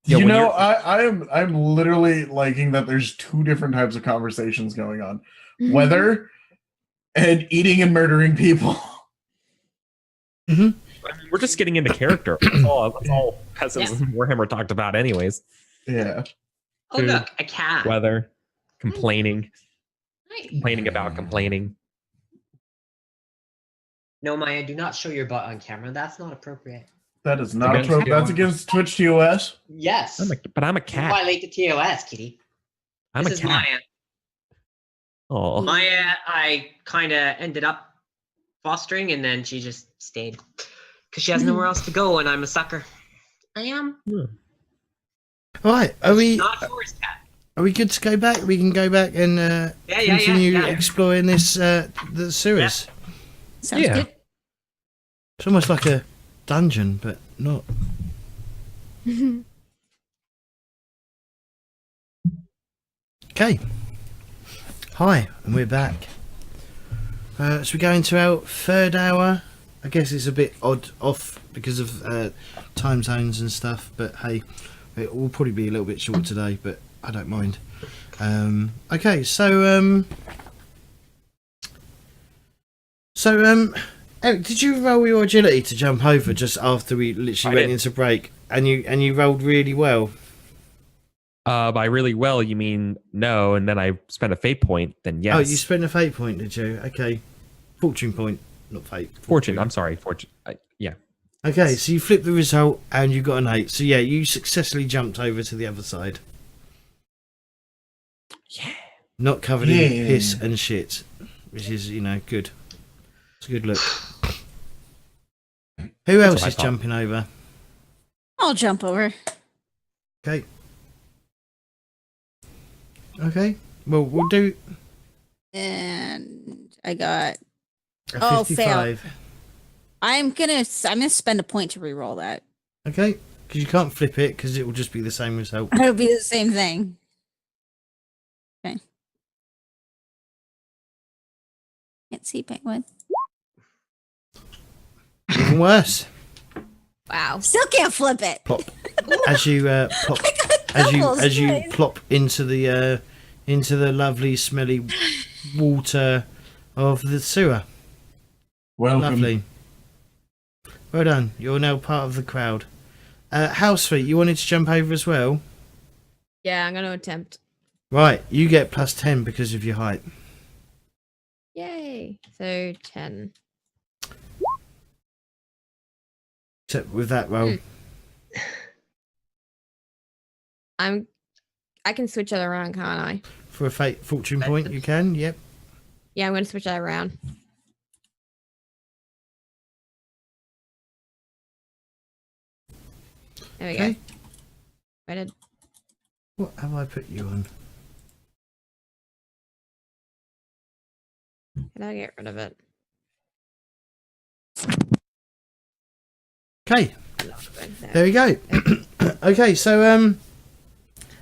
You when know, you're- I'm literally liking that there's two different types of conversations going on. Weather and eating and murdering people. Hmm. I mean, we're just getting into character. That's all peasants and Warhammer talked about, anyways. Yeah. Oh, Food, look, a cat. Weather, complaining Hi. about complaining. No, Maya, do not show your butt on camera. That's not appropriate. That is not Against appropriate. That's TOS. against Twitch TOS. Yes. But I'm a You cat. violate the TOS, kitty. I'm This a is cat. Maya. Oh, Maya, I kind of ended up fostering, and then she just stayed because she has nowhere else to go, and I'm a sucker. I am. Right, are we Not a forest cat. good to go back? We can go back and continue exploring this the sewers. Sounds Yeah. good. It's almost like a dungeon, but not. Okay. Hi, and we're back. So we go into our third hour. I guess it's a bit off because of time zones and stuff, but hey, it will probably be a little bit short today, but I don't mind. Okay, so Eric, did you roll your agility to jump over just after we literally I went did. into break? And you rolled really well. by really well, you mean no, and then I spent a fate point. Then yes. Oh, you spent a fate point, did you? Okay, fortune point, not fate. Fortune. I'm sorry. Fortune. Yeah. Okay, so you flipped the result and you got an 8. So yeah, you successfully jumped over to the other side. Yeah. Not covered in Yeah. piss and shit, which is, good. It's a good look. Who else what I is thought. jumping over? I'll jump over. Okay. Okay. Well, we'll do And I got. a Oh, 55. I'm gonna spend a point to re-roll that. Okay, because you can't flip it because it will just be the same result. It'll be the same thing. Okay. Can't see penguin. Even worse. Wow. Still can't flip it. Plop. As you plop, as you plop into the lovely smelly water of the sewer. Welcome. Lovely. Well done. You're now part of the crowd. Housefeet, you wanted to jump over as well? Yeah, I'm gonna attempt. Right, you get plus 10 because of your height. Yay. So 10. Except with that roll. I can switch that around, can't I? For a fortune point, you can, yep. Yeah, I'm gonna switch that around. There we Okay. go. I did. What have I put you on? Can I get rid of it? Okay, There. there we go. Okay, so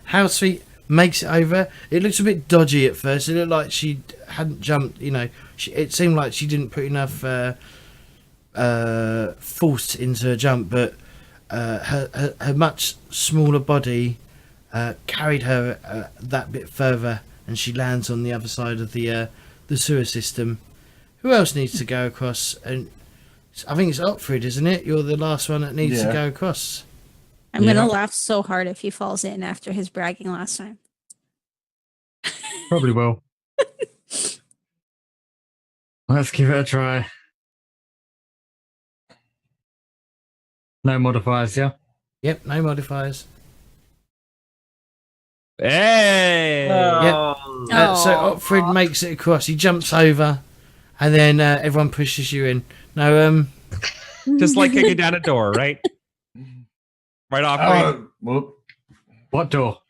Housefeet makes it over. It looks a bit dodgy at first. It looked like she hadn't jumped, it seemed like she didn't put enough force into her jump, but her much smaller body carried her that bit further, and she lands on the other side of the sewer system. Who else needs to go across? And I think it's Otfrid, isn't it? You're the last one that needs to Yeah. go across. I'm Yeah. gonna laugh so hard if he falls in after his bragging last time. Probably will. Let's give it a try. No modifiers, yeah? Yep, no modifiers. Hey. Oh. So Otfrid makes it across. He jumps over, and then everyone pushes you in. No, Just like kicking down a door, right? Right off. Whoop. What door?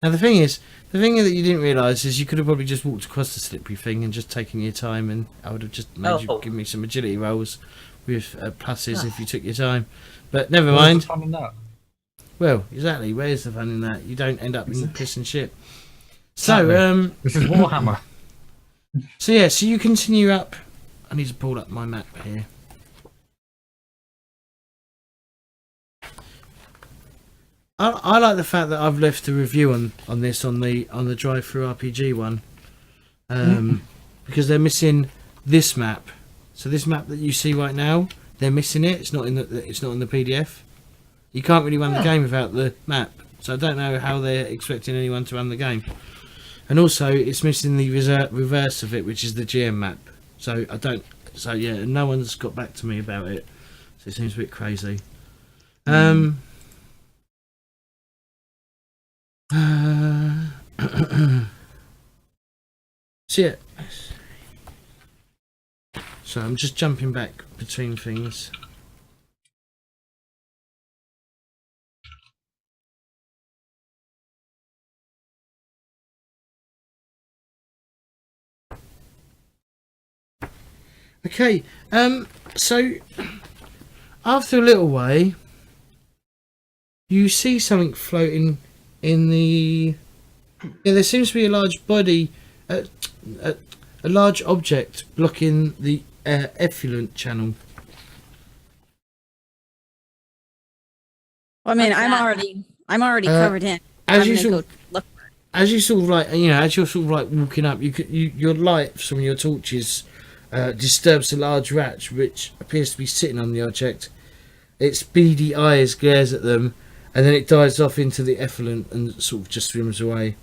now the thing that you didn't realise is you could have probably just walked across the slippery thing and just taken your time, and I would have just made you give me some agility rolls with pluses if you took your time. But never What's mind. the fun in that? Well, exactly. Where's the fun in that? You don't end up in piss and shit. So, Exactly. This is Warhammer. so yeah, so you continue up. I need to pull up my map here. I like the fact that I've left a review on this on the drive through RPG one. because they're missing this map. So this map that you see right now, they're missing it. It's not in the PDF. You can't really run the game without the map. So I don't know how they're expecting anyone to run the game. And also, it's missing the reverse of it, which is the GM map. So I don't. So yeah, no one's got back to me about it. So it seems a bit crazy. So yeah. So I'm just jumping back between things. Okay, so after a little way, you see something floating in the. Yeah, there seems to be a large body, a large object blocking the effluent channel. I mean, What's I'm that? already covered in. As I'm you gonna sort go look. as you sort of like, as you're sort of like walking up, your light from your torches disturbs a large rat which appears to be sitting on the object. Its beady eyes glares at them, and then it dives off into the effluent and sort of just swims away.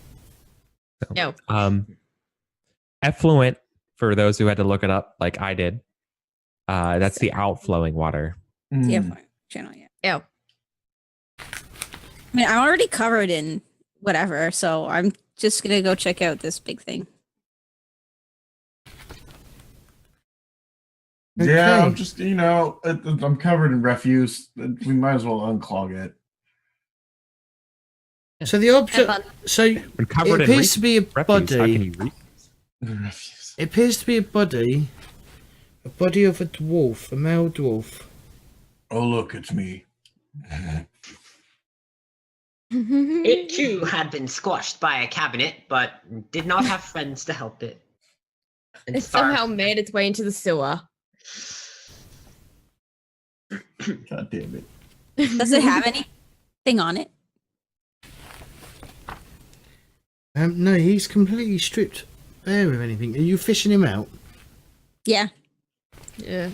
No. Effluent, for those who had to look it up, like I did. That's the outflowing water. Yeah, Mm. channel. Yeah. Ew. I mean, I'm already covered in whatever, so I'm just gonna go check out this big thing. Yeah, Okay. I'm just, I'm covered in refuse. We might as well unclog it. So the object, fun. so When covered it in appears to be a refuse, how can body. you Refuse. It appears to be a body of a dwarf, a male dwarf. Oh, look, it's me. It too had been squashed by a cabinet, but did not have friends to help it. And It somehow made its way into the sewer. God damn it. Does it have anything on it? No, he's completely stripped bare of anything. Are you fishing him out? Yeah. Yeah.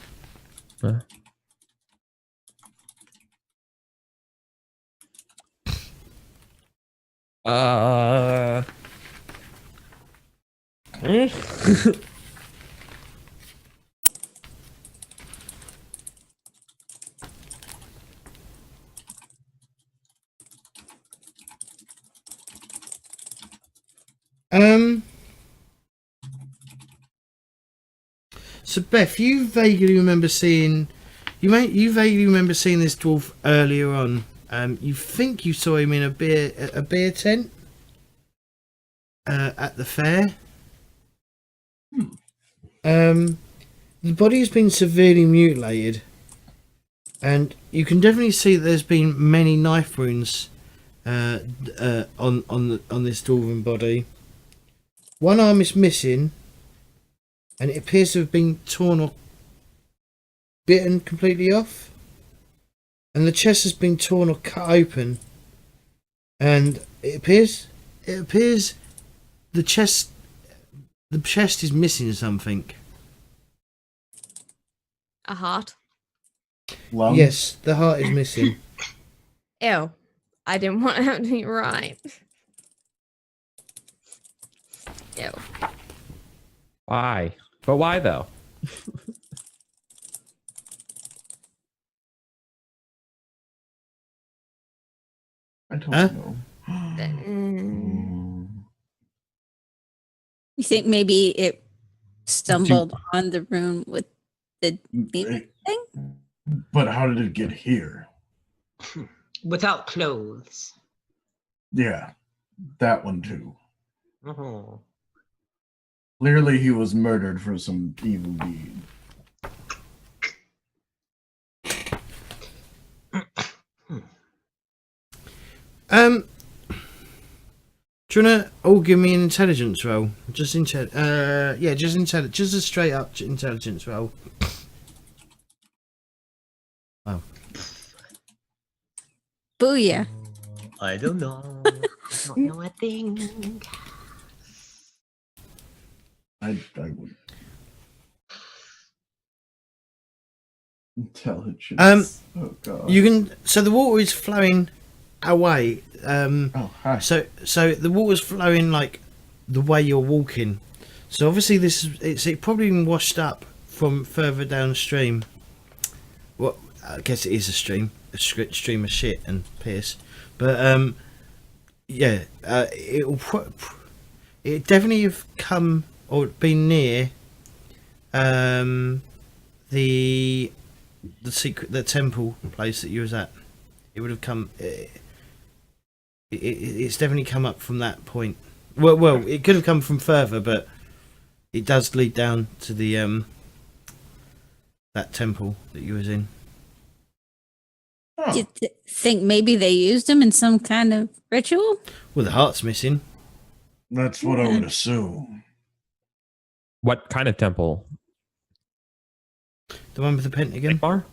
So Beth, you vaguely remember seeing this dwarf earlier on. You think you saw him in a beer tent at the fair. The body has been severely mutilated, and you can definitely see that there's been many knife wounds on this dwarven body. One arm is missing, and it appears to have been torn or bitten completely off. And the chest has been torn or cut open, and it appears the chest is missing something. A heart. Lung? Yes, the heart is missing. Ew. I didn't want to have to be right. Ew. Why? But why though? I don't Huh? know. You think maybe it stumbled on the room with the meat thing? But how did it get here? without clothes. Yeah, that one too. Oh. Clearly he was murdered for some evil deed. Do you wanna all give me an intelligence roll? Just just a straight up intelligence roll. Oh. Booyah. I don't know. I don't know a thing. I would. Intelligence. Oh god. You can. So the water is flowing away. Oh hi. So the water's flowing like the way you're walking. So obviously it probably been washed up from further downstream. Well, I guess it is a stream of shit and piss, but yeah, it definitely have come or been near the temple place that you was at. It would have come. It's definitely come up from that point. Well, it could have come from further, but it does lead down to the that temple that you was in. Oh. Do you think maybe they used them in some kind of ritual? Well, the heart's missing. That's what I would assume. What kind of temple? The one with the pentagon, Bar?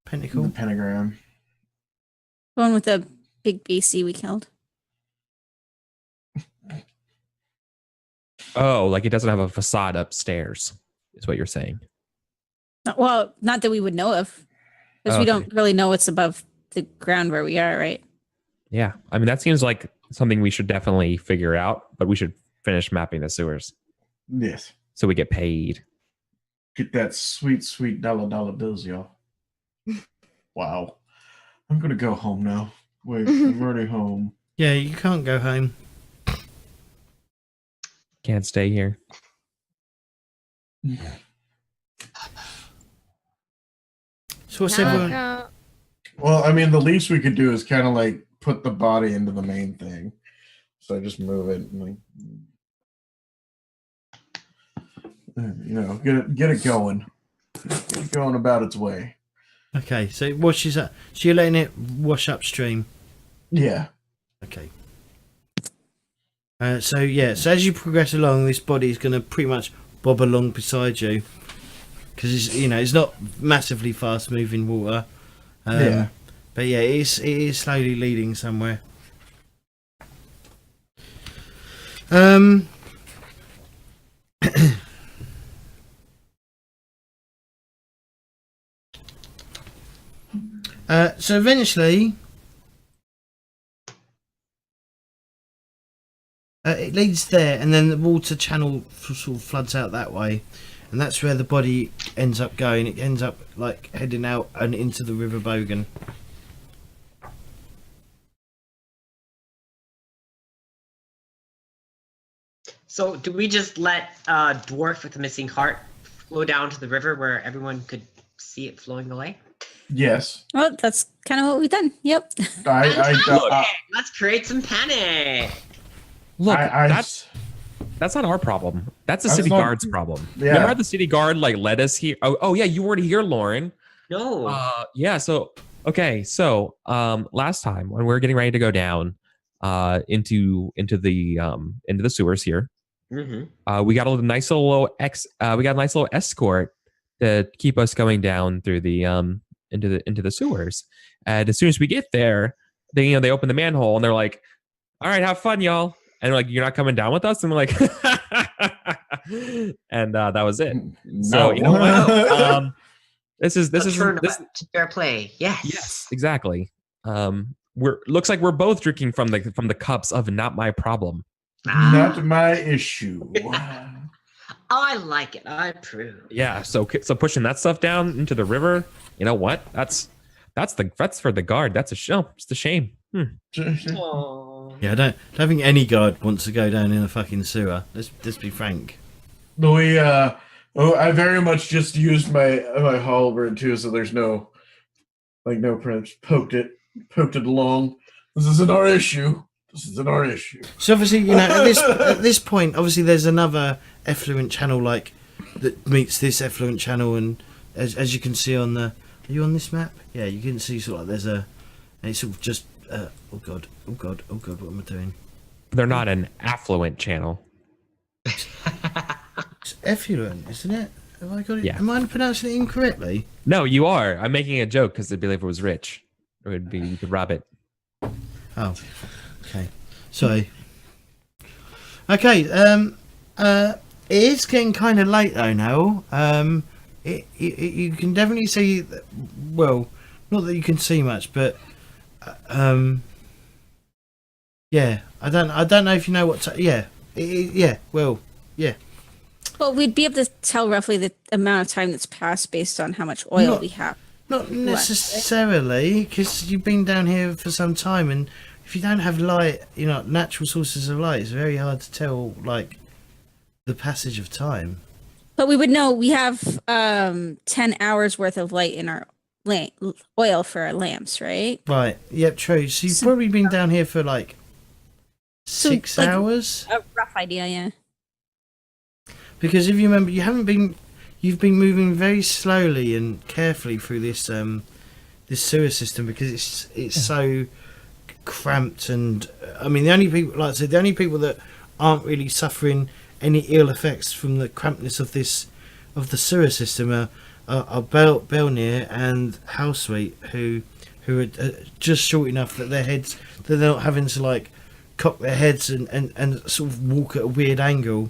The pentacle. pentagram. The one with the big BC we killed. Oh, like it doesn't have a facade upstairs, is what you're saying. Well, not that we would know of, because we Okay. don't really know what's above the ground where we are, right? Yeah. I mean, that seems like something we should definitely figure out, but we should finish mapping the sewers Yes. so we get paid. Get that sweet, sweet dollar bills, y'all. Wow. I'm gonna go home now. Wait, I'm already home. Yeah, you can't go home. Can't stay here. So what's everyone? Well, I mean, the least we could do is kind of like put the body into the main thing. So I just move it and like, get it going. Get it going about its way. Okay, so it washes up. So you're letting it wash upstream. Yeah. Okay. So as you progress along, this body is going to pretty much bob along beside you because it's not massively fast moving water. Yeah. But yeah, it is slowly leading somewhere. So eventually, it leads there, and then the water channel sort of floods out that way, and that's where the body ends up going. It ends up like heading out and into the River Bogan. So, do we just let dwarf with the missing heart flow down to the river where everyone could see it flowing away? Yes. Well, that's kind of what we've done. Yep. Let's create some panic. Look, I that's not our problem. That's the That's city not- guard's problem. Yeah. Remember how the city guard like led us here? Oh yeah, you weren't here, Lauren. No. Yeah. So okay. So last time when we were getting ready to go down into the sewers here, Mm-hmm. we got a nice little escort to keep us going down through the into the sewers. And as soon as we get there, they open the manhole and they're like, "All right, have fun, y'all." And we're like, "You're not coming down with us?" And we're like, and that was it. So you know what? This is fair play. Yes. Yes, exactly. Looks like we're both drinking from the cups of not my problem. Not my issue. I like it. I approve. Yeah. So pushing that stuff down into the river. You know what? That's for the guard. That's it's a shame. Aww. Yeah, I don't think any guard wants to go down in a fucking sewer. Let's be frank. I very much just used my halberd too, so there's no prints. Poked it along. This isn't our issue. So obviously, at this point, obviously there's another effluent channel like that meets this effluent channel, and as you can see on the, are you on this map? Yeah, you can see sort of like there's and it's sort of just oh god, what am I doing? They're not an affluent channel. It's effluent, isn't it? Have I got it? Yeah. Am I pronouncing it incorrectly? No, you are. I'm making a joke because it'd be like if it was rich. It would be you could rob it. Oh, okay. Sorry. Okay. It is getting kind of late though now. You can definitely see. Well, not that you can see much, but yeah. I don't know if you know what. Yeah. Well, yeah. Well, we'd be able to tell roughly the amount of time that's passed based on how much oil Not- we have. Not necessarily, because you've been down here for some time, and if you don't have light, natural sources of light, it's very hard to tell, like, the passage of time. But we would know we have 10 hours worth of light in our oil for our lamps, right? Right. Yep. True. So you've probably been down here for like 6 like, hours. A rough idea, yeah. Because if you remember, you've been moving very slowly and carefully through this this sewer system because it's so cramped, and I mean the only people, like I said, the only people that aren't really suffering any ill effects from the crampedness of the sewer system are Belnir and Houseweet, who are just short enough that they're not having to like cock their heads and sort of walk at a weird angle.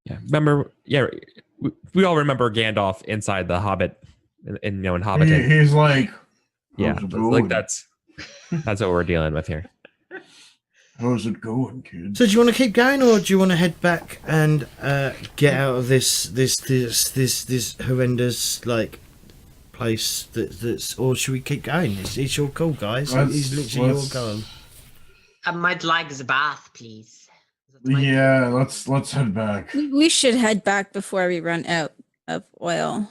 Yeah, remember? Yeah, we all remember Gandalf inside the Hobbit, in Hobbiton. He's like, Yeah, how's it like going? that's what we're dealing with here. How's it going, kids? So do you want to keep going, or do you want to head back and get out of this horrendous like place that's, or should we keep going? It's your call, guys. It's literally your call. I'd like the bath, please. Yeah, let's head back. We should head back before we run out of oil.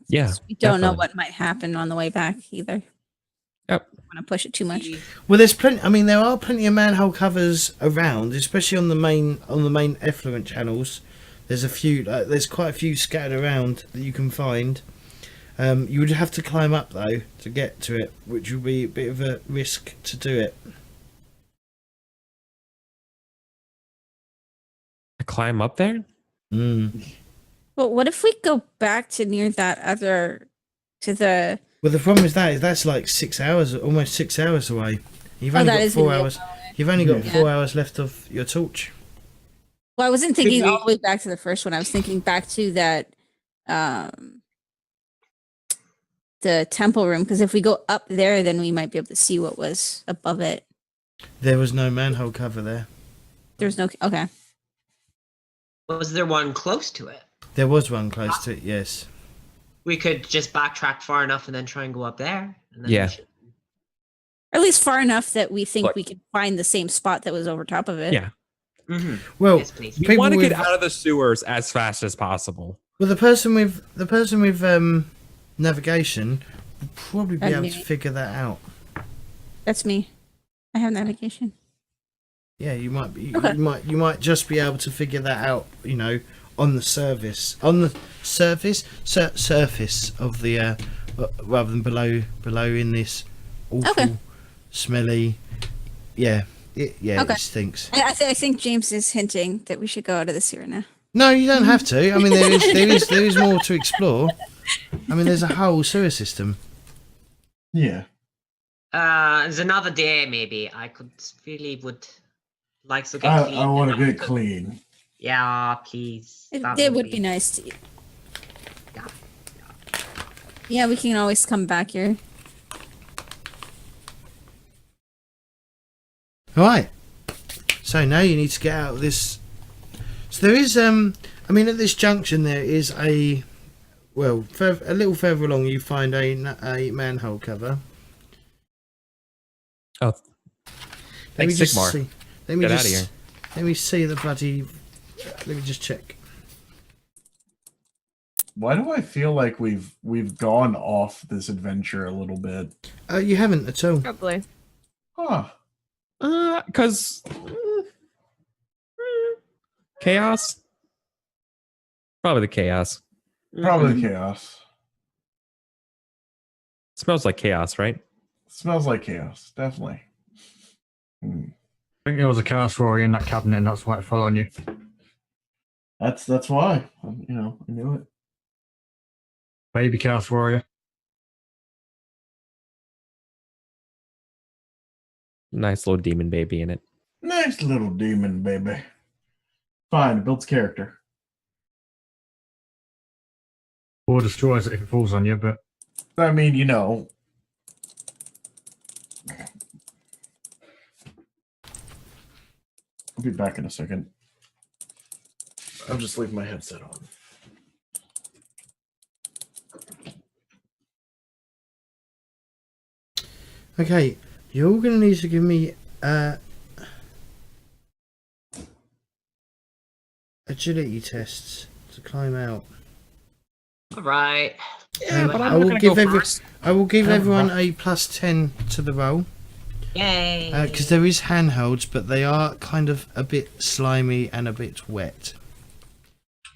Yeah, We don't know definitely. what might happen on the way back either. Yep. Don't want to push it too much. Well, there's plenty. I mean, there are plenty of manhole covers around, especially on the main effluent channels. There's a few. There's quite a few scattered around that you can find. You would have to climb up though to get to it, which would be a bit of a risk to do it. Climb up there? Well, what if we go back to near that other to the? Well, the problem is that's like 6 hours, almost 6 hours away. You've only that got is 4 gonna be a hours. while away. You've only got Yeah. 4 hours left of your torch. Well, I wasn't thinking we- all the way back to the first one. I was thinking back to that, the temple room. Because if we go up there, then we might be able to see what was above it. There was no manhole cover there. There's no. Okay. Was there one close to it? There was one close to it, yes. We could just backtrack far enough and then try and go up there. And then we Yeah. should- Or at least far enough that we think Look. we could find the same spot that was over top of it. Yeah. Mhm. Well, Yes, please. We people want to get with- out of the sewers as fast as possible. Well, the person with navigation will probably be That'd able be to me. figure that out. That's me. I have navigation. Yeah, you might be. Okay. You might just be able to figure that out. On the surface of the rather than below in this awful, Okay. smelly. Yeah, it Okay. stinks. I think James is hinting that we should go out of the sewer now. No, you don't have to. I mean, there is more to explore. I mean, there's a whole sewer system. Yeah. There's another day, maybe. I could really would like to get clean. I want to enough get clean. Yeah, please. It would be nice to. Yeah. Yeah, we can always come back here. Right. So now you need to get out of this. So there is, I mean, at this junction there is a little further along you find a manhole cover. Oh, Let me thanks, just Sigmar. see. Let me Get just, outta here. Let me see the bloody. Let me just check. Why do I feel like we've gone off this adventure a little bit? You haven't at all. Probably. Huh. Because chaos. Probably the chaos. Probably chaos. Smells like chaos, right? Smells like chaos, definitely. Hmm. I think there was a chaos warrior in that cabinet, and that's why it fell on you. That's why. I knew it. Baby chaos warrior. Nice little demon baby in it. Nice little demon, baby. Fine, it builds character. or destroys it if it falls on you. But I mean, you know. I'll be back in a second. I'll just leave my headset on. Okay, you're all going to need to give me agility tests to climb out. All right. but I I'm will gonna give go first. I will give Oh, everyone right. a +10 to the roll Yay. because there is handholds, but they are kind of a bit slimy and a bit wet.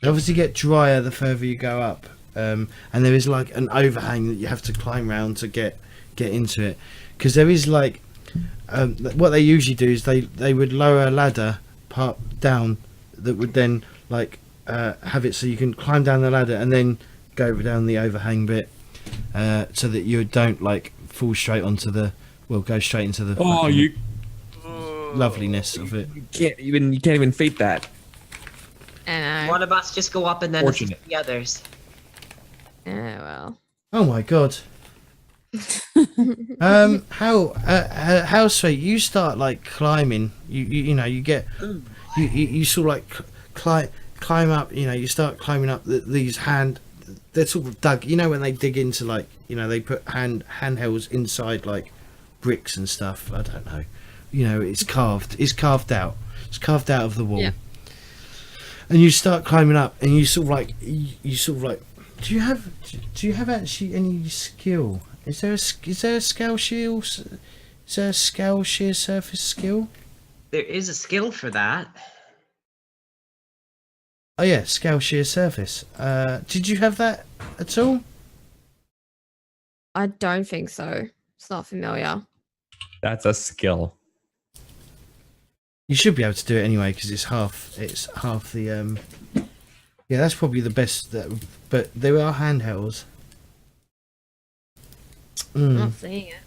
They obviously get drier the further you go up, and there is like an overhang that you have to climb round to get into it. Because there is like what they usually do is they would lower a ladder part down that would then like have it so you can climb down the ladder and then go down the overhang bit, so that you don't like fall straight onto the go straight into the Oh, fucking you loveliness of it. can't even fate that. I know. One of us just go up and then assist Fortunate. the others. Well. Oh my god. How sweet you start like climbing, you know you get you sort of like climb up, you know, you start climbing up these they're sort of dug, you know, when they dig into like, you know, they put handhelds inside like bricks and stuff. I don't know, you know, it's carved out of the wall. Yeah. And you start climbing up and you sort of like do you have actually any skill? Is there a scale shield? Is there a scale shear surface skill? There is a skill for that. Oh yeah, scale shear surface. Did you have that at all? I don't think so. It's not familiar. That's a skill. You should be able to do it anyway because it's half the yeah, that's probably the best. But there are handhelds. I'm not seeing it.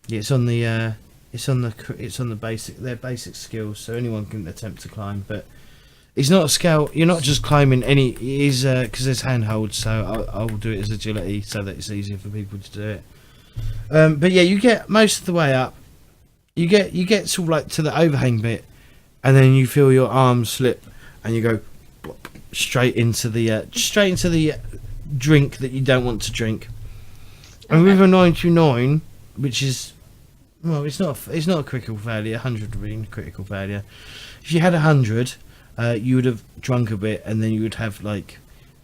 Yeah, it's on the basic. They're basic skills, so anyone can attempt to climb. But it's not a scale. You're not just climbing any. It is because there's handholds, so I will do it as agility so that it's easier for people to do it. But yeah, you get most of the way up. You get sort of like to the overhang bit, and then you feel your arms slip, and you go blop, straight into the drink that you don't want to drink. And with a 99, which is, well, it's not a critical failure. 100 would be a critical failure. If you had 100, you would have drunk a bit, and then you would have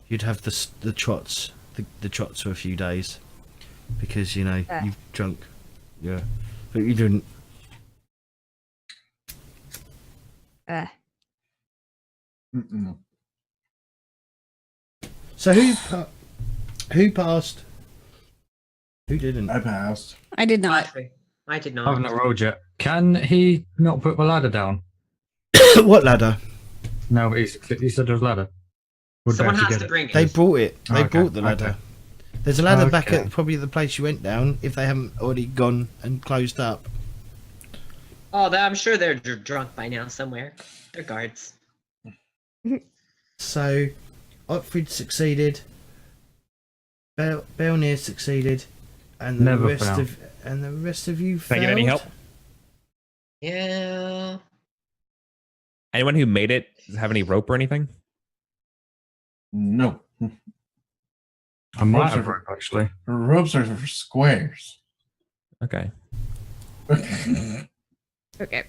you'd have the trots for a few days, because you know you've drunk, yeah, but you didn't. Mm-mm. So who passed? Who didn't? I passed. I did not. I did I haven't not. rolled yet. Can he not put the ladder down? What ladder? No, but he said there was a ladder. Would Someone they have has to to get bring it. They brought it. They Okay, brought the ladder. okay. There's a ladder back Okay. at probably the place you went down, if they haven't already gone and closed up. Oh, I'm sure they're drunk by now somewhere. They're guards. So, Otfrid succeeded. Belnir succeeded, and the Never rest failed. the rest of you Can I failed. get any help? Yeah. Anyone who made it have any rope or anything? No. I might Ropes have are- rope actually. Ropes are for squares. Okay. Okay.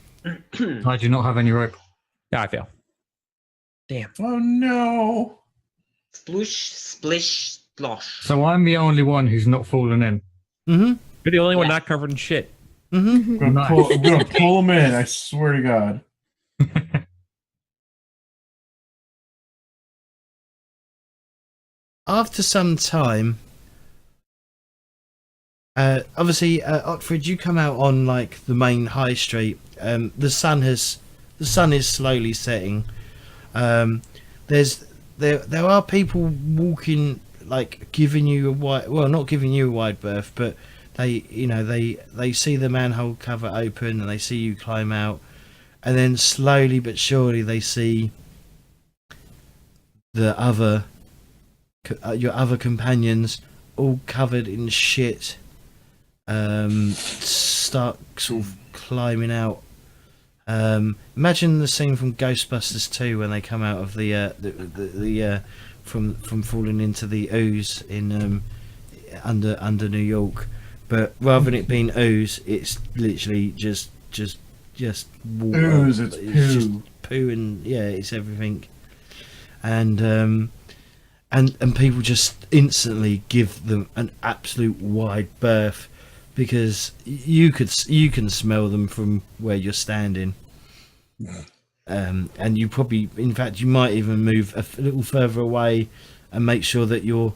I do not have any rope. Yeah, I fail. Damn. Oh no. Sploosh, splish, splosh. So I'm the only one who's not fallen in. Mm-hmm. You're the only one Yeah. not covered in shit. Mm-hmm. I'm Nice. gonna pull them in, I swear to God. After some time, obviously, Otfrid, you come out on like the main high street. The sun is slowly setting. There are people walking, like giving you not giving you a wide berth, but they see the manhole cover open and they see you climb out, and then slowly but surely they see the other your other companions, all covered in shit, start sort of climbing out. Imagine the scene from Ghostbusters 2 when they come out of the from falling into the ooze in under New York, but rather than it being ooze, it's literally just water. Ooze, it's just poo. poo, and yeah, it's everything. And people just instantly give them an absolute wide berth, because you can smell them from where you're standing. And you probably, in fact, you might even move a little further away and make sure that you're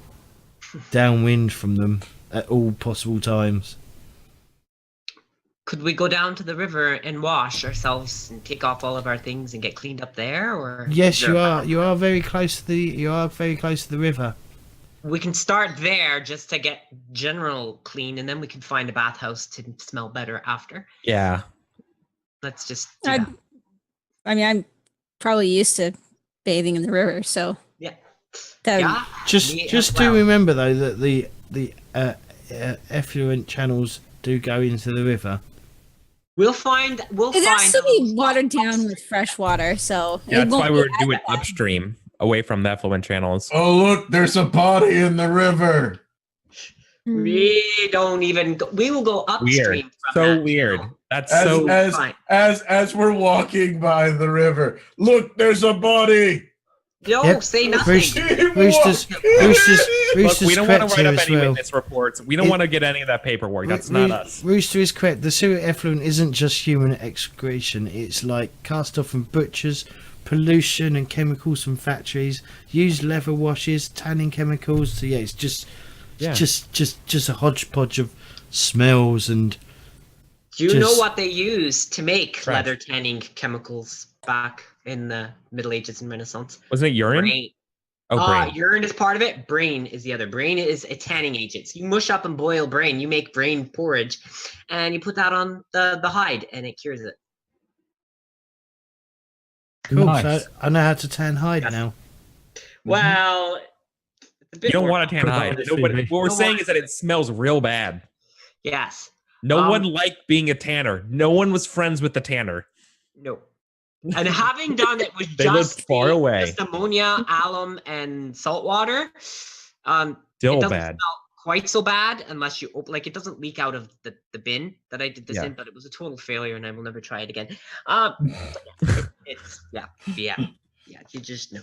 downwind from them at all possible times. Could we go down to the river and wash ourselves and take off all of our things and get cleaned up there? Or Yes, is there you a are. bath? You are very close to the river. We can start there just to get general clean, and then we can find a bathhouse to smell better after. Yeah. Let's just do that. I mean, I'm probably used to bathing in the river, so Yeah. that Yeah. Just me as just well. do remember though that the effluent channels do go into the river. We'll find. it has to be watered down with fresh water, so Yeah, it that's won't why be we were as doing bad. upstream, away from the effluent channels. Oh, look, there's a body in the river. We don't even. We will go upstream. Weird. From So that weird. channel. That's As so. fine. as we're walking by the river, look, there's a body. No, Yep. say nothing. Roosters Look, Roosters we don't want to correct write here up as any well. witness reports. We don't want to get any of that paperwork. That's not us. Rooster is correct. The sewer effluent isn't just human excretion. It's like cast off from butchers, pollution and chemicals from factories, used leather washes, tanning chemicals. So yeah, it's just a hodgepodge of smells and. Do you know Just- what they used to make Trash. leather tanning chemicals back in the Middle Ages and Renaissance? Wasn't it urine? Brain. Oh, brain. Urine is part of it. Brain is the other. Brain is a tanning agent. So you mush up and boil brain. You make brain porridge, and you put that on the hide, and it cures it. Cool. Nice. So I know how to tan hide Yes. now. Well, it's a bit You don't more want to tan hide. Provide Nobody, CV. what we're No saying one- is that it smells real bad. Yes. No one liked being a tanner. No one was friends with the tanner. No. And having done it with They lived just far away. just ammonia, alum, and salt water, it Still doesn't bad. smell quite so bad unless you like it doesn't leak out of the bin that I did this Yeah. in, but it was a total failure and I will never try it again. It's yeah. You just know.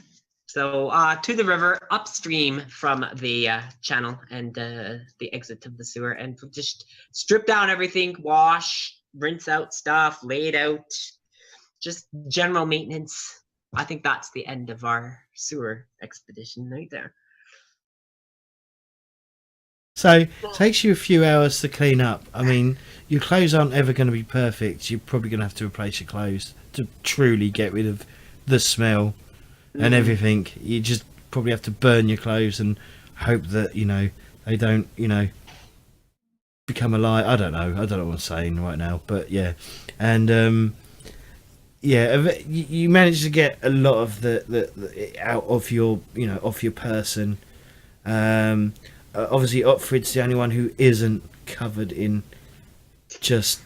So to the river upstream from the channel and the exit of the sewer, and just strip down everything, wash, rinse out stuff, lay it out, just general maintenance. I think that's the end of our sewer expedition right there. So it takes you a few hours to clean up. I mean, your clothes aren't ever going to be perfect. You're probably going to have to replace your clothes to truly get rid of the smell and everything. You just probably have to burn your clothes and hope that they don't become alive. I don't know what I'm saying right now, but yeah. And you manage to get a lot of the out of your off your person. Obviously, Otfrid's the only one who isn't covered in just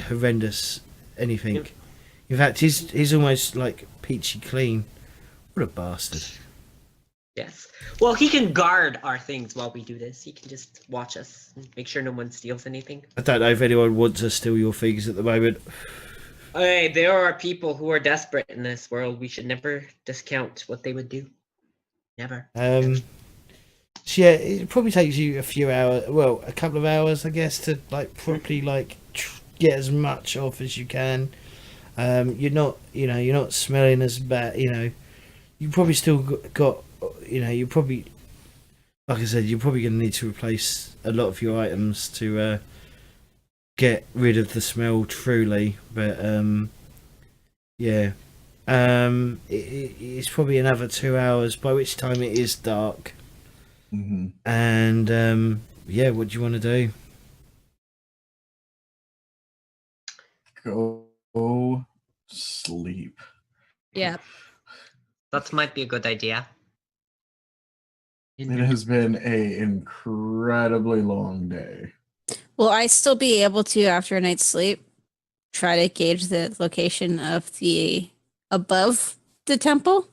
horrendous anything. Yep. In fact, he's almost like peachy clean. What a bastard! Yes. Well, he can guard our things while we do this. He can just watch us and make sure no one steals anything. I don't know if anyone wants to steal your things at the moment. Hey, there are people who are desperate in this world. We should never discount what they would do. Never. So yeah, it probably takes you a few hours, well, a couple of hours, I guess, to properly get as much off as you can. You're not smelling as bad. You probably still got. You probably, like I said, you're probably going to need to replace a lot of your items to get rid of the smell truly. But it's probably another 2 hours, by which time it is dark. Mm-hmm. And what do you want to do? Go sleep. Yeah. That might be a good idea. It has been a incredibly long day. Will I still be able to, after a night's sleep, try to gauge the location of the above the temple?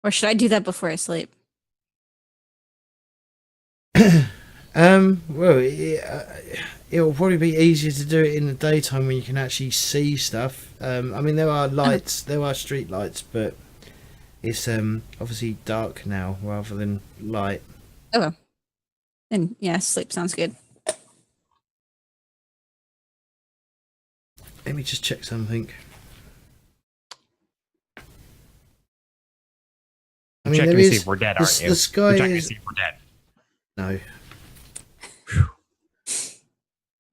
Or should I do that before I sleep? Well, it'll probably be easier to do it in the daytime when you can actually see stuff. I mean, there are lights, there are street lights, but it's obviously dark now rather than light. Okay. Then yeah, sleep sounds good. Let me just check something. I mean, Checking to see if we're dead, aren't you? The sky You're checking to is... see if we're dead. No.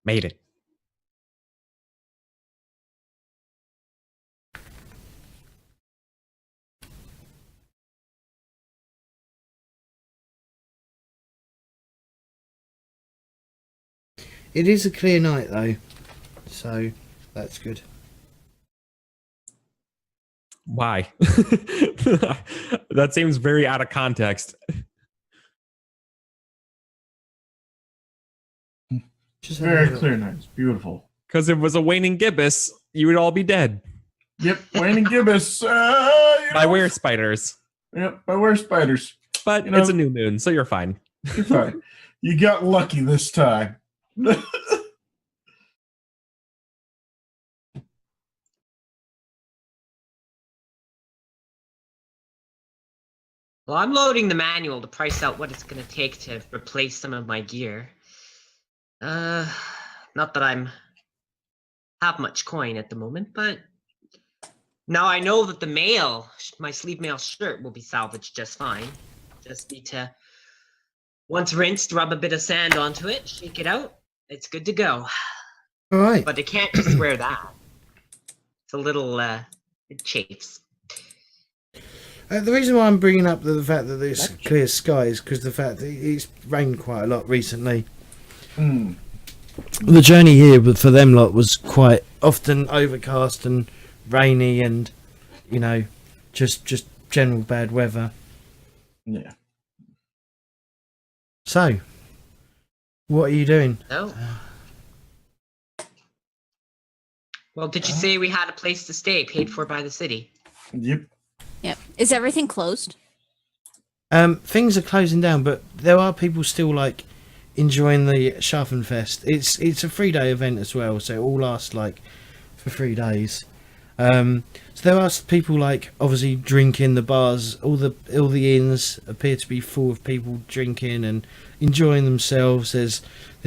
Made it. It is a clear night though, so that's good. Why? That seems very out of context. Just Very clear night. It's beautiful. Because if it was a waning gibbous, you would all be dead. Yep, Wayne and Gibbous. By were spiders. Yep, by were spiders. But it's a new moon, so you're fine. You're fine. You got lucky this time. Well, I'm loading the manual to price out what it's going to take to replace some of my gear. Not that I'm have much coin at the moment, but now I know that my sleeve mail shirt will be salvaged just fine. Just need to, once rinsed, rub a bit of sand onto it, shake it out. It's good to go. All right. But I can't just wear that. It's a little, it chafes. The reason why I'm bringing up the fact that there's clear skies because the fact that it's rained quite a lot recently. The journey here for them lot was quite often overcast and rainy, and you know, just general bad weather. Yeah. So, what are you doing? Oh. Well, did you say we had a place to stay paid for by the city? Yep. Yep. Is everything closed? Things are closing down, but there are people still like enjoying the Schaffenfest. It's a 3-day event as well, so it all lasts like for 3 days. So there are people like obviously drinking. The bars, all the inns appear to be full of people drinking and enjoying themselves. There's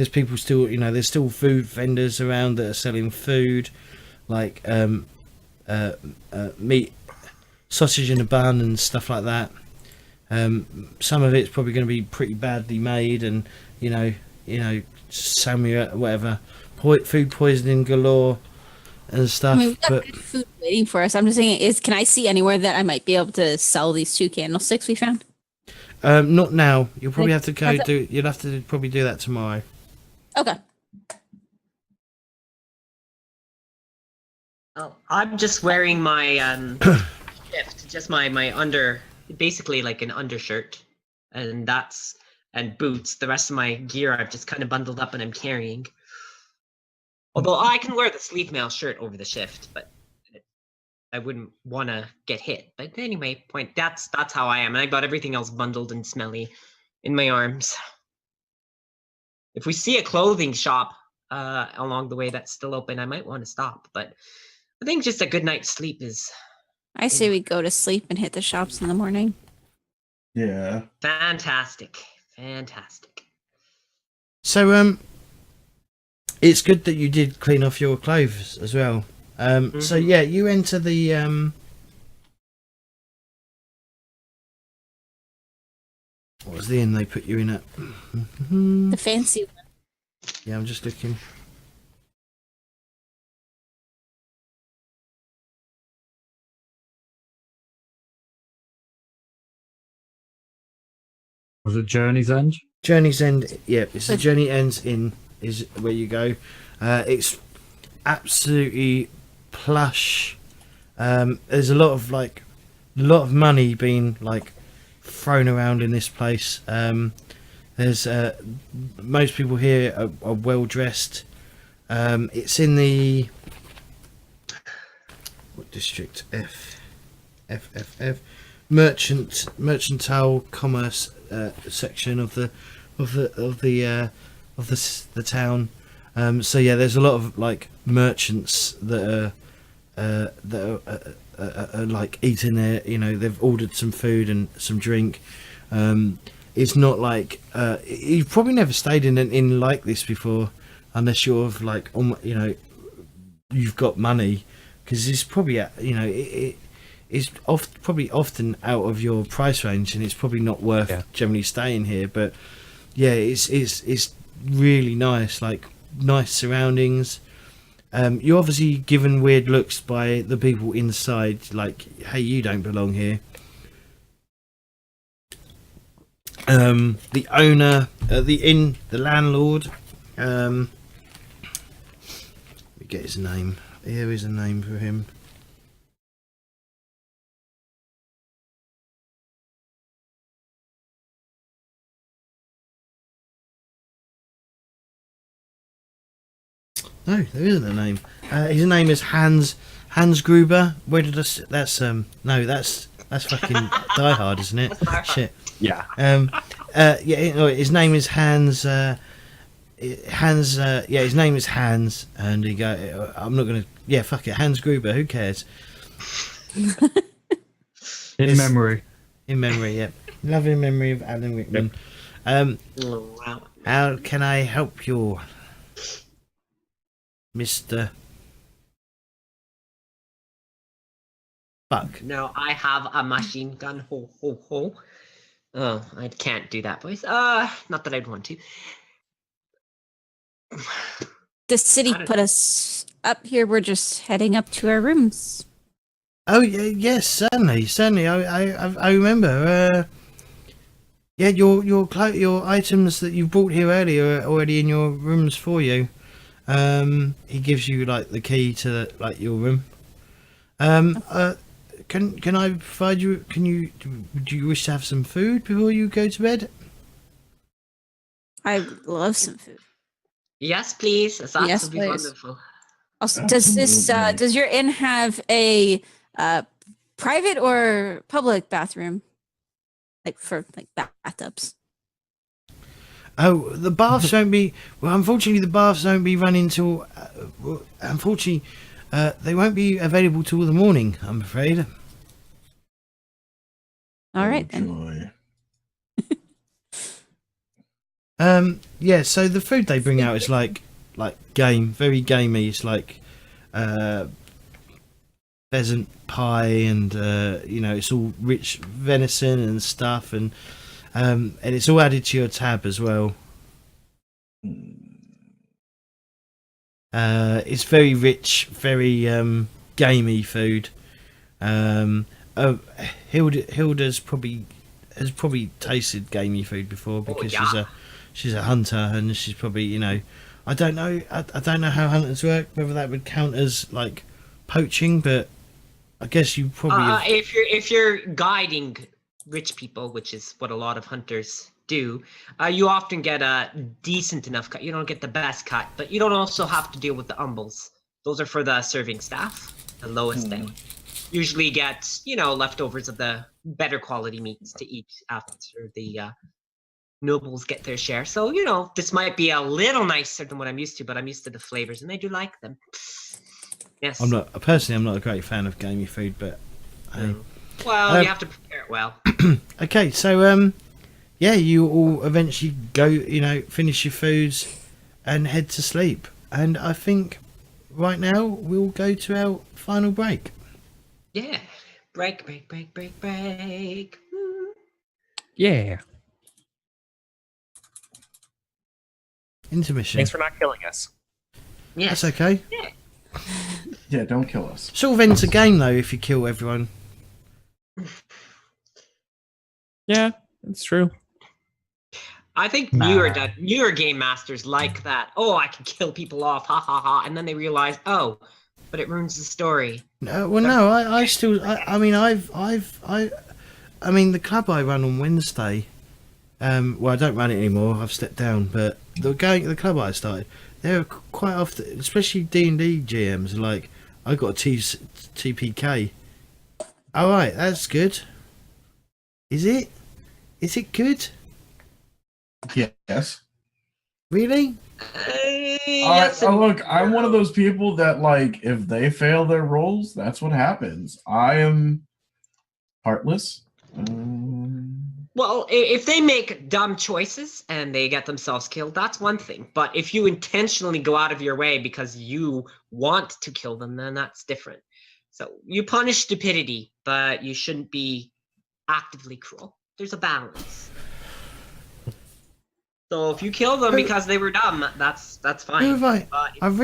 people still, you know, there's still food vendors around that are selling food, like meat, sausage in a bun and stuff like that. Some of it's probably going to be pretty badly made, and you know, Samuel, whatever, food poisoning galore and stuff. I mean, we've got but good food waiting for us. I'm just saying, can I see anywhere that I might be able to sell these 2 candlesticks we found? not now. You'll probably have to go That's do. You'll have to probably do that tomorrow. Okay. Oh, I'm just wearing my shift, just my under, basically like an undershirt, and boots. The rest of my gear I've just kind of bundled up and I'm carrying. Although I can wear the sleeve mail shirt over the shift, but I wouldn't want to get hit. But anyway, that's how I am, and I got everything else bundled and smelly in my arms. If we see a clothing shop along the way that's still open, I might want to stop. But I think just a good night's sleep is I say we go to sleep and hit the shops in the morning. Yeah. fantastic. Fantastic. So it's good that you did clean off your clothes as well. So yeah, you enter the what was the inn they put you in at? The fancy one. Yeah, I'm just looking. Was it Journey's End? Journey's End. Yeah, it's the Journey Ends Inn is where you go. It's absolutely plush. There's a lot of money being like thrown around in this place. There's most people here are well dressed. It's in the what district? F mercantile commerce section of the town. So yeah, there's a lot of like merchants that are like eating there. You know, they've ordered some food and some drink. It's not like you've probably never stayed in an inn like this before, unless you're of like you know, you've got money, because it's probably it's probably often out of your price range, and it's probably not worth generally staying here. But yeah, it's really nice, like nice surroundings. You're obviously given weird looks by the people inside, like, hey, you don't belong here. The owner, the inn, the landlord, let me get his name. Here is a name for him. No, there isn't a name. His name is Hans Gruber. Where did I? That's no, that's fucking Die Hard, isn't it? Shit. Yeah. His name is Hans. His name is Hans, and he go. I'm not gonna. Yeah, fuck it, Hans Gruber. Who cares? In memory. In memory, yeah. Loving memory of Alan Rickman. Wow. How can I help you, Mr. Fuck? No, I have a machine gun. Ho ho ho. Oh, I can't do that voice. Not that I'd want to. The city put us up here. We're just heading up to our rooms. Oh yeah, yes, certainly. I remember. Yeah, your items that you brought here earlier are already in your rooms for you. He gives you like the key to like your room. Can I provide you? Do you wish to have some food before you go to bed? I love some food. Yes, please. That Yes, would be please. wonderful. Also, does your inn have a private or public bathroom, like for like bathtubs? Oh, the baths won't be. Well, unfortunately, the baths won't be running till. Unfortunately, they won't be available till the morning, I'm afraid. All right then. Yeah. So the food they bring out is like very gamey. It's like pheasant pie, and it's all rich venison and stuff, and it's all added to your tab as well. It's very rich, very gamey food. Hilda has probably tasted gamey food before because she's a hunter, and she's probably I don't know how hunters work, whether that would count as like poaching, but I guess you probably if you're guiding rich people, which is what a lot of hunters do, you often get a decent enough cut. You don't get the best cut, but you don't also have to deal with the umbles. Those are for the serving staff, the lowest thing. Usually get leftovers of the better quality meats to eat after the nobles get their share. So this might be a little nicer than what I'm used to, but I'm used to the flavors, and I do like them. Yes. I'm not a great fan of gamey food, but well, you have to prepare it well. Okay, so you all eventually go, finish your foods and head to sleep. And I think right now we'll go to our final break. Yeah. Break. Yeah. Intermission. Thanks for not killing us. Yes. That's okay. Yeah. Yeah, don't kill us. Sort of ends the game though if you kill everyone. Yeah, that's true. I think newer game masters like that. Oh, I can kill people off, ha ha ha, and then they realize, oh, but it ruins the story. No, I still. I mean, I mean, the club I run on Wednesday. Well, I don't run it anymore. I've stepped down. But the club I started, they're quite often, especially D&D GMs, are like, I got a TPK. All right, that's good. Is it? Is it good? Yes. Really? Yes and Look, I'm one of no. those people that, like, if they fail their rolls, that's what happens. I am heartless. Well, if they make dumb choices and they get themselves killed, that's one thing. But if you intentionally go out of your way because you want to kill them, then that's different. So you punish stupidity, but you shouldn't be actively cruel. There's a balance. So if you kill them because they were dumb, that's fine. Who have I? But I've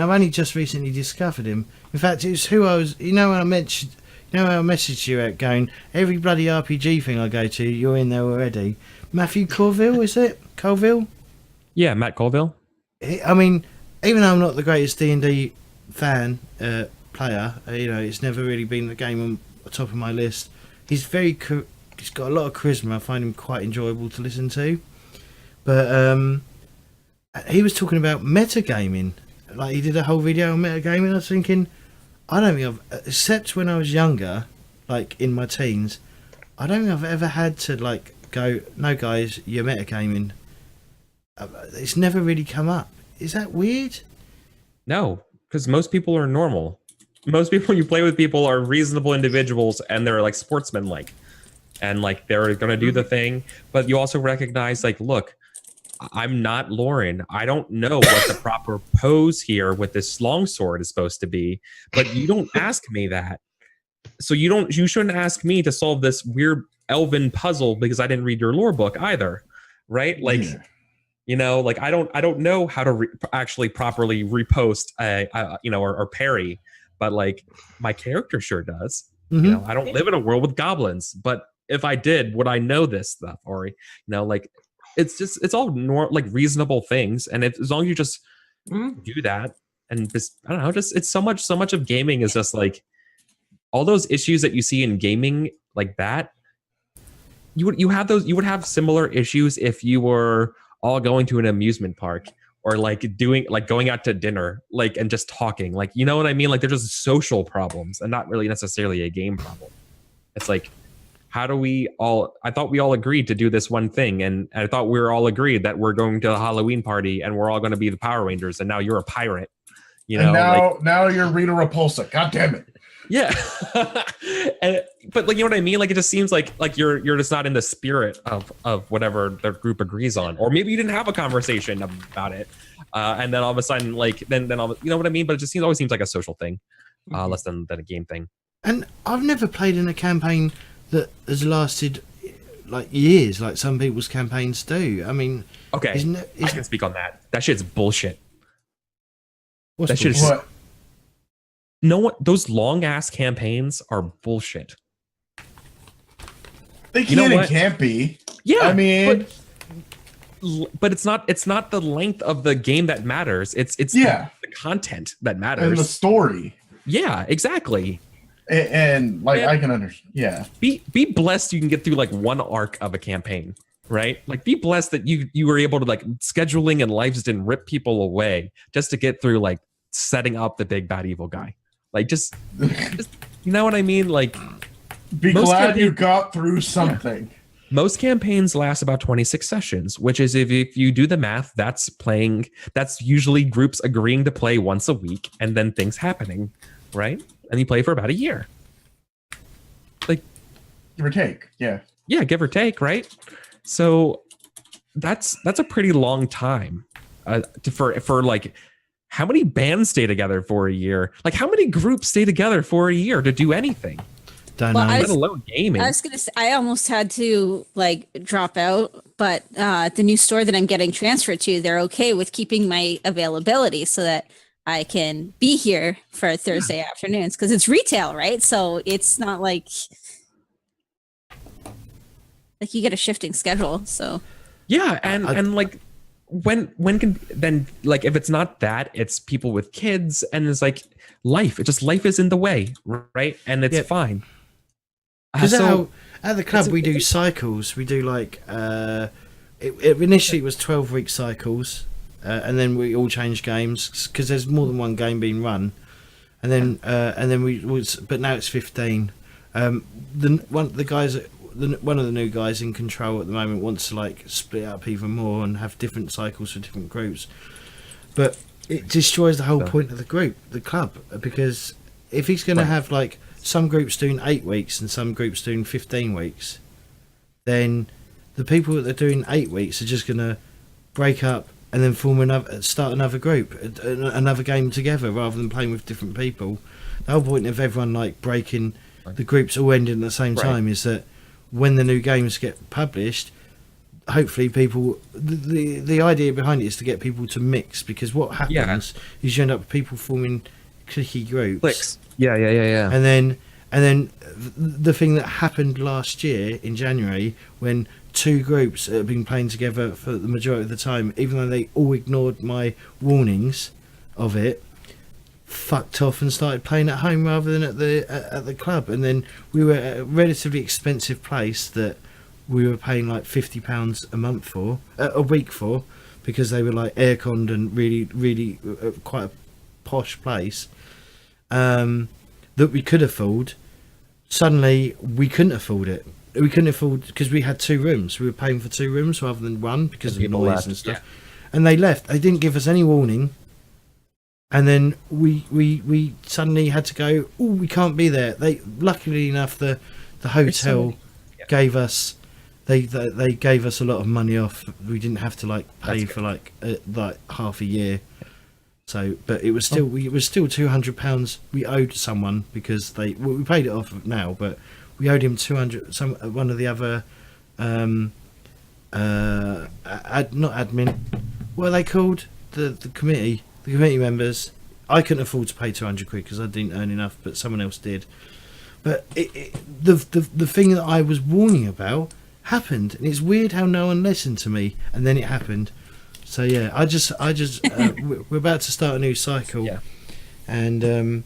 only just recently discovered him. In fact, it's who I was. You know, when I mentioned, you know, how I messaged you out going, every bloody RPG thing I go to, you're in there already. Matthew Colville, is it? Colville? Yeah, Matt Colville. I mean, even though I'm not the greatest D&D fan player, you know, it's never really been the game on the top of my list. He's he's got a lot of charisma. I find him quite enjoyable to listen to. But he was talking about metagaming. Like, he did a whole video on metagaming. I was thinking, I don't think I've, except when I was younger, like in my teens, I don't think I've ever had to like go, no guys, you're metagaming. It's never really come up. Is that weird? No, because most people are normal. Most people you play with people are reasonable individuals and they're like sportsmen-like. And like they're gonna do the thing, but you also recognize, like, look, I'm not Lauren. I don't know what the proper pose here with this longsword is supposed to be, but you don't ask me that. So you shouldn't ask me to solve this weird elven puzzle because I didn't read your lore book either, right? Like, you know, like I don't know how to actually properly repost or parry, but like my character sure does. Mm-hmm. You know, I don't live in a world with goblins, but if I did, would I know this stuff, Ori? You know, like it's all like reasonable things, and as long as you just do that, and just I don't know, just it's so much of gaming is just like all those issues that you see in gaming like that. You would have similar issues if you were all going to an amusement park or like going out to dinner, like, and just talking, like, you know what I mean? Like, they're just social problems and not really necessarily a game problem. It's like, how do I thought we all agreed to do this one thing, and I thought we were all agreed that we're going to a Halloween party and we're all going to be the Power Rangers, and now you're a pirate. You know, and now you're Rita Repulsa. God damn it. Yeah. But like, you know what I mean? Like, it just seems like you're just not in the spirit of whatever the group agrees on, or maybe you didn't have a conversation about it, and then all of a sudden, like, then all, you know what I mean? But it just always seems like a social thing, less than a game thing. And I've never played in a campaign that has lasted like years, like some people's campaigns do. I mean, okay, I can speak on that. That shit's bullshit. What's that shit is what? No one. Those long ass campaigns are bullshit. They can and can't be. Yeah, I mean, but it's not the length of the game that matters. It's the content that matters and the story. Yeah, exactly. And like, I can understand. Yeah. Be blessed you can get through like one arc of a campaign, right? Like, be blessed that you were able to, like, scheduling and lives didn't rip people away just to get through like setting up the big bad evil guy. Like, just you know what I mean? Like, be glad you got through something. Yeah. Most campaigns last about 26 sessions, which is, if you do the math, that's usually groups agreeing to play once a week and then things happening, right? And you play for about a year. Like, give or take. Yeah. Yeah, give or take, right? So that's a pretty long time for like, how many bands stay together for a year? Like, how many groups stay together for a year to do anything? Don't know. Let alone gaming. I was gonna say, I almost had to like drop out, but the new store that I'm getting transferred to, they're okay with keeping my availability so that I can be here for Thursday afternoons, because it's retail, right? So it's not like you get a shifting schedule. So yeah, and like when can then, like, if it's not that, it's people with kids, and it's like life. It just life is in the way, right? And it's Yep. fine. Because So at the club we do cycles. We do like initially it was 12-week cycles, and then we all changed games because there's more than one game being run, and then we was, but now it's 15. One of the new guys in control at the moment wants to like split up even more and have different cycles for different groups, but it destroys the whole point of the club, because if he's going to have like some groups doing 8 weeks and some groups doing 15 weeks, then the people that are doing 8 weeks are just going to break up and then start another group, another game together, rather than playing with different people. The whole point of everyone like breaking the groups all ending at the same time is that when the new games get published, hopefully people, the idea behind it is to get people to mix, because what happens is you end up with people forming clicky groups. Clicks. Yeah. And then the thing that happened last year in January, when 2 groups that have been playing together for the majority of the time, even though they all ignored my warnings of it, fucked off and started playing at home rather than at the club. And then we were at a relatively expensive place that we were paying like £50 a month for, a week for, because they were like air-conned and really quite a posh place, that we could afford. Suddenly we couldn't afford it. We couldn't afford, because we had 2 rooms. We were paying for 2 rooms rather than 1 because of noise and stuff. And they left. They didn't give us any warning. And then we suddenly had to go, oh, we can't be there. They, luckily enough, the hotel gave us, they gave us a lot of money off. We didn't have to like pay for like half a year. So, but it was still it was still £200 we owed someone, because we paid it off now, but we owed him 200. One of the other not admin, what are they called? The committee members. I couldn't afford to pay 200 quid because I didn't earn enough, but someone else did. But the thing that I was warning about happened, and it's weird how no one listened to me, and then it happened. So yeah, I just we're about to start a new cycle, and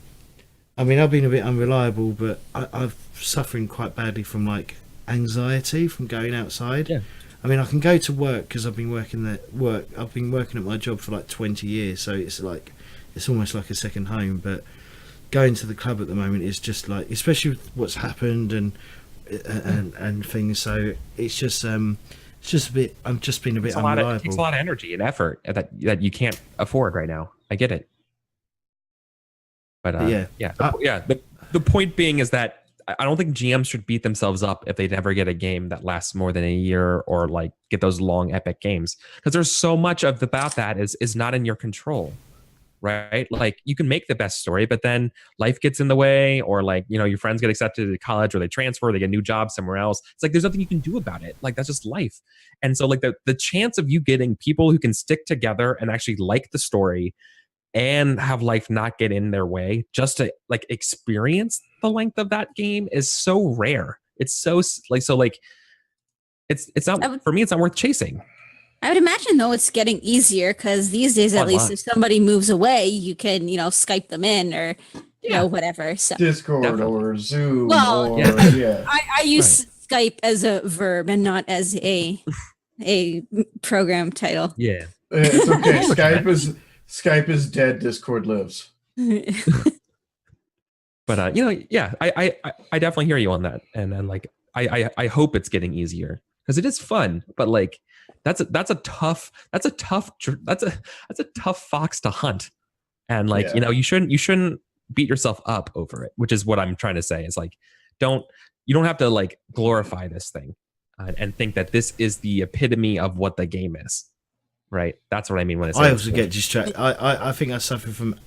I mean, I've been a bit unreliable, but I'm suffering quite badly from like anxiety from going outside. Yeah. I mean, I can go to work because I've been working at my job for like 20 years, so it's like it's almost like a second home. But going to the club at the moment is just like, especially with what's happened and things. So it's just a bit. I'm just being a bit unreliable. It takes a lot of energy and effort that you can't afford right now. I get it. But the point being is that I don't think GMs should beat themselves up if they never get a game that lasts more than a year, or like get those long epic games, because there's so much about that is not in your control, right? Like, you can make the best story, but then life gets in the way, or like, you know, your friends get accepted to college, or they transfer, they get a new job somewhere else. It's like there's nothing you can do about it. Like, that's just life. And so like the chance of you getting people who can stick together and actually like the story and have life not get in their way just to like experience the length of that game is so rare. It's so like it's not, for me, it's not worth chasing. I would imagine though it's getting easier, because these days at least if somebody moves away, you can, you know, Skype them in, or you know, whatever. So Discord or Zoom. Well, or I use Skype as a verb and not as a program title. Yeah, it's okay. Skype is dead. Discord lives. But you know, I definitely hear you on that, and like I hope it's getting easier, because it is fun. But like that's a tough fox to hunt, and like you know, you shouldn't beat yourself up over it, which is what I'm trying to say. Is like, you don't have to like glorify this thing and think that this is the epitome of what the game is. Right, that's what I mean when I also get distracted. I think I suffer from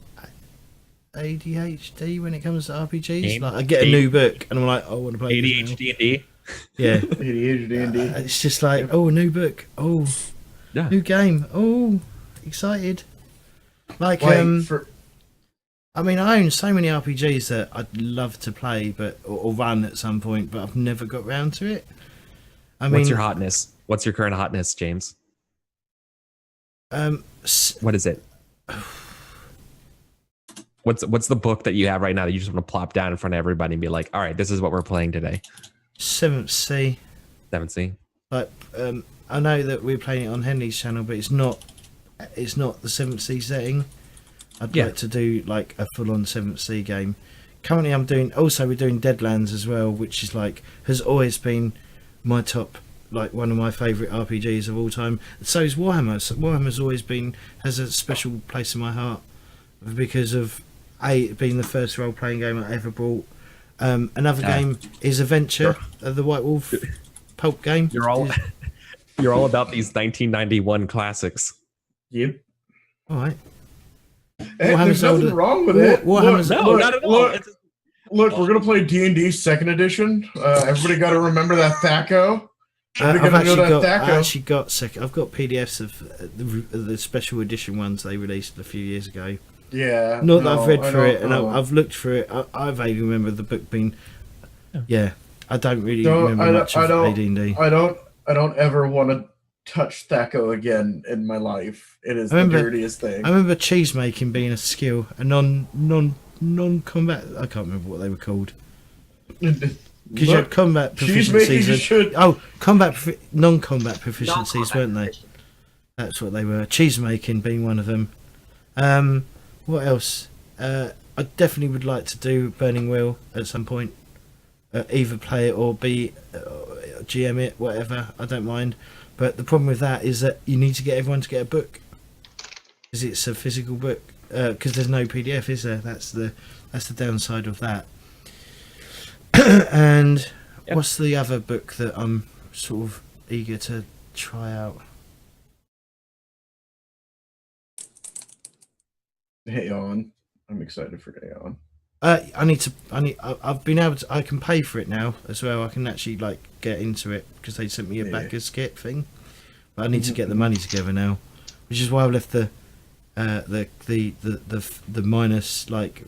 ADHD when it comes to RPGs. Like, I get a new book and I'm like, oh, I want to play ADHD and D. Yeah, ADHD and D. It's just like, oh, a new book, oh, new game, oh, excited. Like, I mean, I own so many RPGs that I'd love to play, but or run at some point, but I've never got round to it. I mean, what's your hotness? What's your current hotness, James? What is it? What's the book that you have right now that you just want to plop down in front of everybody and be like, all right, this is what we're playing today? 7th Sea. 7th Sea. Like, I know that we're playing it on Henley's channel, but it's not the 7th Sea setting. I'd like to do like a full-on 7th Sea game. Currently, we're doing Deadlands as well, which is like has always been my top, like one of my favourite RPGs of all time. So is Warhammer. So Warhammer's always has a special place in my heart because of it being the first role-playing game I ever bought. Another game is Adventure, the White Wolf pulp game. You're all about these 1991 classics. Yep. All right. Hey, there's nothing wrong with it. Warhammer's not at all. Look, we're gonna play D&D 2nd edition. Everybody got to remember that THACO. I've actually got PDFs of the special edition ones they released a few years ago. Yeah. Not that I've read through it, and I've looked through it. I vaguely remember the book being. Yeah, I don't really remember much of AD&D. I don't ever want to touch THACO again in my life. It is the dirtiest thing. I remember cheese making being a skill, a non-combat. I can't remember what they were called. Because you had combat proficiencies. Non-combat proficiencies, weren't they? That's what they were. Cheese making being one of them. What else? I definitely would like to do Burning Wheel at some point. Either play it or be GM it, whatever. I don't mind. But the problem with that is that you need to get everyone to get a book, because it's a physical book. Because there's no PDF, is there? That's the downside of that. And what's the other book that I'm sort of eager to try out? Aeon. I'm excited for Aeon. I've been able to. I can pay for it now as well. I can actually like get into it because they sent me a backers kit thing. But I need to get the money together now, which is why I left the minus like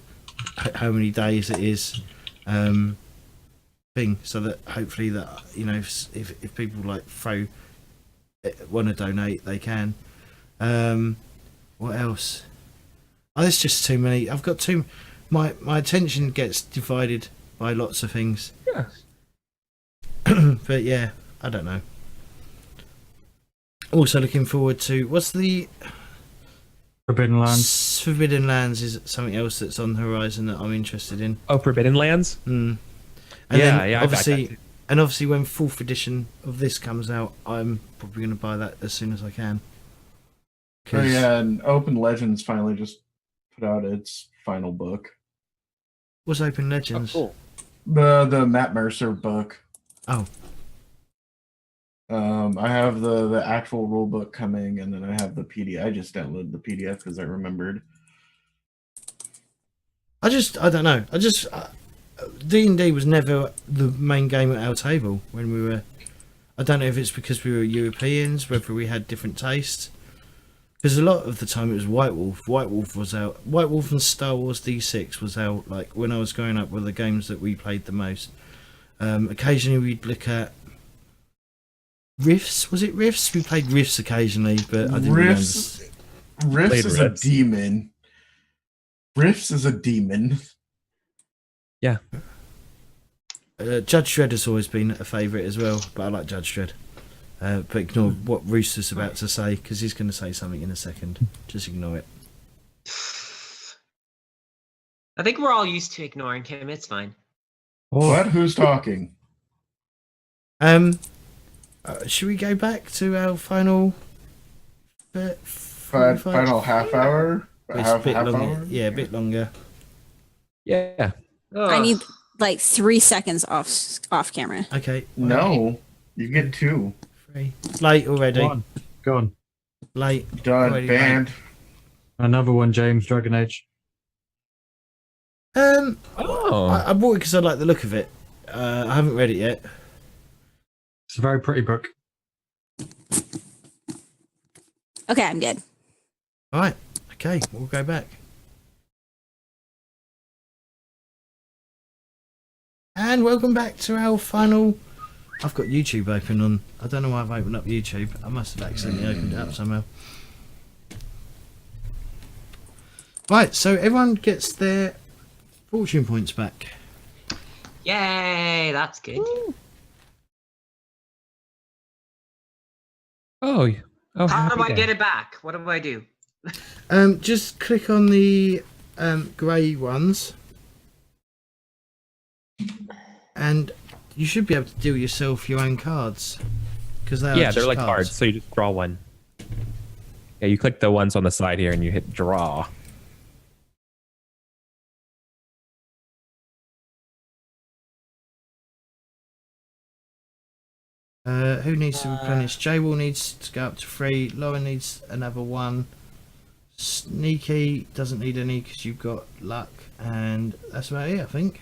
how many days it is thing, so that hopefully that if people like want to donate, they can. What else? Oh, there's just too many. I've got too. My attention gets divided by lots of things. Yeah. But yeah, I don't know. Also looking forward to what's the Forbidden Lands. Forbidden Lands is something else that's on the horizon that I'm interested in. Oh, Forbidden Lands. And obviously when 4th edition of this comes out, I'm probably going to buy that as soon as I can. Oh yeah, and Open Legends finally just put out its final book. What's Open Legends? Oh, cool. The Matt Mercer book. Oh. I have the actual rule book coming, and then I have the PDF. I just downloaded the PDF because I remembered. I don't know. D&D was never the main game at our table when we were. I don't know if it's because we were Europeans, whether we had different tastes. Because a lot of the time it was White Wolf. White Wolf was out. White Wolf and Star Wars D6 was out. Like when I was growing up, were the games that we played the most. Occasionally we'd look at Rifts. Was it Rifts? We played Rifts occasionally, but I didn't Rifts is a demon. Rifts is a demon. Yeah. Judge Dredd has always been a favourite as well, but I like Judge Dredd. But ignore what Rooster's about to say, because he's going to say something in a second. Just ignore it. I think we're all used to ignoring him. It's fine. What? Who's talking? Should we go back to our final final half hour? Half hour? Yeah, a bit longer. Yeah. I need like 3 seconds off camera. Okay. No, you get 2. 3. Late already. Go on. Late. Done. Already Banned. late. Another one, James. Dragon Age. I bought it because I like the look of it. I haven't read it yet. It's a very pretty book. Okay, I'm good. All right. Okay, we'll go back. And welcome back to our final. I've got YouTube open on. I don't know why I've opened up YouTube. I must have accidentally opened it up somehow. Right, so everyone gets their fortune points back. Yay, that's good. Oh, How happy do I day. get it back? What do I do? Just click on the grey ones, and you should be able to deal yourself your own cards. Because they are Yeah, just they're like cards, so you just draw one. Yeah, you click the ones on the side here and you hit draw. Who needs to replenish? J-Wall needs to go up to 3. Lauren needs another 1. Sneaky doesn't need any because you've got luck. And that's about it, I think.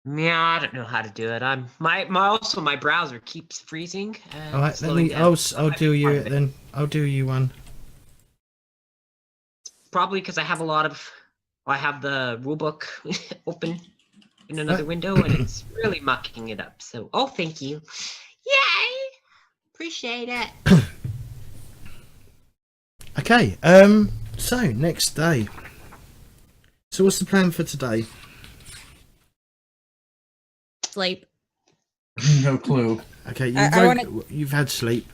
Yeah, I don't know how to do it. I'm my browser keeps freezing. All right, let slowing me. down. I'll do you it then. I'll do you one. Probably because I have the rulebook open in another window and it's really mucking it up. So, oh, thank you. Yay! Appreciate it. Okay. So next day. So what's the plan for today? Sleep. No clue. Okay, you've had sleep.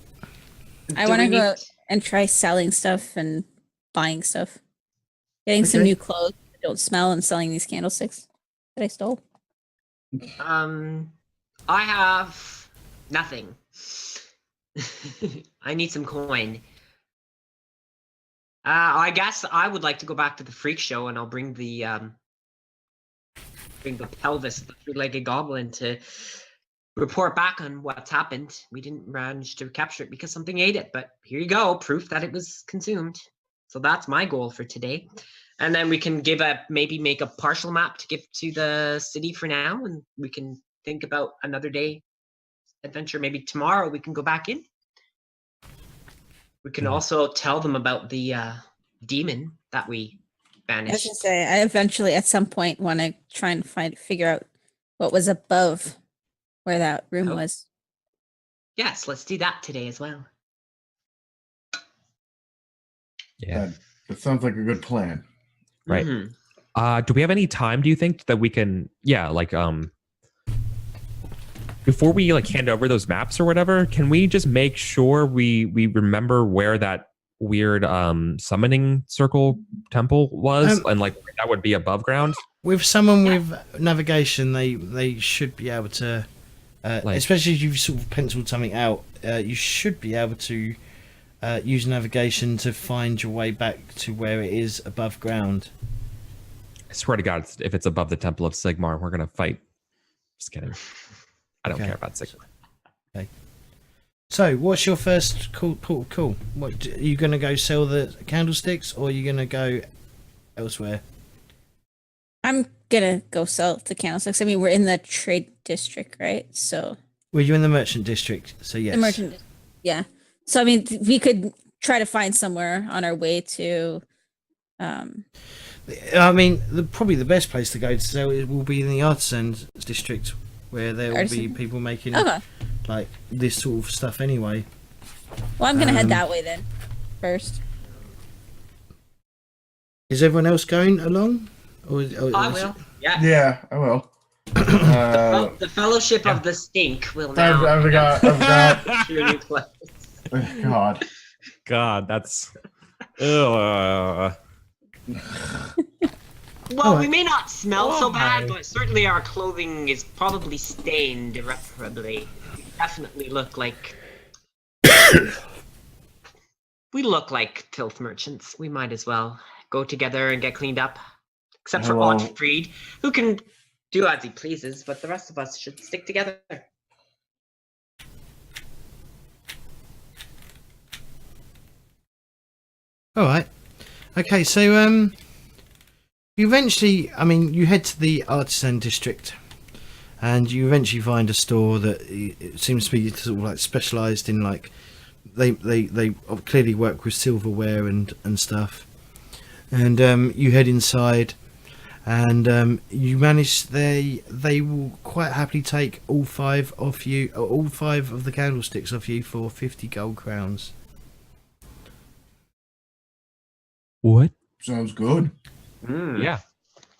I Do want to we go need- out and try selling stuff and buying stuff. Getting some Okay. new clothes that don't smell and selling these candlesticks that I stole. I have nothing. I need some coin. I guess I would like to go back to the freak show and I'll bring the pelvis of the three-legged goblin to report back on what's happened. We didn't manage to capture it because something ate it, but here you go, proof that it was consumed. So that's my goal for today. And then we can maybe make a partial map to give to the city for now, and we can think about another day adventure. Maybe tomorrow we can go back in. We can also tell them about the demon that we I was banished. gonna say, I eventually at some point want to try and figure out what was above where that room Oh. was. Yes, let's do that today as well. Yeah. That sounds like a good plan. Right. Mhm. Do we have any time, do you think, that we can before we hand over those maps or whatever, can we just make sure we remember where that weird summoning circle temple was and that would be above ground? With someone with navigation, they should be able to, especially if you've sort of penciled something out, you should be able to use navigation to find your way back to where it is above ground. I swear to God, if it's above the Temple of Sigmar, we're going to fight. Just kidding. I don't Okay. care about Sigmar. Okay. So, what's your first port of call? What are you going to go sell the candlesticks, or are you going to go elsewhere? I'm gonna go sell the candlesticks. I mean, we're in the trade district, right? So Well, you're in the merchant district, so yes. the merchant, yeah. So I mean, we could try to find somewhere on our way to. I mean, probably the best place to go to sell it will be in the artisan district, where there will be Artisan? people making Okay. like this sort of stuff anyway. Well, I'm gonna head Um, that way then. First. Is everyone else going along? Or I is will. it- Yeah. Yeah, I will. Well, the Fellowship of the Stink will now. I've got. to a new place. God. God, that's. Ugh. Well, we Alright. may not smell so bad, Why? but certainly our clothing is probably stained irreparably. We definitely look like. We look like filth merchants. We might as well go together and get cleaned up. Except for Hello. Ottfried, who can do as he pleases, but the rest of us should stick together. All right. Okay, so you eventually, I mean, you head to the artisan district, and you eventually find a store that it seems to be sort of like specialised in like they clearly work with silverware and stuff. And you head inside, and you manage. They will quite happily take all 5 off you, all 5 of the candlesticks off you for 50 gold crowns. What? Sounds good. Yeah.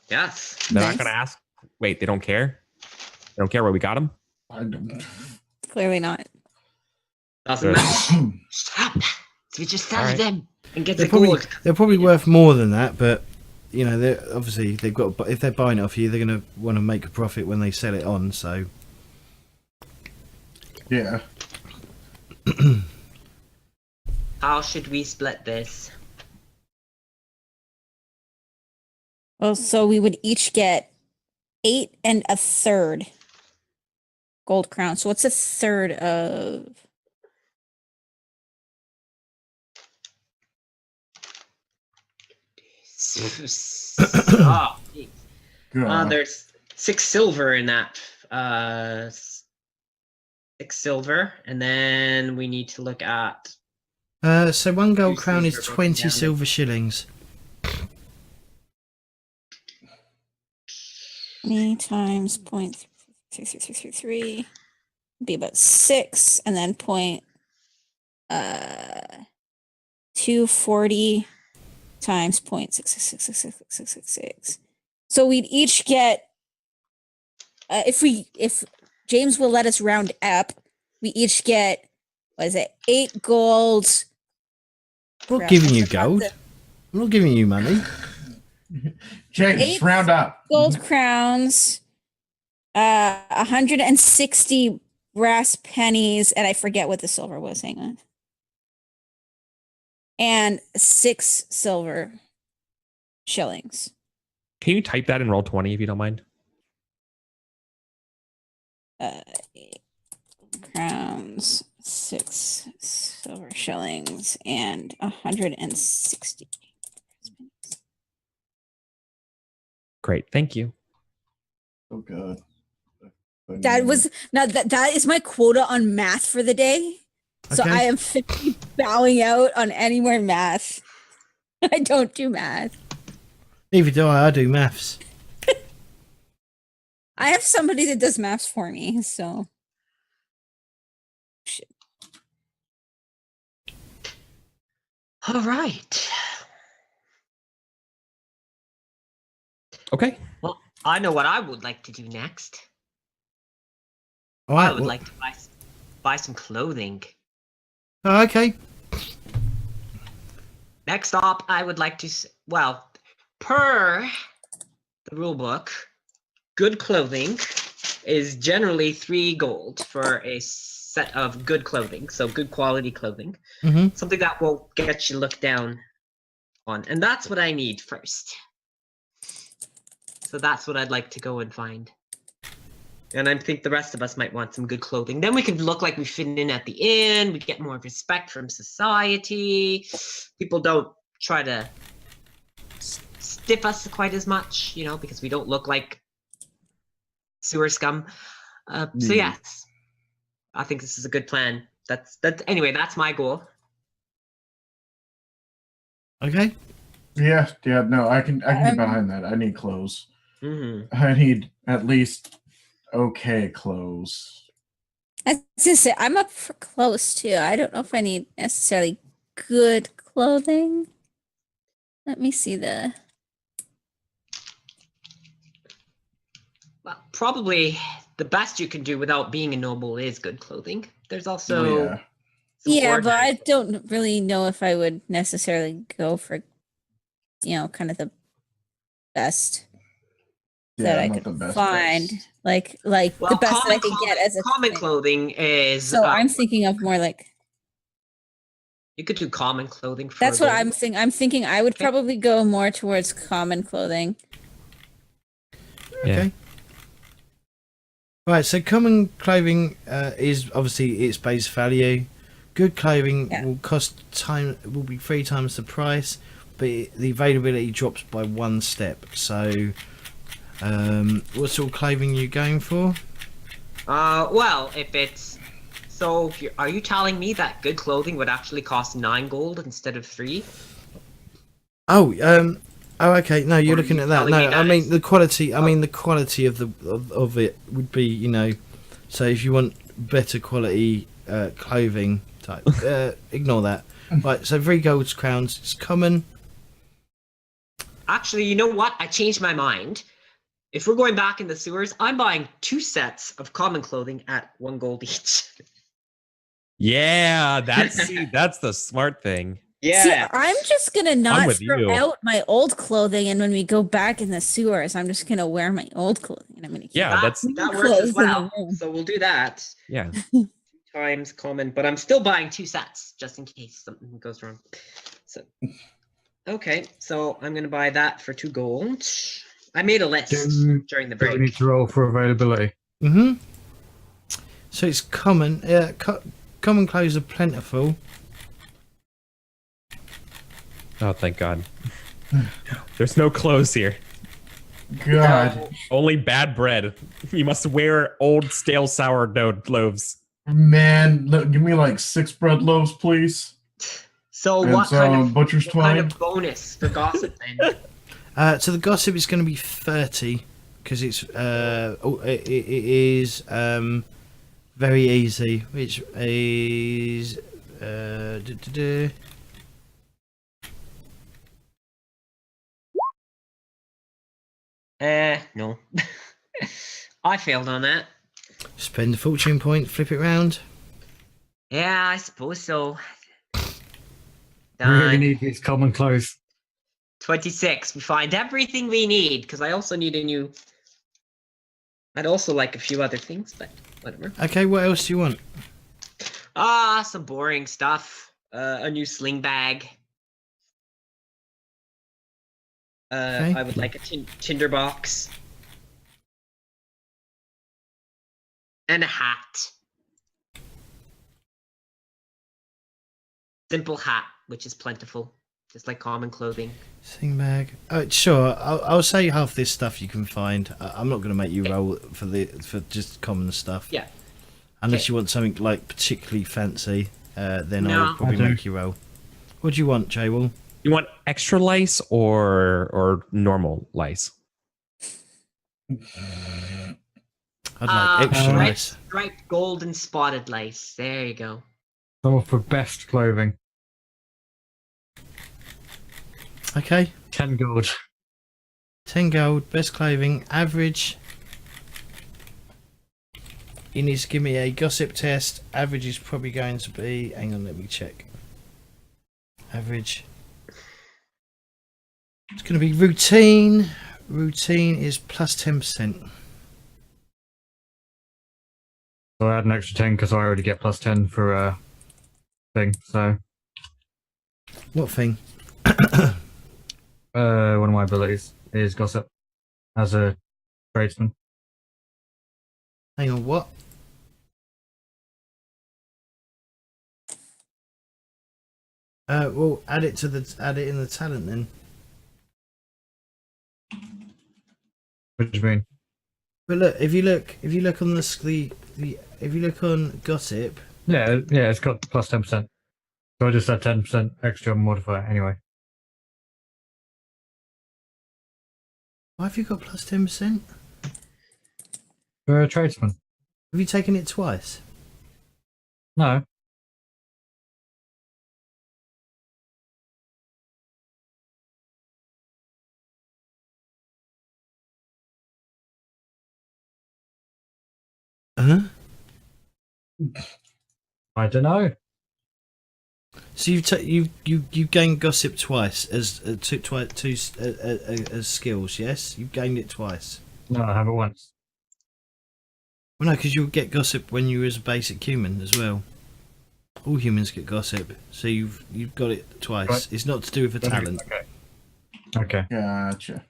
Yes. They're Nice. not gonna ask. Wait, they don't care. They don't care where we got them. I don't. Clearly not. Doesn't matter. Stop. We just sell Alright. them and get They're the probably gold. they're probably worth more than that, but you know, they're obviously they've got. If they're buying it off you, they're going to want to make a profit when they sell it on. So Yeah. How should we split this? Well, so we would each get 8 1/3 gold crown. So what's a third of? Oh, geez. God. There's 6 silver in that. 6 silver, and then we need to look at. so 1 gold Two crown is silver 20 down. silver shillings. 20 times 0.3333 be about 6, and then 240 times 0.6666666. So we'd each get if James will let us round up, we each get, what is it, 8 gold. I'm not Crap, giving I you forgot gold. the I'm not giving you money. James, 8 round up. gold crowns, 160 brass pennies, and I forget what the silver was. Hang on. And 6 silver shillings. Can you type that in Roll20 if you don't mind? 8 crowns, 6 silver shillings, and 160. Great, thank you. Oh God. That was now that is my quota on math for the day. So Okay. I am 50 bowing out on anywhere math. I don't do math. Neither do I. I do maths. I have somebody that does maths for me, so shit. All right. Okay. Well, I know what I would like to do next. All I right. would well- like to buy some clothing. Oh, okay. Next up, I would like to, well, per the rule book, good clothing is generally 3 gold for a set of good clothing. So good quality clothing. hmm Something that will get you looked down on. And that's what I need first. So that's what I'd like to go and find. And I think the rest of us might want some good clothing. Then we could look like we fit in at the inn. We get more respect from society. People don't try to stiff us quite as much, you know, because we don't look like sewer scum. So yes, I think this is a good plan. That's anyway. That's my goal. Okay. Yeah, no, I can get behind that. I need clothes. Mm-hmm. I need at least okay clothes. I was gonna say I'm up for clothes too. I don't know if I need necessarily good clothing. Let me see the. Well, probably the best you can do without being a noble is good clothing. There's also Yeah. some Yeah, but I ordinary- don't really know if I would necessarily go for, kind of the best that I not could the best find. best. Like Well, the best that I common could get as a common thing. clothing is. So I'm thinking of more like You could do common clothing. For that's a what gold. I'm thinking. I'm thinking I would probably go more towards common clothing. Yeah. Okay. Right. So common clothing is obviously its base value. Good clothing Yeah. will will be 3 times the price, but the availability drops by 1 step. So, what sort of clothing are you going for? Well, if it's so, are you telling me that good clothing would actually cost 9 gold instead of 3? Oh, Oh, okay. No, you're Or are looking you at that. telling No, me I that mean it's- the quality. I mean the quality of of it would be, you know. So if you want better quality clothing type, ignore that. Right. So 3 gold crowns. It's common. Actually, you know what? I changed my mind. If we're going back in the sewers, I'm buying 2 sets of common clothing at 1 gold each. Yeah, that's the smart thing. See, I'm just gonna not with throw you. out my old clothing, and when we go back in the sewers, I'm just gonna wear my old clothing, and I'm gonna keep Yeah, that's that clothes works in as the well. room. So we'll do that. yeah. 2 times common, but I'm still buying 2 sets just in case something goes wrong. So okay, so I'm gonna buy that for 2 gold. I made a list during the Do we break. need to roll for availability? Mm-hmm. So it's common. Yeah, common clothes are plentiful. Oh, thank God. There's no clothes here. God, Only bad bread. You must wear old stale sourdough loaves. man, give me like 6 bread loaves, please. So And what some butcher's what kind twine. of bonus for gossip then? So the gossip is going to be 30 because it's it is very easy, which is No. I failed on that. spend a fortune point, flip it round. Yeah, I suppose so. We really Done. need these common clothes. 26. We find everything we need because I also need a new. I'd also like a few other things, but whatever. Okay, what else do you want? Some boring stuff. A new sling bag. Okay. I would like a tinder box. And a hat. Simple hat, which is plentiful. Just like common clothing. Sling bag. Oh, sure. I'll say half this stuff you can find. I'm not going to make you roll for just common stuff. Yeah. Unless Okay. you want something like particularly fancy, then No. I'll probably I do. make you roll. What do you want, J-Wall? You want extra lice or normal lice? I'd like extra striped, nice. striped gold and spotted lace. There you go. Someone for best clothing. Okay. 10 gold. 10 gold, best clothing, average. You need to give me a gossip test. Average is probably going to be. Hang on, let me check. Average. It's going to be routine. Routine is plus 10%. So I had an extra 10 because I already get plus 10 for a thing. So What thing? one of my abilities is gossip as a tradesman. Hang on, what? Well, add it in the talent then. What do you mean? But look, if you look on if you look on gossip, Yeah, it's got plus 10%. So I just had 10% extra modifier anyway. why have you got plus 10%? For a tradesman? Have you taken it twice? No. Huh? I don't know. So you've gained gossip twice as as skills, yes? You've gained it twice. No, I haven't once. Well, no, because you'll get gossip when you as a basic human as well. All humans get gossip, so you've got it twice. Right. It's not to do with a talent. Okay. Gotcha.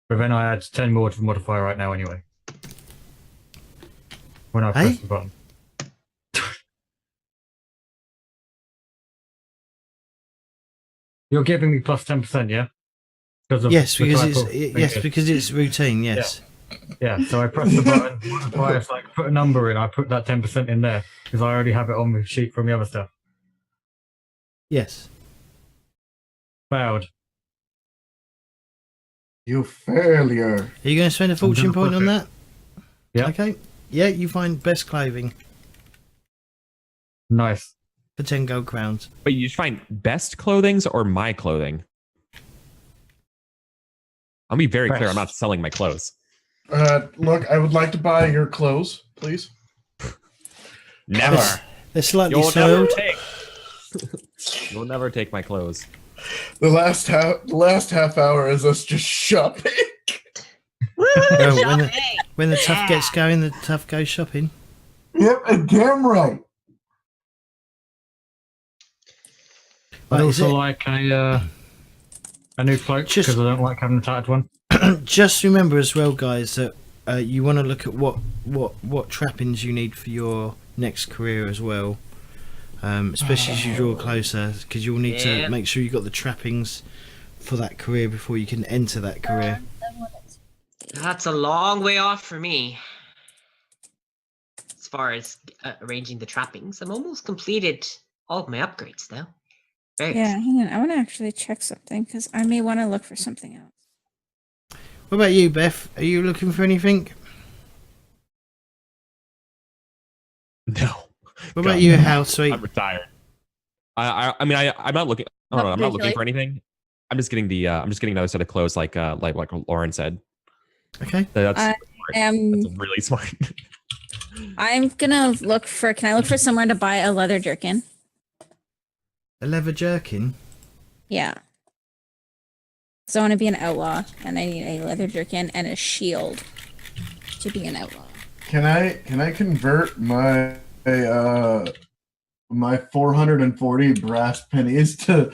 But then I add 10 more to the modifier right now anyway. When I press Hey? the button. You're giving me plus 10%, yeah? Because of Yes, the because type it's of thing yes it is. because it's routine. Yes. Yeah, so I press the button, modify, it's like put a number in, I put that 10% in there, because I already have it on the sheet from the other stuff. Yes. Failed. You failure. Are you going to spend a fortune point on that? Yeah. Okay. Yeah, you find best clothing Nice. for 10 gold crowns. But you find best clothings or my clothing? I'll be very clear. I'm not selling my clothes. Look, I would like to buy your clothes, please. Never. They're slightly You'll never soiled. take. You'll never take my clothes. The last half hour is us just shopping. Well, when the tough gets going, the tough goes shopping. Yep, and damn right. I Right, is also it- like a new cloak Just- because I don't like having a tattered one. Just remember as well, guys, that you want to look at what trappings you need for your next career as well. Especially as you draw closer, because you'll need to Yeah. make sure you got the trappings for that career before you can enter that career. That's a long way off for me. As far as arranging the trappings, I'm almost completed all of my upgrades though. Very Yeah, hang on. I want to actually check something because I may want to look for something else. What about you, Beth? Are you looking for anything? No. What about you, House Sweet? I'm retired. I mean, I'm not looking. I don't know. I'm not looking for anything. I'm just getting the. I'm just getting another set of clothes, like Lauren said. Okay. That's I that's am. really smart. I'm gonna look for. Can I look for somewhere to buy a leather jerkin? A leather jerkin? Yeah. So I want to be an outlaw, and I need a leather jerkin and a shield to be an outlaw. Can I convert my 440 brass pennies to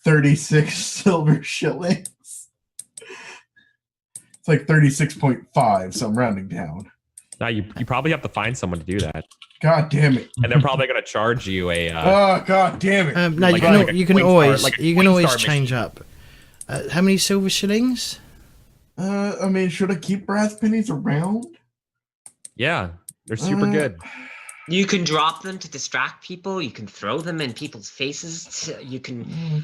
36 silver shillings? It's like 36.5, so I'm rounding down. Now you probably have to find someone to do that, God damn it. and they're probably going to charge you a. Oh, god damn it. No, Like you can a Coinstar- always like a you can always Coinstar change up. How many silver shillings? I mean, should I keep brass pennies around? Yeah, they're super good. You can drop them to distract people. You can throw them in people's faces. You can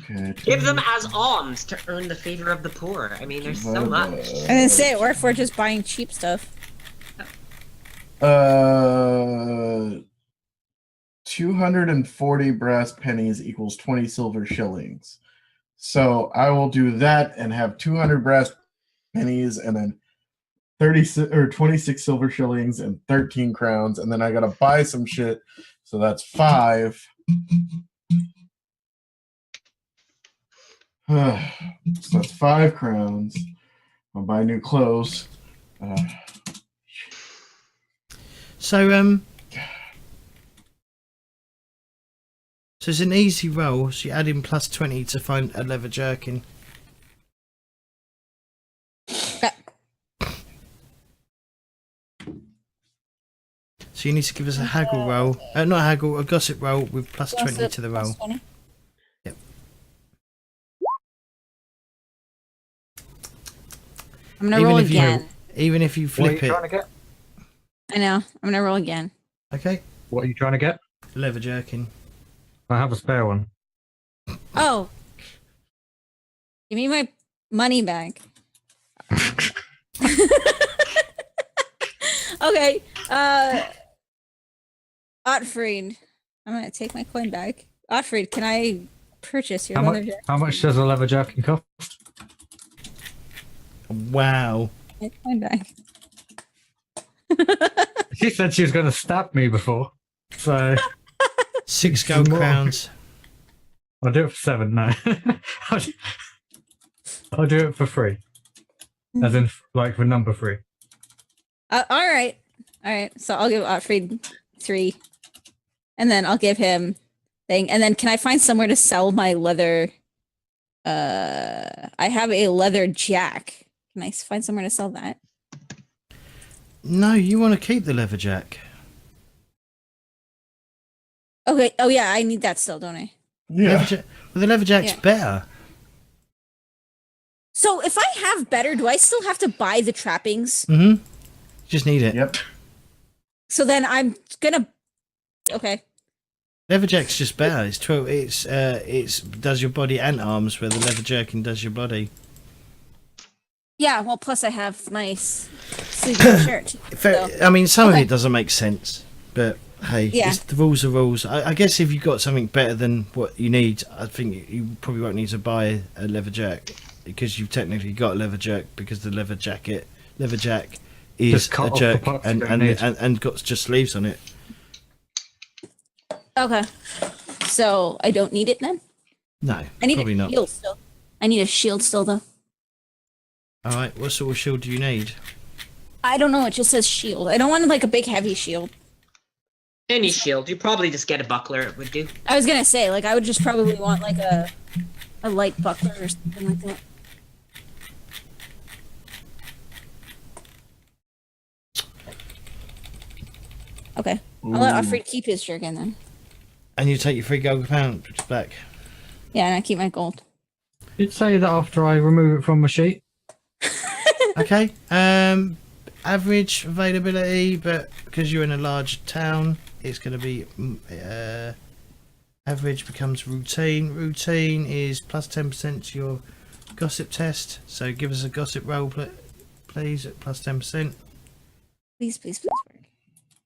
Okay. give them as alms to earn the favor of the poor. I mean, there's so much. I didn't say, or if we're just buying cheap stuff. 240 brass pennies equals 20 silver shillings. So I will do that and have 200 brass pennies and then 26 silver shillings and 13 crowns, and then I gotta buy some shit. So that's 5. So that's 5 crowns. I'll buy new clothes. So so it's an easy roll. So you add in plus 20 to find a leather jerkin. So you need to give us a haggle roll. Not a haggle, a gossip roll with plus 20 to the roll. Yep. I'm gonna roll if you, again. even if you What are you flip trying it. to get? I know. I'm gonna roll again. Okay. What are you trying to get? Leather jerkin. I have a spare one. Oh, give me my money back. Okay. Ottfried, I'm gonna take my coin back. Ottfried, can I purchase your leather jerkin? How much does a leather jerkin cost? Wow. My coin back. She said she was going to stab me before, so 6 gold More. crowns. I'll do it for 7. No, I'll do it for 3, as in like for number 3. All right. So I'll give Ottfried 3, and then I'll give him thing. And then can I find somewhere to sell my leather? I have a leather jack. Can I find somewhere to sell that? No, you want to keep the leather jack. Okay. Oh yeah, I need that still, don't I? Yeah. Well, the leather jack's Yeah. better. So if I have better, do I still have to buy the trappings? Mm-hmm. Just need it. Yep. So then I'm gonna. Okay. Leather jack's just better. It's 12. It's does your body and arms, where the leather jerkin does your body. Yeah, well, plus I have my sleeveless shirt. So. I mean, some of Okay. it doesn't make sense, but hey, Yeah. the rules are rules. I guess if you've got something better than what you need, I think you probably won't need to buy a leather jack because you've technically got a leather jack because the leather jack is Just cut a off the jerk parts and you don't need. got just sleeves on it. Okay. So I don't need it then? No, I need probably a not. shield still. I need a shield still, though. All right, what sort of shield do you need? I don't know. It just says shield. I don't want like a big heavy shield. Any shield. You probably just get a buckler. It would do. I was gonna say like I would just probably want like a light buckler or something like that. Okay. I'll let Alfred keep his jerkin then. And you take your 3 gold pounds back. Yeah, and I keep my gold. You'd say that after I remove it from my sheet. Okay. Average availability, but because you're in a large town, it's going to be average becomes routine. Routine is plus 10% to your gossip test. So give us a gossip roll, please, at plus 10%. Please, please, please work.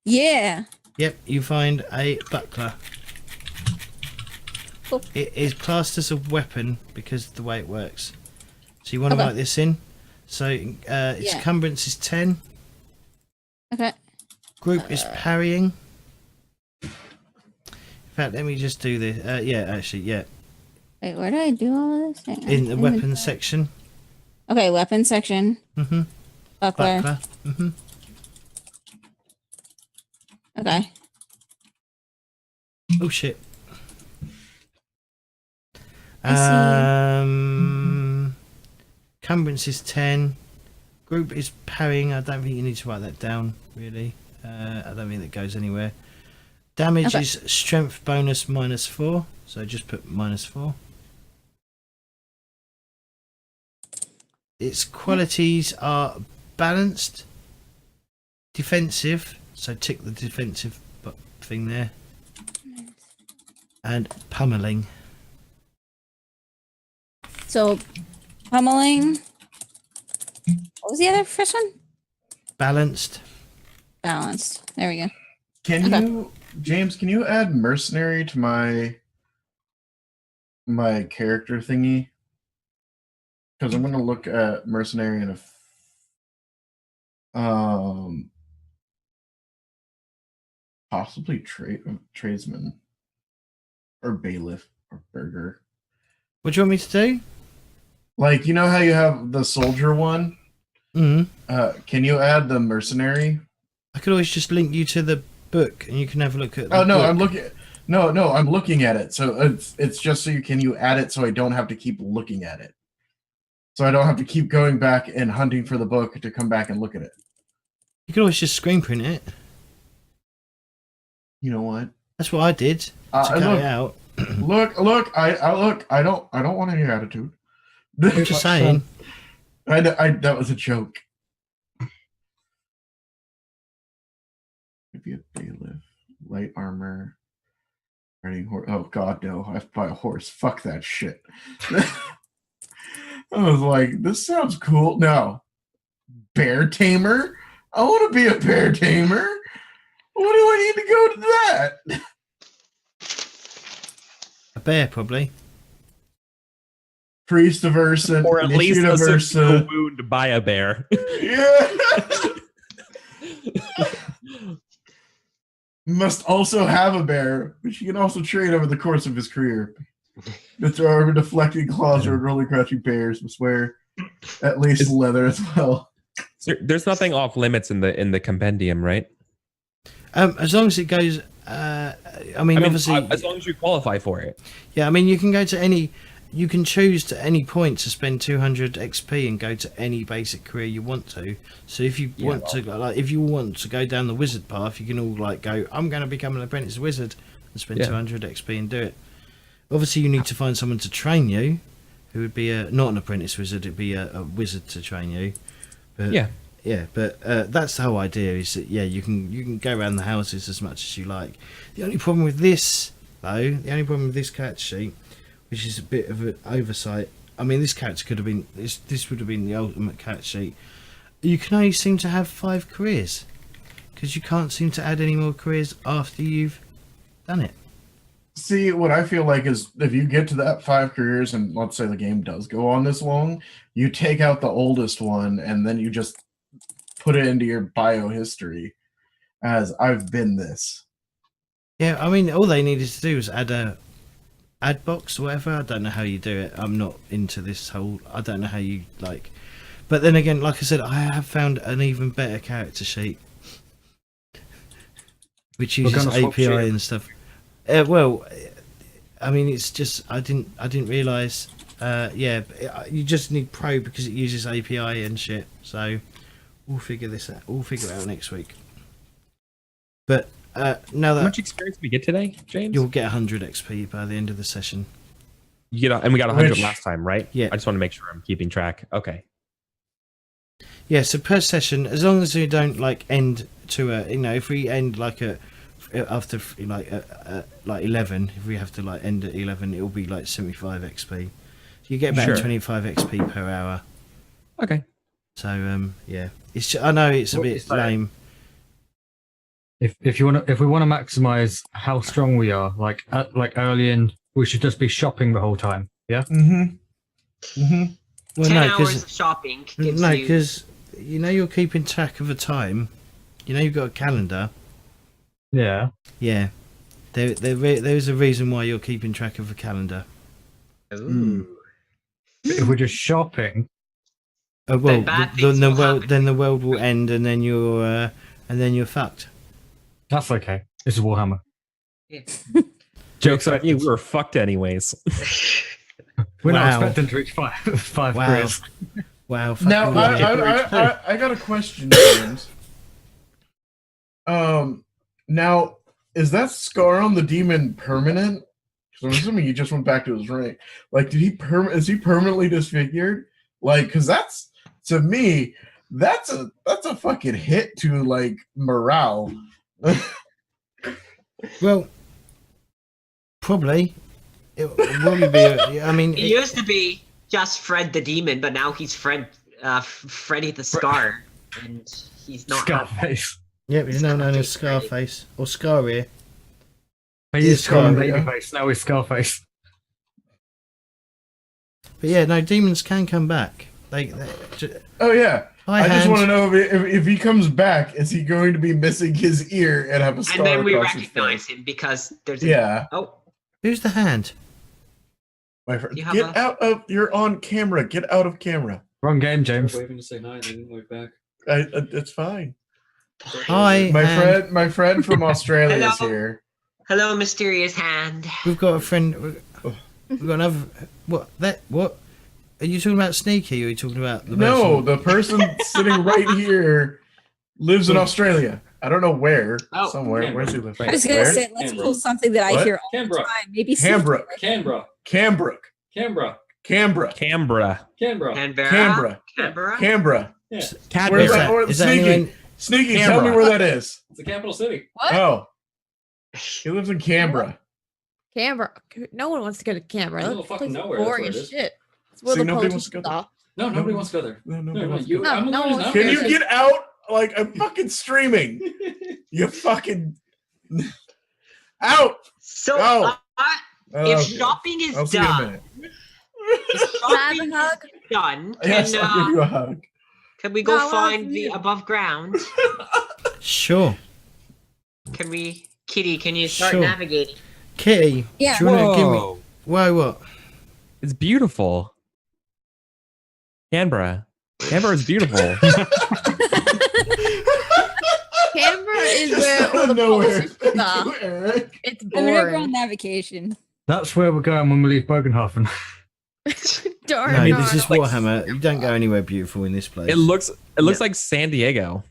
Yeah. Yep, you find a buckler. Cool. It is classed as a weapon because of the way it works. So you want to Okay. write this in. So its Yeah. encumbrance is 10. Okay. Group is parrying. In fact, let me just do this. Yeah. Wait, where did I do all of this? Hang on. In the weapons section. Okay, weapon section. Mm-hmm. Buckler. Buckler. Mm-hmm. Okay. Oh shit. I Encumbrance is 10. Group is parrying. I don't think you need to write that down, really. I don't think that goes anywhere. Damage Okay. is strength bonus -4. So just put -4. Its qualities are balanced, defensive. So tick the defensive thing there. And pummeling. So, pummeling. What was the other first one? Balanced. Balanced. There we go. Can Okay. you, James? Can you add mercenary to my character thingy? Because I'm gonna look at mercenary in a possibly tradesman or bailiff or burger. What do you want me to do? Like, you know how you have the soldier one? Mm. Can you add the mercenary? I could always just link you to the book, and you can have a look at. The Oh no, book. I'm looking. No, I'm looking at it. So it's just so you add it so I don't have to keep looking at it. So I don't have to keep going back and hunting for the book to come back and look at it. You could always just screen print it. You know what? That's what I did to cut look, it out. look. I don't want any attitude. I'm just saying. I that was a joke. Maybe a bailiff, light armor, riding horse. Oh God, no! I have to buy a horse. Fuck that shit. I was like, this sounds cool. No, bear tamer. I want to be a bear tamer. What do I need to go to that? A bear, probably. Priest of Ursa, Or at least a Initiative surgical Ursa. wound by a bear. Yeah. Must also have a bear, which he can also train over the course of his career. The throw over deflecting claws or rolling crouching bears must wear at least leather as well. There's nothing off limits in the compendium, right? As long as it goes. I mean, obviously, as long as you qualify for it. yeah. I mean, you can go to any. You can choose to any point to spend 200 XP and go to any basic career you want to. So if you want to, like, if you want to go down the wizard path, you can all like go. I'm going to become an apprentice wizard and spend 200 XP and do it. Obviously, you need to find someone to train you, who would be not an apprentice wizard. It'd be a wizard to train you. But, but that's the whole idea. Is that you can go around the houses as much as you like. The only problem with this, though, character sheet, which is a bit of an oversight, I mean, this character could have been this would have been the ultimate character sheet. You can only seem to have 5 careers because you can't seem to add any more careers after you've done it. See, what I feel like is if you get to that 5 careers, and let's say the game does go on this long, you take out the oldest one and then you just put it into your bio history as I've been this. Yeah, I mean, all they needed to do was add a ad box or whatever. I don't know how you do it. I'm not into this whole. I don't know how you like. But then again, like I said, I have found an even better character sheet, which uses API and stuff. Well, I mean, it's just I didn't realize. Yeah, you just need Pro because it uses API and shit. So we'll figure this out. We'll figure it out next week. But now that How much experience did we get today, James? you'll get 100 XP by the end of the session. You get, and we got 100 Which- last time, right? Yeah. I just want to make sure I'm keeping track. Okay. Yeah, so per session, as long as we don't like end to a, if we end like after like 11, if we have to like end at 11, it'll be like 75 XP. You get about Sure. 25 XP per hour. Okay. So yeah, it's I know it's a What bit is that? lame. If we want to maximize how strong we are, like early in, we should just be shopping the whole time. Yeah. Mm-hmm. Mm-hmm. Well, 10 no, hours of shopping gives you... because you're keeping track of the time. You've got a calendar. Yeah. Yeah, there's a reason why you're keeping track of a calendar. Ooh. If we're just shopping, Well, bad then things the will world happen. then the world will end, and then you're fucked. that's okay. This is Warhammer. Yeah. Joke's on you. We were fucked anyways. We're Wow. not expecting to reach five Wow. careers. Wow. Now, fucking hell. I got a question, James. Now, is that scar on the demon permanent? Because I'm assuming he just went back to his rank. Like, is he permanently disfigured? Like, because that's, to me, that's a fucking hit to like morale. Well, probably. It will probably be. I mean, He used to be just Fred the Demon, but now he's Freddy the Scar, and he's not. Scarface. yeah, he's now known as Scarface or Scaria. He is Scar, Scar yeah. Babyface. Now he's Scarface. But yeah, no, demons can come back. They Oh yeah, high I just hand. want to know if he comes back, is he going to be missing his ear and have a scar And then we across his recognize face? him because there's a... Yeah, Oh, Who's the hand? my friend, You have get a- out of. You're on camera. Get out of camera. Wrong game, James. Waving to say hi, they didn't wave back. It's fine. Hi, hand. My friend from Australia is Hello. here. hello, mysterious hand. We've got a friend. We've got another. What? What? Are you talking about Sneaky? Or are you talking about the No, person- the person sitting right here lives in Australia. I don't know where. Oh, Somewhere. Canberra. Where's he live? I was gonna Where? say, let's Canberra. pull something that I What? hear all Canberra. the time. Maybe Canberra. Canberra. Cambrook. Canberra. Canberra. Canberra. Canberra. Canberra. Canberra. Canberra. Canberra. Yeah. Is Canberra. that, Or is that Sneaky. anyone? Sneaky, tell me Canberra. where that is. It's the capital city. What? Oh. He lives in Canberra. Canberra. No one wants to go to Canberra. Middle That of fucking place is nowhere, that's boring where it as is. shit. It's where See, the nobody wants to politicians go are. No, nobody wants to go there. No, No, nobody no, wants to you. go. No, I'm no alone. one- I don't Can care. you get out? Like, I'm fucking streaming. You fucking out. So, Oh. if Okay. shopping is I'll see you in a done, minute. if Have shopping a hug. is done, Yes, I'll give you a hug. can we go No, I want find the you. above ground? Sure, Can we, Kitty? Can you start Sure. navigating? Kitty. Yeah. Do you want to give me? Whoa. Why? What? It's beautiful. Canberra. Canberra is beautiful. Canberra is Just where out all of the nowhere. politicians Thank are. you, Eric. It's I'm gonna go on boring. navigation. That's where we're going when we leave Bögenhafen. Darn, No, darn. this is Warhammer. You don't go anywhere beautiful in this place. it looks like San Diego.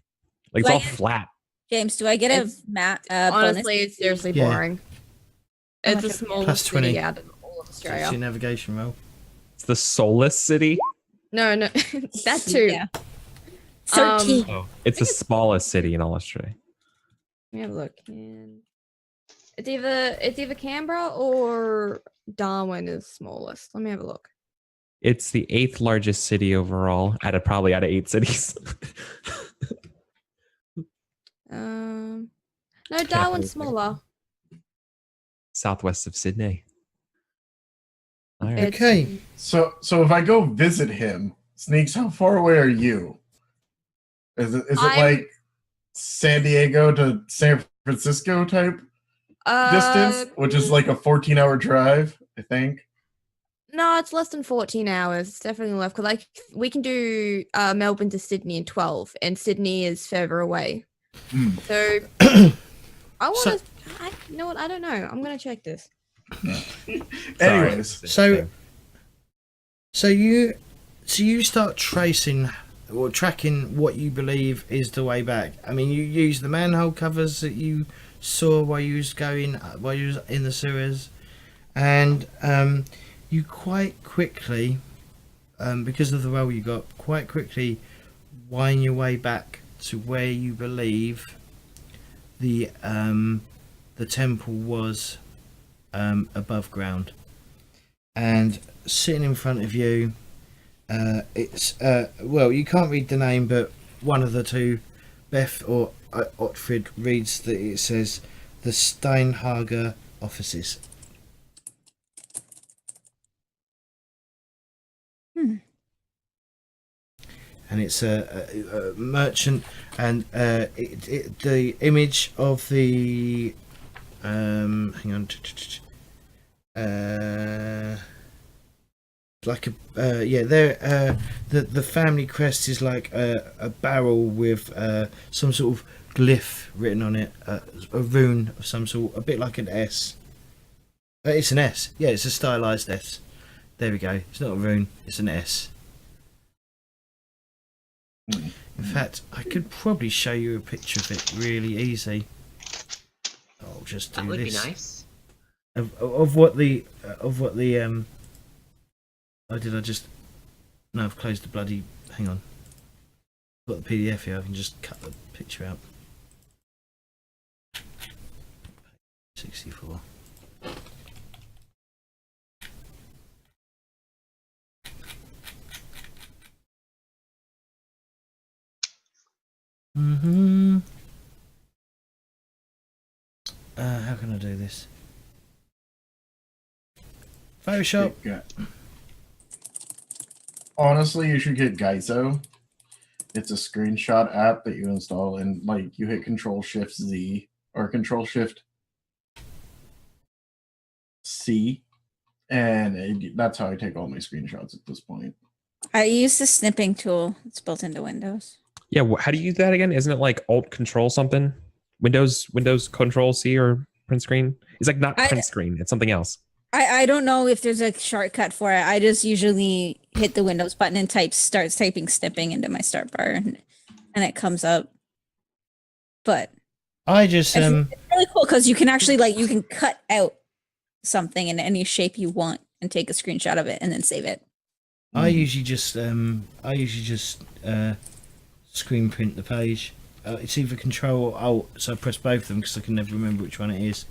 Like it's all Like- flat. James, do I get a It's- bonus? Honestly, it's seriously Yeah. boring. How It's the much- smallest Plus 20. city out of all of So it's your Australia. navigation roll. It's the soulless city. No, that too. Yeah. 13. Oh, it's the smallest city in all Australia. Let me have a look. It's either Canberra or Darwin is smallest. Let me have a look. It's the 8th largest city overall, probably out of 8 cities. No, Darwin's smaller. Southwest of Sydney. All right. It's- Okay. So if I go visit him, Sneaks, how far away are you? Is it like San Diego to San Francisco type distance, which is like a 14-hour drive, I think? No, it's less than 14 hours. It's definitely left because like we can do Melbourne to Sydney in 12, and Sydney is further away. So I want to. You know what? I don't know. I'm gonna check this. Anyways, so you start tracing or tracking what you believe is the way back. I mean, you use the manhole covers that you saw while you was in the sewers, and you quite quickly, because of the role you got, quite quickly wind your way back to where you believe the temple was above ground, and sitting in front of you, it's well, you can't read the name, but one of the two, Beth or Otfrid, reads that it says the Steinhager offices. And it's a merchant, and the image of the hang on, like a yeah, there the family crest is like a barrel with some sort of glyph written on it, a rune of some sort, a bit like an S. It's an S. Yeah, it's a stylized S. There we go. It's not a rune. It's an S. In fact, I could probably show you a picture of it really easy. I'll just do That would this. be nice. Of what the oh, did I just? No, I've closed the bloody. Hang on. I've got the PDF here. I can just cut the picture out. 64. How can I do this? Photoshop. Honestly, you should get Geizo. It's a screenshot app that you install, and like you hit Control-Shift-Z or Control-Shift-C, and that's how I take all my screenshots at this point. I use the snipping tool. It's built into Windows. Yeah, how do you use that again? Isn't it like Alt Control something? Windows Control C or print screen? It's like not print screen. It's something else. I don't know if there's a shortcut for it. I just usually hit the Windows button and starts typing snipping into my start bar, and it comes up. But I just it's really cool because you can actually you can cut out something in any shape you want and take a screenshot of it and then save it. I usually just screen print the page. It's either Control or Alt, so I press both of them because I can never remember which one it is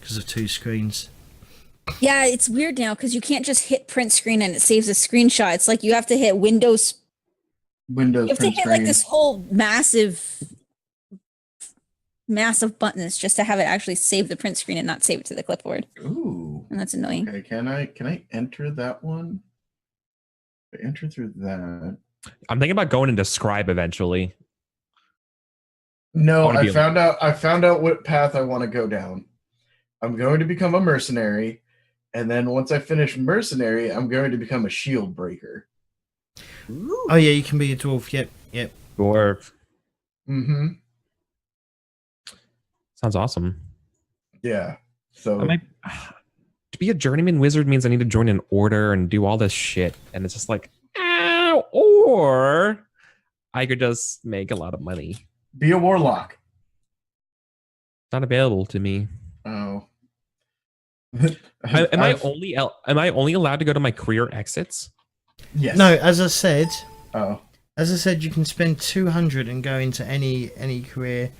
because of two screens. Yeah, it's weird now because you can't just hit print screen and it saves a screenshot. It's like you have to hit Windows. You have to hit like this whole massive buttons just to have it actually save the print screen and not save it to the clipboard. Ooh. And that's annoying. Okay, can I enter that one? I enter through that. I'm thinking about going into Scribe eventually. No, I found out what path I want to go down. I'm going to become a mercenary, and then once I finish mercenary, I'm going to become a shield breaker. Ooh. Oh yeah, you can be a dwarf. Yep. Dwarf. Mm-hmm. Sounds awesome. Yeah. So to be a journeyman wizard means I need to join an order and do all this shit, and it's just like, or I could just make a lot of money. Be a warlock. Not available to me. Oh. Am I only allowed to go to my career exits? Yes. No, as I said. Oh. As I said, you can spend 200 and go into any career,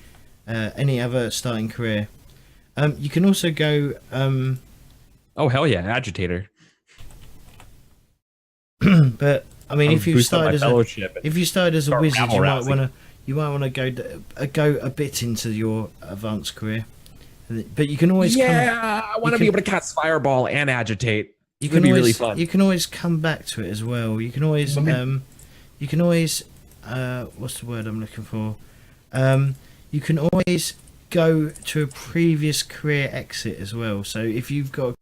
any other starting career. You can also go. Oh hell yeah, agitator. But I mean, if you boost up my started as a fellowship. if you started as a start wizard, you might rabble-rousing. want to go a bit into your advanced career, but you can always I want to be can- able to cast fireball and agitate. you It's can gonna be always really fun. you can always come back to it as well. You can always what's the word I'm looking for? You can always go to a previous career exit as well. So if you do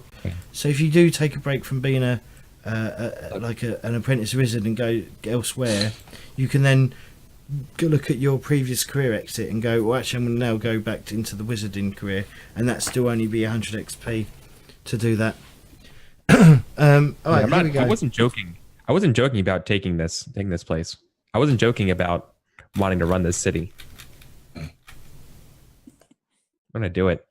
take a break from being an apprentice wizard and go elsewhere, you can then go look at your previous career exit and go, well, actually, I'm going to now go back into the wizarding career, and that still only be 100 XP to do that. All right, here we go. I wasn't joking. I wasn't joking about taking this place. I wasn't joking about wanting to run this city. I'm gonna do it.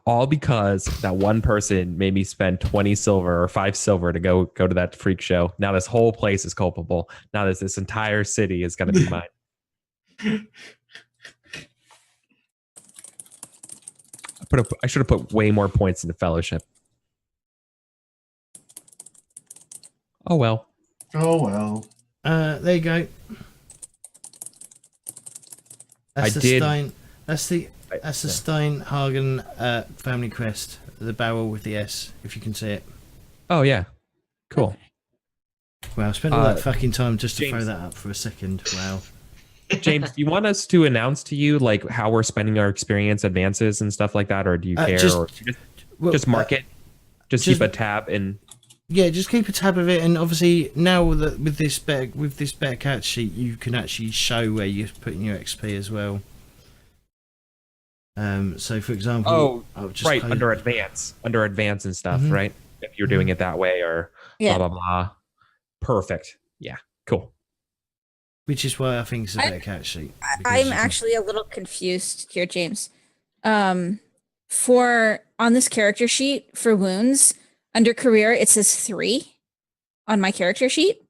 All because that one person made me spend 20 silver or 5 silver to go to that freak show. Now this whole place is culpable. Now this entire city is gonna be mine. I should have put way more points into fellowship. Oh well. Oh well. There you go. That's I the did- Stein. That's the Steinhagen family crest. The barrel with the S, if you can see it. Oh yeah. Cool. Wow, I spent all that Uh, fucking time just to James. throw that up for a second. Wow. James, do you want us to announce to you like how we're spending our experience advances and stuff like that, or do you care? just- Or Well, just mark it? Just just- keep a tab and Yeah, just keep a tab of it, and obviously now that with this better cat sheet, you can actually show where you're putting your XP as well. So for example, I'll just right close- under advance and stuff, Mhm. right? If you're doing it that way, or Yeah. blah blah blah. Perfect. Yeah. Cool. which is why I think it's a better cat sheet. because I'm you can- actually a little confused here, James. For on this character sheet for wounds under career, it says 3 on my character sheet,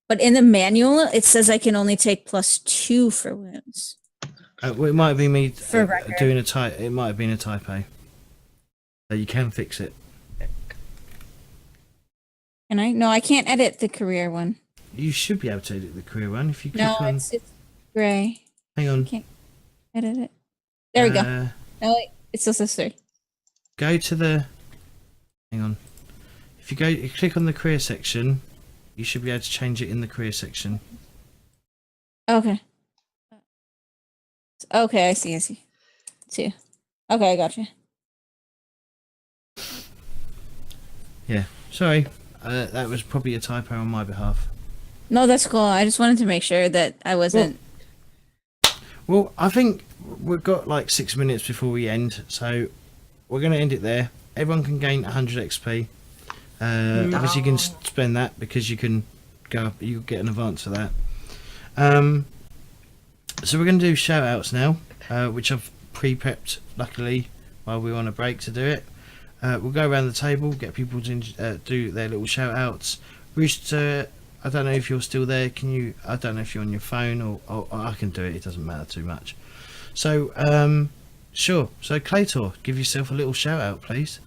but in the manual it says I can only take +2 for wounds. well, it might be me For record. doing a type. It might have been a typo. So you can fix it. Can I? No, I can't edit the career one. You should be able to edit the career one if you click No, on. it's gray. Hang on. Can't edit it. There we go. Uh, No, wait, it still says 3. Go to the. Hang on. If you click on the career section, you should be able to change it in the career section. Okay. Okay, I see. 2. Okay, I got you. Yeah. Sorry. That was probably a typo on my behalf. No, that's cool. I just wanted to make sure that I wasn't. Well, I think we've got like 6 minutes before we end, so we're going to end it there. Everyone can gain 100 XP. Obviously, you can spend that because you can go up, you get an advance for that. So we're going to do shout outs now, which I've pre-prepped luckily while we were on a break to do it. We'll go around the table, get people to do their little shout outs. Rooster, I don't know if you're still there. Can you? I don't know if you're on your phone or I can do it. It doesn't matter too much. So, sure. So, Claytor, give yourself a little shout out, please.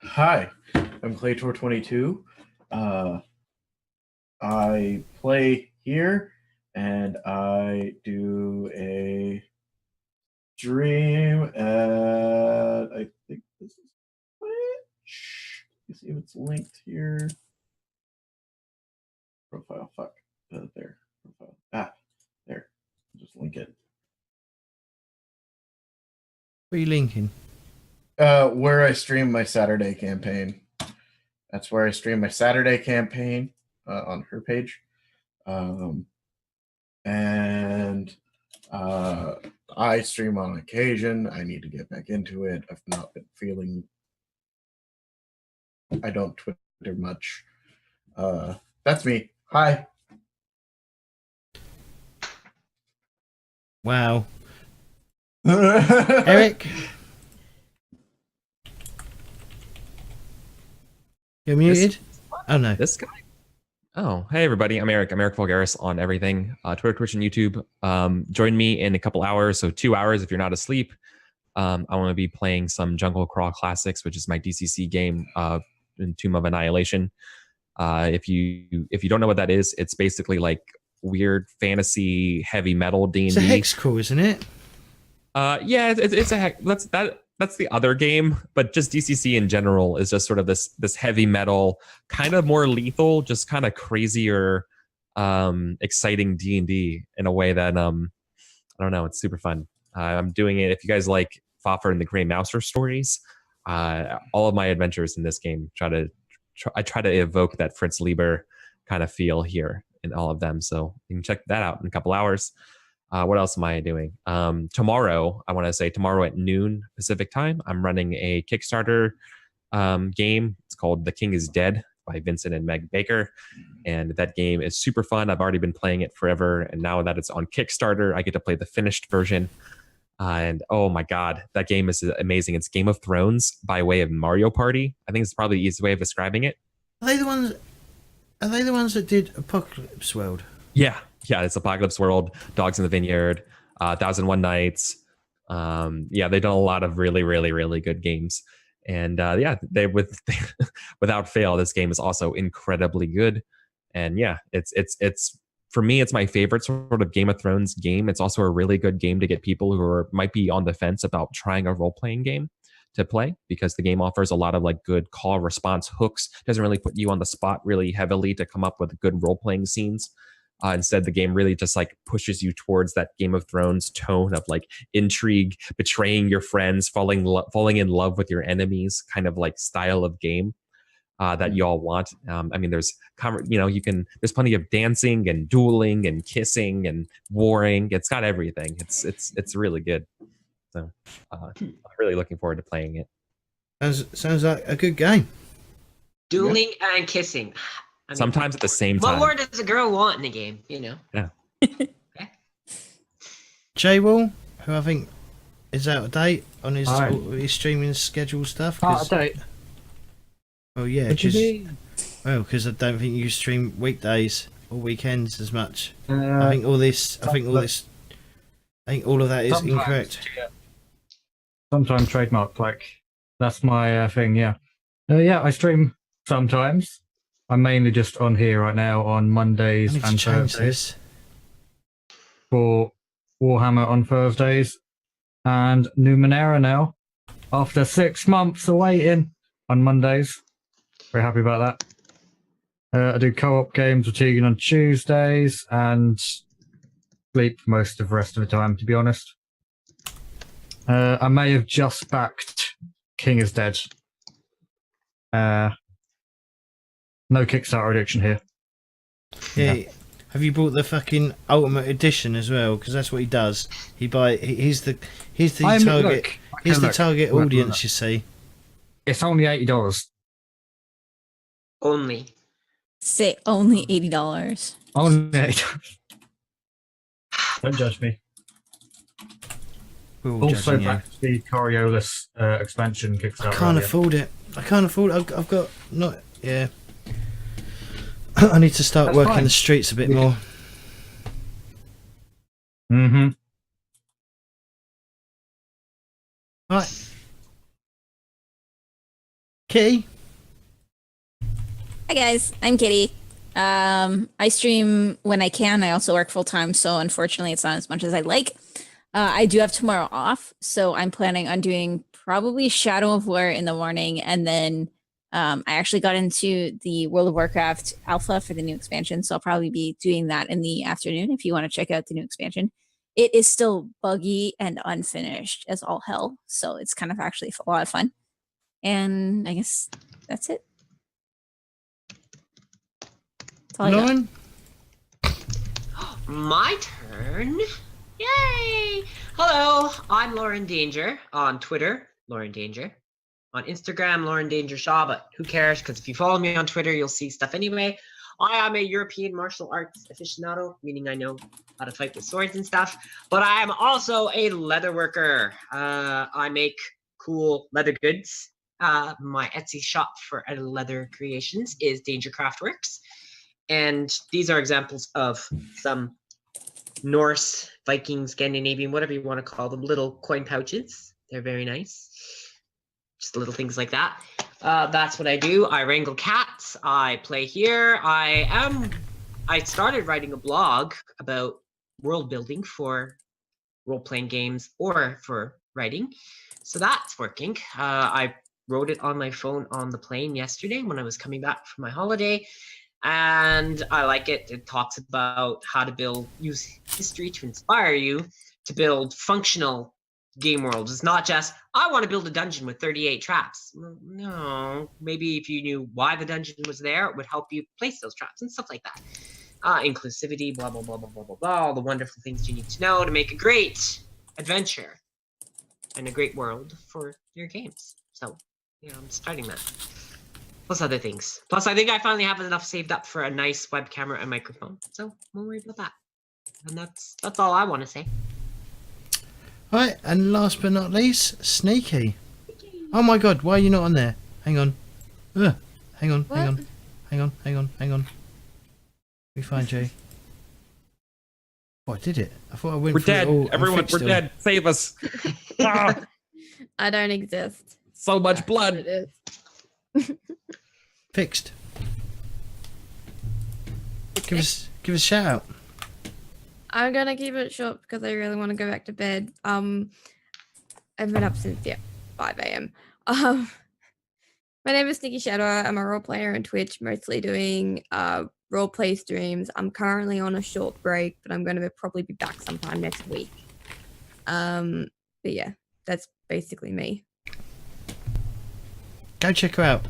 Hi, I'm Claytor22. I play here, and I do a stream at, I think this is Twitch. You see if it's linked here. Profile, fuck. There. Profile. There. Just link it. What are you linking? Where I stream my Saturday campaign. That's where I stream my Saturday campaign on her page. And I stream on occasion. I need to get back into it. I've not been feeling. I don't Twitter much. That's me. Hi. Wow. Eric? You're muted? Oh no. This guy. Oh, hey everybody. I'm Eric. I'm Eric Vulgaris on everything. Twitter, Twitch, and YouTube. Join me in a couple hours, so 2 hours if you're not asleep. I want to be playing some Jungle Crawl Classics, which is my DCC game, in Tomb of Annihilation. If you don't know what that is, it's basically like weird fantasy heavy metal D&D. It's a hex crawl, isn't it? Yeah, it's a heck. That's the other game, but just DCC in general is just sort of this heavy metal, kind of more lethal, just kind of crazier, exciting D&D in a way that I don't know, it's super fun. I'm doing it. If you guys like Faffer and the Grey Mouser stories, all of my adventures in this game I try to evoke that Fritz Lieber kind of feel here in all of them. So you can check that out in a couple hours. What else am I doing? Tomorrow, I want to say tomorrow at noon Pacific time, I'm running a Kickstarter game. It's called The King is Dead by Vincent and Meg Baker. And that game is super fun. I've already been playing it forever. And now that it's on Kickstarter, I get to play the finished version. And oh my God, that game is amazing. It's Game of Thrones by way of Mario Party. I think it's probably the easiest way of describing it. Are they the ones that did Apocalypse World? Yeah, it's Apocalypse World, Dogs in the Vineyard, 1001 Nights. Yeah, they've done a lot of really, really, really good games. And yeah, without fail, this game is also incredibly good. And yeah, it's for me, it's my favorite sort of Game of Thrones game. It's also a really good game to get people who might be on the fence about trying a role-playing game to play, because the game offers a lot of like good call response hooks. Doesn't really put you on the spot really heavily to come up with good role-playing scenes. Instead, the game really just like pushes you towards that Game of Thrones tone of like intrigue, betraying your friends, falling in love with your enemies, kind of like style of game that you all want. I mean, there's plenty of dancing and dueling and kissing and warring. It's got everything. It's really good. So I'm really looking forward to playing it. Sounds like a good game. Dueling and kissing. I mean, sometimes at the same what time. more does a girl want in a game? Yeah. Okay. J-Wall, who I think is out of date on his streaming schedule stuff. Out of date. Oh yeah, because I don't think you stream weekdays or weekends as much. I think all of that is incorrect. Yeah. Sometimes trademark, like that's my thing. Yeah, I stream sometimes. I'm mainly just on here right now on Mondays and Thursdays for Warhammer on Thursdays and Numenera now after 6 months of waiting on Mondays. Very happy about that. I do co-op games with Tegan on Tuesdays and sleep most of the rest of the time, to be honest. I may have just backed King is Dead. No Kickstarter addiction here. Yeah. Have you bought the fucking Ultimate Edition as well? Because that's what he does. He's the target audience. You see. It's only $80. Only. Say only $80. Only $80. Don't judge me. We're all Also, judging you. back to the Coriolis expansion Kickstarter. I can't afford it. I've got not. Yeah. I need to start That's working fine. the streets a bit more. Mm-hmm. Right. Kitty. Hi guys, I'm Kitty. I stream when I can. I also work full time, so unfortunately it's not as much as I'd like. I do have tomorrow off, so I'm planning on doing probably Shadow of War in the morning, and then I actually got into the World of Warcraft alpha for the new expansion, so I'll probably be doing that in the afternoon if you want to check out the new expansion. It is still buggy and unfinished as all hell, so it's kind of actually a lot of fun. And I guess that's it. That's all I got. Lauren. My turn. Yay! Hello, I'm Lauren Danger on Twitter, Lauren Danger. On Instagram, Lauren Danger Shaw, but who cares? Because if you follow me on Twitter, you'll see stuff anyway. I am a European martial arts aficionado, meaning I know how to fight with swords and stuff, but I am also a leather worker. I make cool leather goods. My Etsy shop for leather creations is Danger Craftworks. And these are examples of some Norse, Viking, Scandinavian, whatever you want to call them, little coin pouches They're very nice. Just little things like that. That's what I do. I wrangle cats. I play here. I started writing a blog about world building for role-playing games or for writing. So that's working. I wrote it on my phone on the plane yesterday when I was coming back from my holiday. And I like it. It talks about how to use history to inspire you to build functional game worlds. It's not just, I want to build a dungeon with 38 traps. Well, no, maybe if you knew why the dungeon was there, it would help you place those traps and stuff like that. Inclusivity, blah, blah, blah, blah, blah, blah, blah, all the wonderful things you need to know to make a great adventure and a great world for your games. So, I'm starting that. Plus other things. Plus, I think I finally have enough saved up for a nice web camera and microphone. So, I'm worried about that. And that's all I want to say. Right, and last but not least, Sneaky. Oh my god, why are you not on there? Hang on. Hang on. We find you. Oh, I did it. I thought I went We're through it dead. all and Everyone, fixed we're it all. dead. Save us. Ah, I don't exist. so much That's what blood. it is. Fixed. Give us a shout out. I'm gonna keep it short because I really want to go back to bed. I've been up since 5 a.m. My name is Sneaky Shadow. I'm a role player on Twitch, mostly doing role play streams. I'm currently on a short break, but I'm going to probably be back sometime next week. But yeah, that's basically me. Go check her out.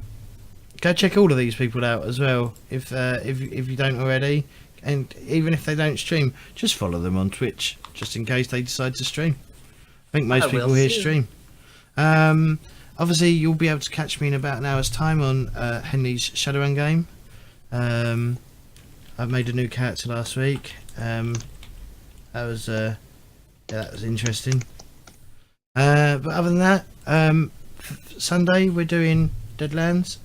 Go check all of these people out as well, if you don't already. And even if they don't stream, just follow them on Twitch, just in case they decide to stream. I think most people here stream. Obviously, you'll be able to catch me in about an hour's time on Henley's Shadowrun game. I've made a new character last week. That was interesting. But other than that, Sunday we're doing Deadlands.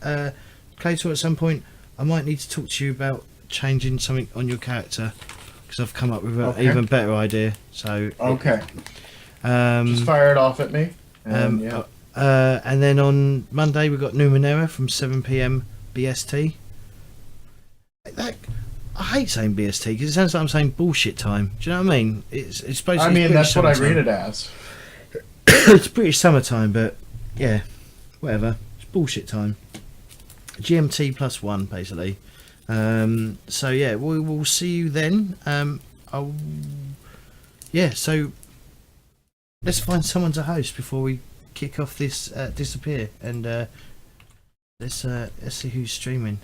Claytor, at some point, I might need to talk to you about changing something on your character because I've come up with an even better idea. So just fire it off at me. And, and then on Monday we've got Numenera from 7 PM BST. I hate saying BST because it sounds like I'm saying bullshit time. Do you know what I mean? It's supposed to be that's what I read it as. It's British summertime, but yeah, whatever. It's bullshit time. GMT +1 basically. So yeah, we will see you then. So let's find someone to host before we kick off this disappear, and let's see who's streaming.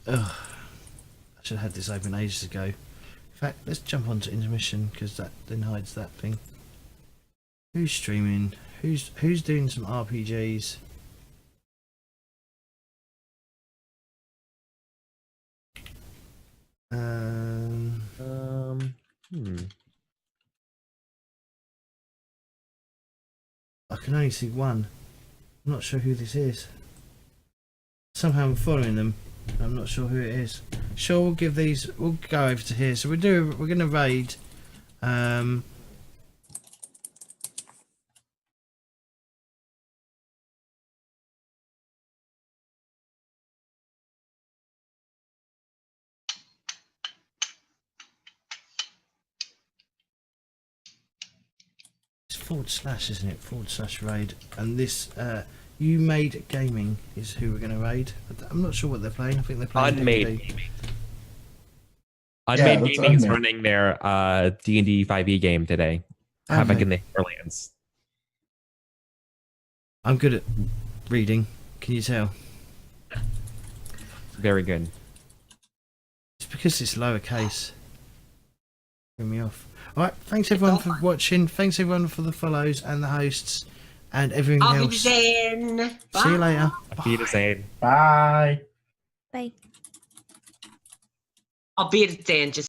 Ugh, I should have had this open ages ago. In fact, let's jump onto intermission because that then hides that thing. Who's streaming? Who's doing some RPGs? I can only see one. I'm not sure who this is. Somehow I'm following them. I'm not sure who it is. Sure, we'll give these. We'll go over to here. So we're going to raid. / isn't it? / raid, and this You Made Gaming is who we're going to raid. I'm not sure what they're playing. I think they're playing Unmade D&D. Gaming. Unmade Gaming is running their D&D 5e game today. Havoc in the Hinterlands. I'm good at reading. Can you tell? Very good. It's because it's lowercase. Threw me off. Alright, thanks everyone for watching. Thanks everyone for the follows and the hosts and everything else. See you later. Auf Wiedersehen. Bye. Bye. I'll be at the end just